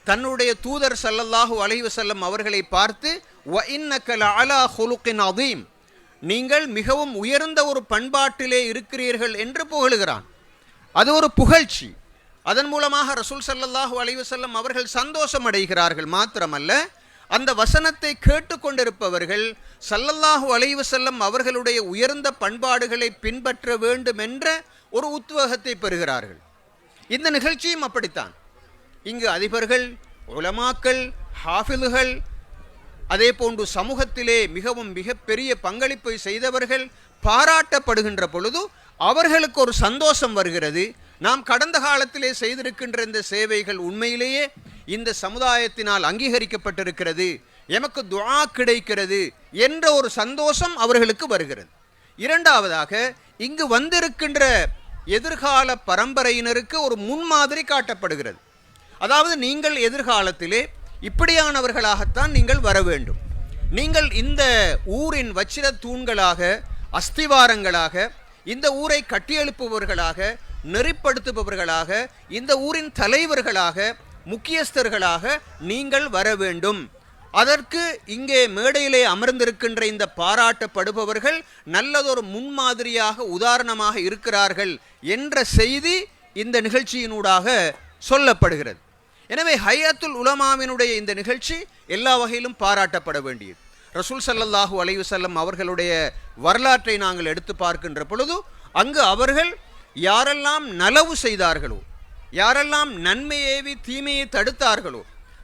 தன்னுடைய தூதர் ஸல்லல்லாஹு அலைஹி வஸல்லம் அவர்களை பார்த்து வ இன்னக லஅலா ஹுலுகின் அதீம், நீங்கள் மிகவும் உயர்ந்த ஒரு பண்பாட்டிலே இருக்கிறீர்கள் என்று புகழுகிறான். அது ஒரு புகழ்ச்சி. அதன் மூலமாக ரசூல் ஸல்லல்லாஹு அலைஹி வஸல்லம் அவர்கள் சந்தோஷம் அடைகிறார்கள். மாத்திரமல்ல, அந்த வசனத்தை கேட்டுக்கொண்டிருப்பவர்கள் ஸல்லல்லாஹு அலைஹி வஸல்லம் அவர்களுடைய உயர்ந்த பண்பாடுகளை பின்பற்ற வேண்டும் என்ற ஒரு உத்வேகத்தை பெறுகிறார்கள். இந்த நிகழ்ச்சியும் அப்படித்தான். இங்கு அதிபர்கள், உலமாக்கள், ஹாஃபிதுகள், அதே போன்று சமூகத்திலே மிகப்பெரிய பங்களிப்பை செய்தவர்கள் பாராட்டப்படுகின்ற பொழுது அவர்களுக்கு ஒரு சந்தோஷம் வருகிறது. நாம் கடந்த காலத்திலே செய்திருக்கின்ற இந்த சேவைகள் உண்மையிலேயே இந்த சமுதாயத்தினால் அங்கீகரிக்கப்பட்டிருக்கிறது, எமக்கு துஆ கிடைக்கிறது என்ற ஒரு சந்தோஷம் அவர்களுக்கு வருகிறது. இரண்டாவதாக, இங்கு வந்திருக்கின்ற எதிர்கால பரம்பரையினருக்கு ஒரு முன்மாதிரி காட்டப்படுகிறது. அதாவது, நீங்கள் எதிர்காலத்திலே இப்படியானவர்களாகத்தான் நீங்கள் வர வேண்டும். நீங்கள் இந்த ஊரின் வச்சிர தூண்களாக, அஸ்திவாரங்களாக, இந்த ஊரை கட்டியெழுப்புபவர்களாக, நெறிப்படுத்துபவர்களாக, இந்த ஊரின் தலைவர்களாக, முக்கியஸ்தர்களாக நீங்கள் வர வேண்டும். அதற்கு இங்கே மேடையிலே அமர்ந்திருக்கின்ற இந்த பாராட்டப்படுபவர்கள் நல்லதொரு முன்மாதிரியாக, உதாரணமாக இருக்கிறார்கள் என்ற செய்தி இந்த நிகழ்ச்சியினூடாக சொல்லப்படுகிறது. எனவே ஹையத்துல் உலமாவினுடைய இந்த நிகழ்ச்சி எல்லா வகையிலும் பாராட்டப்பட வேண்டியது. ரசூல் ஸல்லல்லாஹு அலைஹி வஸல்லம் அவர்களுடைய வரலாற்றை நாங்கள் எடுத்து பார்க்கின்ற பொழுது அங்கு அவர்கள் யாரெல்லாம் நலவு செய்தார்களோ, யாரெல்லாம் நன்மையேவி தீமையை தடுத்தார்களோ,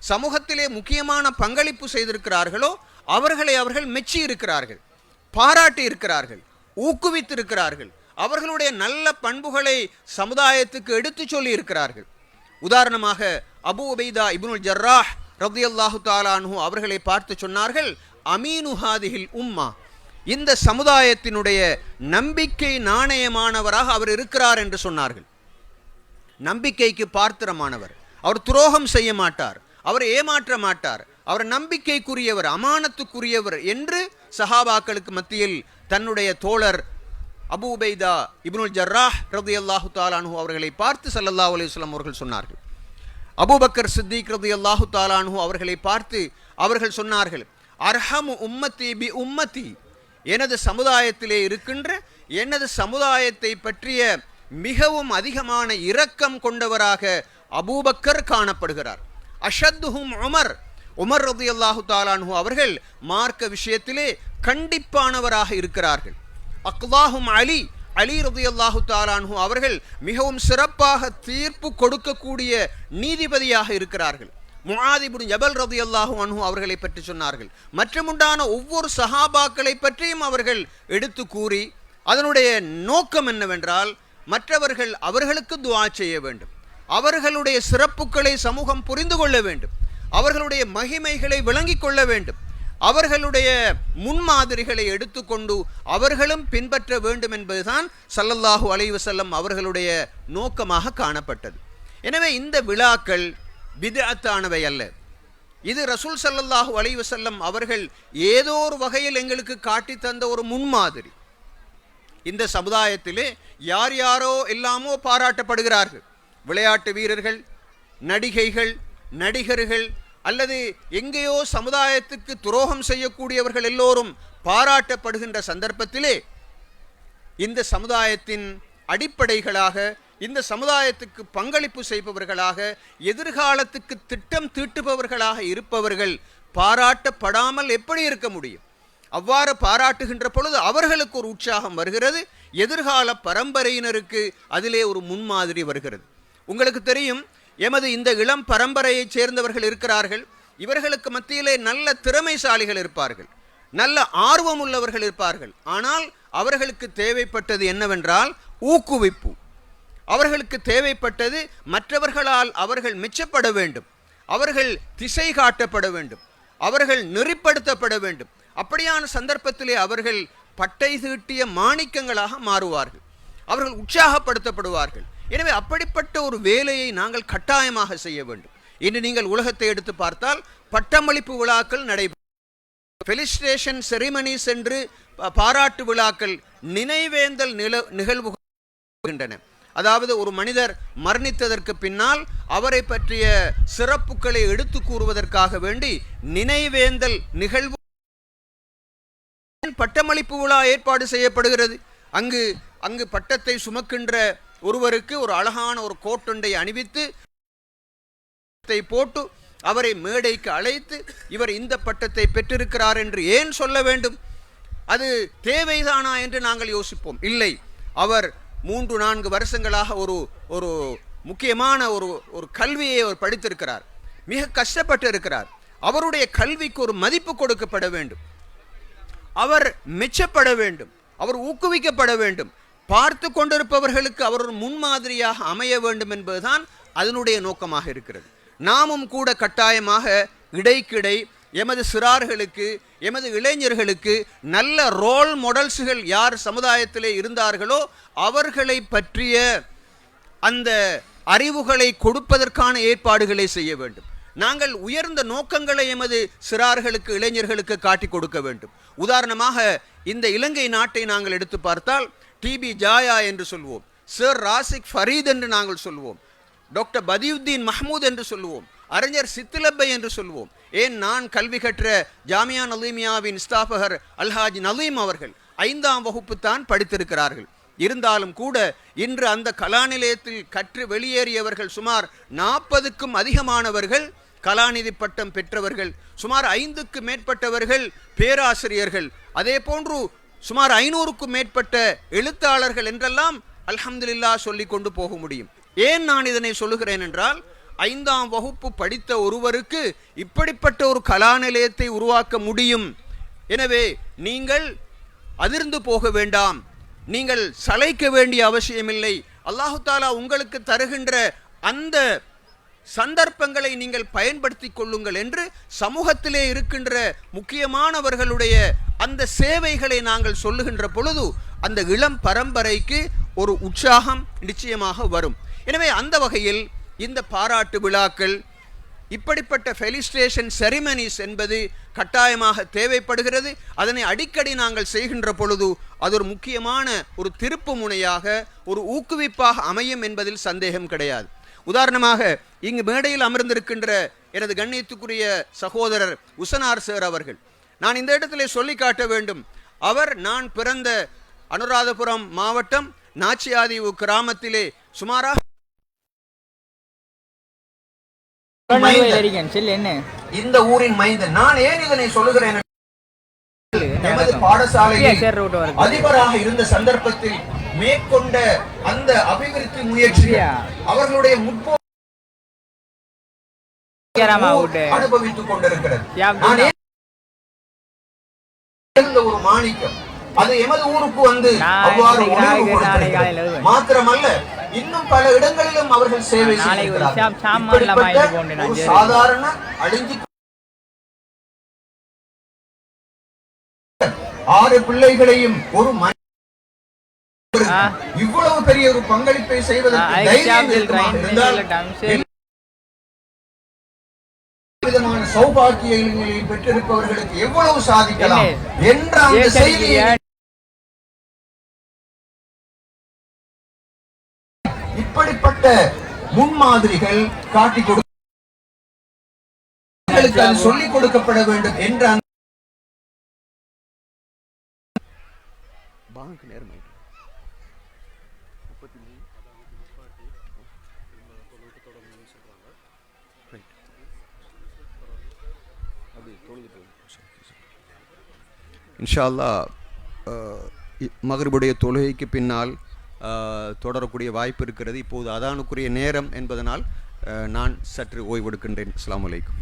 சமூகத்திலே முக்கியமான பங்களிப்பு செய்திருக்கிறார்களோ அவர்களை அவர்கள் மெச்சி இருக்கிறார்கள், பாராட்டி இருக்கிறார்கள், ஊக்குவித்திருக்கிறார்கள். அவர்களுடைய நல்ல பண்புகளை சமுதாயத்துக்கு எடுத்து சொல்லி இருக்கிறார்கள். உதாரணமாக அபூ உபைதா இப்னுல் ஜர்ராஹ் ரலியல்லாஹு தஆலா அன்ஹு அவர்களை பார்த்து சொன்னார்கள், அமீனு ஹாதிஹில் உம்மா, இந்த சமுதாயத்தினுடைய நம்பிக்கை நாணயமானவராக அவர் இருக்கிறார் என்று சொன்னார்கள். நம்பிக்கைக்கு பாத்திரமானவர், அவர் துரோகம் செய்ய மாட்டார், அவர் ஏமாற்ற மாட்டார், அவர் நம்பிக்கைக்குரியவர், அமானத்துக்குரியவர் என்று சஹாபாக்களுக்கு மத்தியில் தன்னுடைய தோழர் அபூ உபைதா இப்னுல் ஜர்ராஹ் ரலியல்லாஹு தஆலா அன்ஹு அவர்களை பார்த்து ஸல்லல்லாஹு அலைஹி வஸல்லம் அவர்கள் சொன்னார்கள். அபூபக்கர் சித்திக் ரலியல்லாஹு தஆலா அன்ஹு அவர்களை பார்த்து அவர்கள் சொன்னார்கள், அர்ஹமு உம்மத்தி பி உம்மத்தி, எனது சமுதாயத்திலே இருக்கின்ற எனது சமுதாயத்தை பற்றிய மிகவும் அதிகமான இரக்கம் கொண்டவராக அபூபக்கர் காணப்படுகிறார். அஷத்துஹும் உமர், உமர் ரலியல்லாஹு தஆலா அன்ஹு அவர்கள் மார்க்க விஷயத்திலே கண்டிப்பானவராக இருக்கிறார்கள். அக்லாஹும் அலி, அலி ரலியல்லாஹு தஆலா அன்ஹு அவர்கள் மிகவும் சிறப்பாக தீர்ப்பு கொடுக்கக்கூடிய நீதிபதியாக இருக்கிறார்கள். முஆத் இப்னு ஜபல் ரலியல்லாஹு அன்ஹு அவர்களை பற்றி சொன்னார்கள். மற்றுமுண்டான ஒவ்வொரு சஹாபாக்களை பற்றியும் அவர்கள் எடுத்து கூறி அதனுடைய நோக்கம் என்னவென்றால் மற்றவர்கள் அவர்களுக்கு துஆ செய்ய வேண்டும், அவர்களுடைய சிறப்புகளை சமூகம் புரிந்து கொள்ள வேண்டும், அவர்களுடைய மகிமைகளை விளங்கிக் கொள்ள வேண்டும், அவர்களுடைய முன்மாதிரிகளை எடுத்துக்கொண்டு அவர்களும் பின்பற்ற வேண்டும் என்பதுதான் ஸல்லல்லாஹு அலைஹி வஸல்லம் அவர்களுடைய நோக்கமாக காணப்பட்டது. எனவே இந்த விழாக்கள் பித்அத்தானவை அல்ல. இது ரசூல் ஸல்லல்லாஹு அலைஹி வஸல்லம் அவர்கள் ஏதோ ஒரு வகையில் எங்களுக்கு காட்டி தந்த ஒரு முன்மாதிரி. இந்த சமுதாயத்திலே யார் யாரோ எல்லாமோ பாராட்டப்படுகிறார்கள். விளையாட்டு வீரர்கள், நடிகைகள், நடிகர்கள், அல்லது எங்கேயோ சமுதாயத்துக்கு துரோகம் செய்யக்கூடியவர்கள் எல்லோரும் பாராட்டப்படுகின்ற சந்தர்ப்பத்திலே இந்த சமுதாயத்தின் அடிப்படைகளாக, இந்த சமுதாயத்துக்கு பங்களிப்பு செய்பவர்களாக, எதிர்காலத்துக்கு திட்டம் தீட்டுபவர்களாக இருப்பவர்கள் பாராட்டப்படாமல் எப்படி இருக்க முடியும்? அவ்வாறு பாராட்டுகின்ற பொழுது அவர்களுக்கு ஒரு உற்சாகம் வருகிறது, எதிர்கால பரம்பரையினருக்கு அதிலே ஒரு முன்மாதிரி வருகிறது. உங்களுக்கு தெரியும், எமது இந்த இளம் பரம்பரையைச் சேர்ந்தவர்கள் இருக்கிறார்கள். இவர்களுக்கு மத்தியிலே நல்ல திறமைசாலிகள் இருப்பார்கள், நல்ல ஆர்வம் உள்ளவர்கள் இருப்பார்கள். ஆனால் அவர்களுக்கு தேவைப்பட்டது என்னவென்றால் ஊக்குவிப்பு. அவர்களுக்கு தேவைப்பட்டது மற்றவர்களால் அவர்கள் மெச்சப்பட வேண்டும், அவர்கள் திசை காட்டப்பட வேண்டும், அவர்கள் நெறிப்படுத்தப்பட வேண்டும். அப்படியான சந்தர்ப்பத்திலே அவர்கள் பட்டை தீட்டிய மாணிக்கங்களாக மாறுவார்கள், அவர்கள் உற்சாகப்படுத்தப்படுவார்கள். எனவே அப்படிப்பட்ட ஒரு வேலையை நாங்கள் கட்டாயமாக செய்ய வேண்டும். இன்று நீங்கள் உலகத்தை எடுத்து பார்த்தால் பட்டமளிப்பு விழாக்கள் நடைபெறும், ஃபெலிசிட்டேஷன் செரிமனிஸ் என்று பாராட்டு விழாக்கள், நினைவேந்தல் நிகழ்வுகின்றன. அதாவது ஒரு மனிதர் மரணித்ததற்கு பின்னால் அவரை பற்றிய சிறப்புகளை எடுத்து கூறுவதற்காக வேண்டி நினைவேந்தல் நிகழ்வு, பட்டமளிப்பு விழா ஏற்பாடு செய்யப்படுகிறது. அங்கு பட்டத்தை சுமக்கின்ற ஒருவருக்கு ஒரு அழகான ஒரு கோட்டொண்டை அணிவித்து போட்டு அவரை மேடைக்கு அழைத்து இவர் இந்த பட்டத்தை பெற்றிருக்கிறார் என்று ஏன் சொல்ல வேண்டும்? அது தேவைதானா என்று நாங்கள் யோசிப்போம். இல்லை, அவர் 3-4 வருஷங்களாக ஒரு முக்கியமான ஒரு கல்வியை அவர் படித்திருக்கிறார், மிக கஷ்டப்பட்டு இருக்கிறார். அவருடைய கல்விக்கு ஒரு மதிப்பு கொடுக்கப்பட வேண்டும், அவர் மெச்சப்பட வேண்டும், அவர் ஊக்குவிக்கப்பட வேண்டும், பார்த்து கொண்டிருப்பவர்களுக்கு அவர் ஒரு முன்மாதிரியாக அமைய வேண்டும் என்பதுதான் அதனுடைய நோக்கமாக இருக்கிறது. நாமும் கூட கட்டாயமாக இடைக்கிடை எமது சிறார்களுக்கு, எமது இளைஞர்களுக்கு நல்ல ரோல் மாடல்ஸ்கள் யார் சமுதாயத்திலே இருந்தார்களோ அவர்களை பற்றிய அந்த அறிவுகளை கொடுப்பதற்கான ஏற்பாடுகளை செய்ய வேண்டும். நாங்கள் உயர்ந்த நோக்கங்களை எமது சிறார்களுக்கு, இளைஞர்களுக்கு காட்டி கொடுக்க வேண்டும். உதாரணமாக இந்த இலங்கை நாட்டை நாங்கள் எடுத்து பார்த்தால் டிபி ஜாயா என்று சொல்வோம், சர் ராசிக் ஃபரீத் என்று நாங்கள் சொல்வோம், டாக்டர் பதியுத்தீன் மஹமூத் என்று சொல்லுவோம், அறிஞர் சித்துலப்பை என்று சொல்வோம். ஏன் நான் கல்வி கற்ற ஜாமியா நலீமியாவின் ஸ்தாபகர் அல்ஹாஜ் நலீம் அவர்கள் 5ஆம் வகுப்பு தான் படித்திருக்கிறார்கள். இருந்தாலும் கூட இன்று அந்த கலாநிலையத்தில் கற்று வெளியேறியவர்கள் சுமார் 40க்கும் அதிகமானவர்கள் கலாநிதி பட்டம் பெற்றவர்கள், சுமார் 5க்கு மேற்பட்டவர்கள் பேராசிரியர்கள், அதே போன்று சுமார் 500க்கும் மேற்பட்ட எழுத்தாளர்கள் என்றெல்லாம் அல்ஹம்துலில்லாஹ் சொல்லி கொண்டு போக முடியும். ஏன் நான் இதனை சொல்லுகிறேன் என்றால், 5ஆம் வகுப்பு படித்த ஒருவருக்கு இப்படிப்பட்ட ஒரு கலாநிலையத்தை உருவாக்க முடியும். எனவே நீங்கள் அதிர்ந்து போக வேண்டாம், நீங்கள் சளைக்க வேண்டிய அவசியமில்லை. அல்லாஹு தாலா உங்களுக்கு தருகின்ற அந்த சந்தர்ப்பங்களை நீங்கள் பயன்படுத்தி கொள்ளுங்கள் என்று சமூகத்திலே இருக்கின்ற முக்கியமானவர்களுடைய அந்த சேவைகளை நாங்கள் சொல்லுகின்ற பொழுது அந்த இளம் பரம்பரைக்கு ஒரு உற்சாகம் நிச்சயமாக வரும். எனவே அந்த வகையில் இந்த பாராட்டு விழாக்கள், இப்படிப்பட்ட ஃபெலிஸ்ட்ரேஷன் செரிமனிஸ் என்பது கட்டாயமாக தேவைப்படுகிறது. அதனை அடிக்கடி நாங்கள் செய்கின்ற பொழுது அது ஒரு முக்கியமான ஒரு திருப்பு முனையாக, ஒரு ஊக்குவிப்பாக அமையும் என்பதில் சந்தேகம் கிடையாது. உதாரணமாக இங்கு மேடையில் அமர்ந்திருக்கின்ற எனது கண்ணியத்துக்குரிய சகோதரர் உசனார் சார் அவர்கள், நான் இந்த இடத்திலே சொல்லி காட்ட வேண்டும், அவர் நான் பிறந்த அனுராதபுரம் மாவட்டம் நாச்சியாதீவு கிராமத்திலே சுமாராக இந்த ஊரின் மைந்தன். நான் ஏன் இதனை சொல்லுகிறேன், எமது பாடசாலையில் அதிபராக இருந்த சந்தர்ப்பத்தில் மேற்கொண்ட அந்த அபிவிருத்தி முயற்சி அவர்களுடைய அனுபவித்துக் கொண்டிருக்கிறது. ஒரு மாணிக்கம் அது எமது ஊருக்கு வந்து அவ்வாறு மாத்திரமல்ல, இன்னும் பல இடங்களிலும் அவர்கள் சேவை செய்கிறார்கள். சாதாரண அழிஞ்சு 6 பிள்ளைகளையும் ஒரு இவ்வளவு பெரிய ஒரு பங்களிப்பை செய்வதற்கு விதமான சௌபாக்கியங்களை பெற்றிருப்பவர்களுக்கு எவ்வளவு சாதிக்கலாம் என்ற அந்த செய்தியை இப்படிப்பட்ட முன்மாதிரிகள் காட்டிக் கொடுக்க சொல்லிக் கொடுக்கப்பட வேண்டும் என்ற இன்ஷா அல்லாஹ் மக்ரிபுடைய தொழுகைக்கு பின்னால் தொடரக்கூடிய வாய்ப்பு இருக்கிறது. இப்போது அதானுக்குரிய நேரம் என்பதனால் நான் சற்று ஓய்வெடுக்கின்றேன். அஸ்ஸலாமு அலைக்கும்.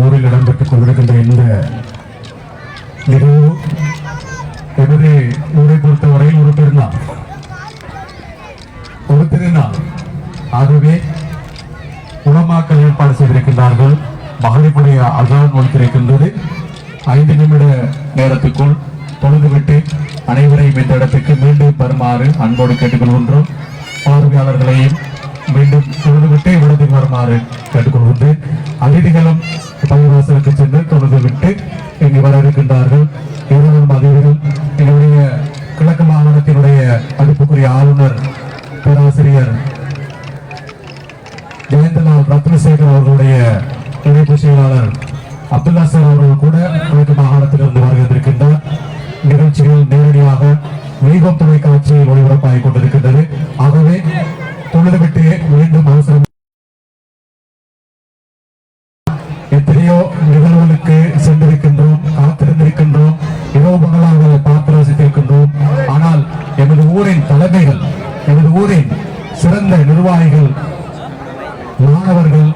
ஊரில் இடம்பெற்றுக் கொண்டிருக்கின்ற இந்த நிகழ்வு எமது ஊரை பொறுத்தவரையில் ஒரு பெருநாள், ஒரு திருநாள். ஆகவே உலமாக்கள் ஏற்பாடு செய்திருக்கின்றார்கள். மகரிப்புடைய அசான் ஒலித்திருக்கின்றது. 5 நிமிட நேரத்துக்குள் தொழுதுவிட்டு அனைவரையும் இந்த இடத்துக்கு மீண்டும் வருமாறு அன்போடு கேட்டுக்கொள்கின்றோம். பார்வையாளர்களையும் மீண்டும் தொழுதுவிட்டு இவ்விடத்துக்கு வருமாறு கேட்டுக்கொள்கின்றேன். அதிதிகளும் பள்ளிவாசலுக்கு சென்று தொழுதுவிட்டு இங்கு வர இருக்கின்றார்கள். இருவரும் அதிதிகள் என்னுடைய கிழக்கு மாகாணத்தினுடைய மதிப்புக்குரிய ஆளுநர் பேராசிரியர் ஜெயந்தலால் ரத்னசேகர் அவர்களுடைய இணைப்பு செயலாளர் அப்துல்லா சார் அவர்கள் கூட கிழக்கு மாகாணத்திலிருந்து வருகின்றிருக்கின்றார். நிகழ்ச்சிகள் நேரடியாக வீகம் தொலைக்காட்சியில் ஒளிபரப்பாகிக் கொண்டிருக்கின்றது. ஆகவே தொழுதுவிட்டு மீண்டும் அவசரம் எத்தனையோ நிகழ்வுகளுக்கு சென்றிருக்கின்றோம், காத்திருந்திருக்கின்றோம், இரவு பகலாக பார்த்து ரசித்திருக்கின்றோம். ஆனால் எமது ஊரின் தலைமைகள், எமது ஊரின் சிறந்த நிர்வாகிகள், மாணவர்கள்,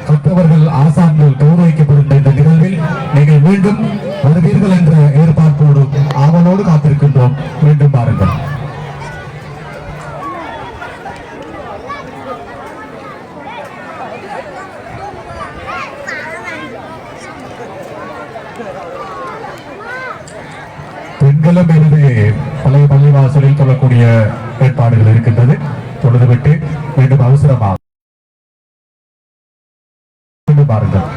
கற்றவர்கள், ஆசான்கள் கௌரவிக்கப்படுகின்ற இந்த நிகழ்வில் நீங்கள் மீண்டும் வருவீர்கள் என்ற ஏற்பாட்டோடு ஆவலோடு காத்திருக்கின்றோம். மீண்டும் பாருங்கள். பெண்களும் எனது பழைய பள்ளிவாசலில் தொழக்கூடிய ஏற்பாடுகள் இருக்கின்றது. தொழுதுவிட்டு மீண்டும் அவசரமாக பாருங்கள்.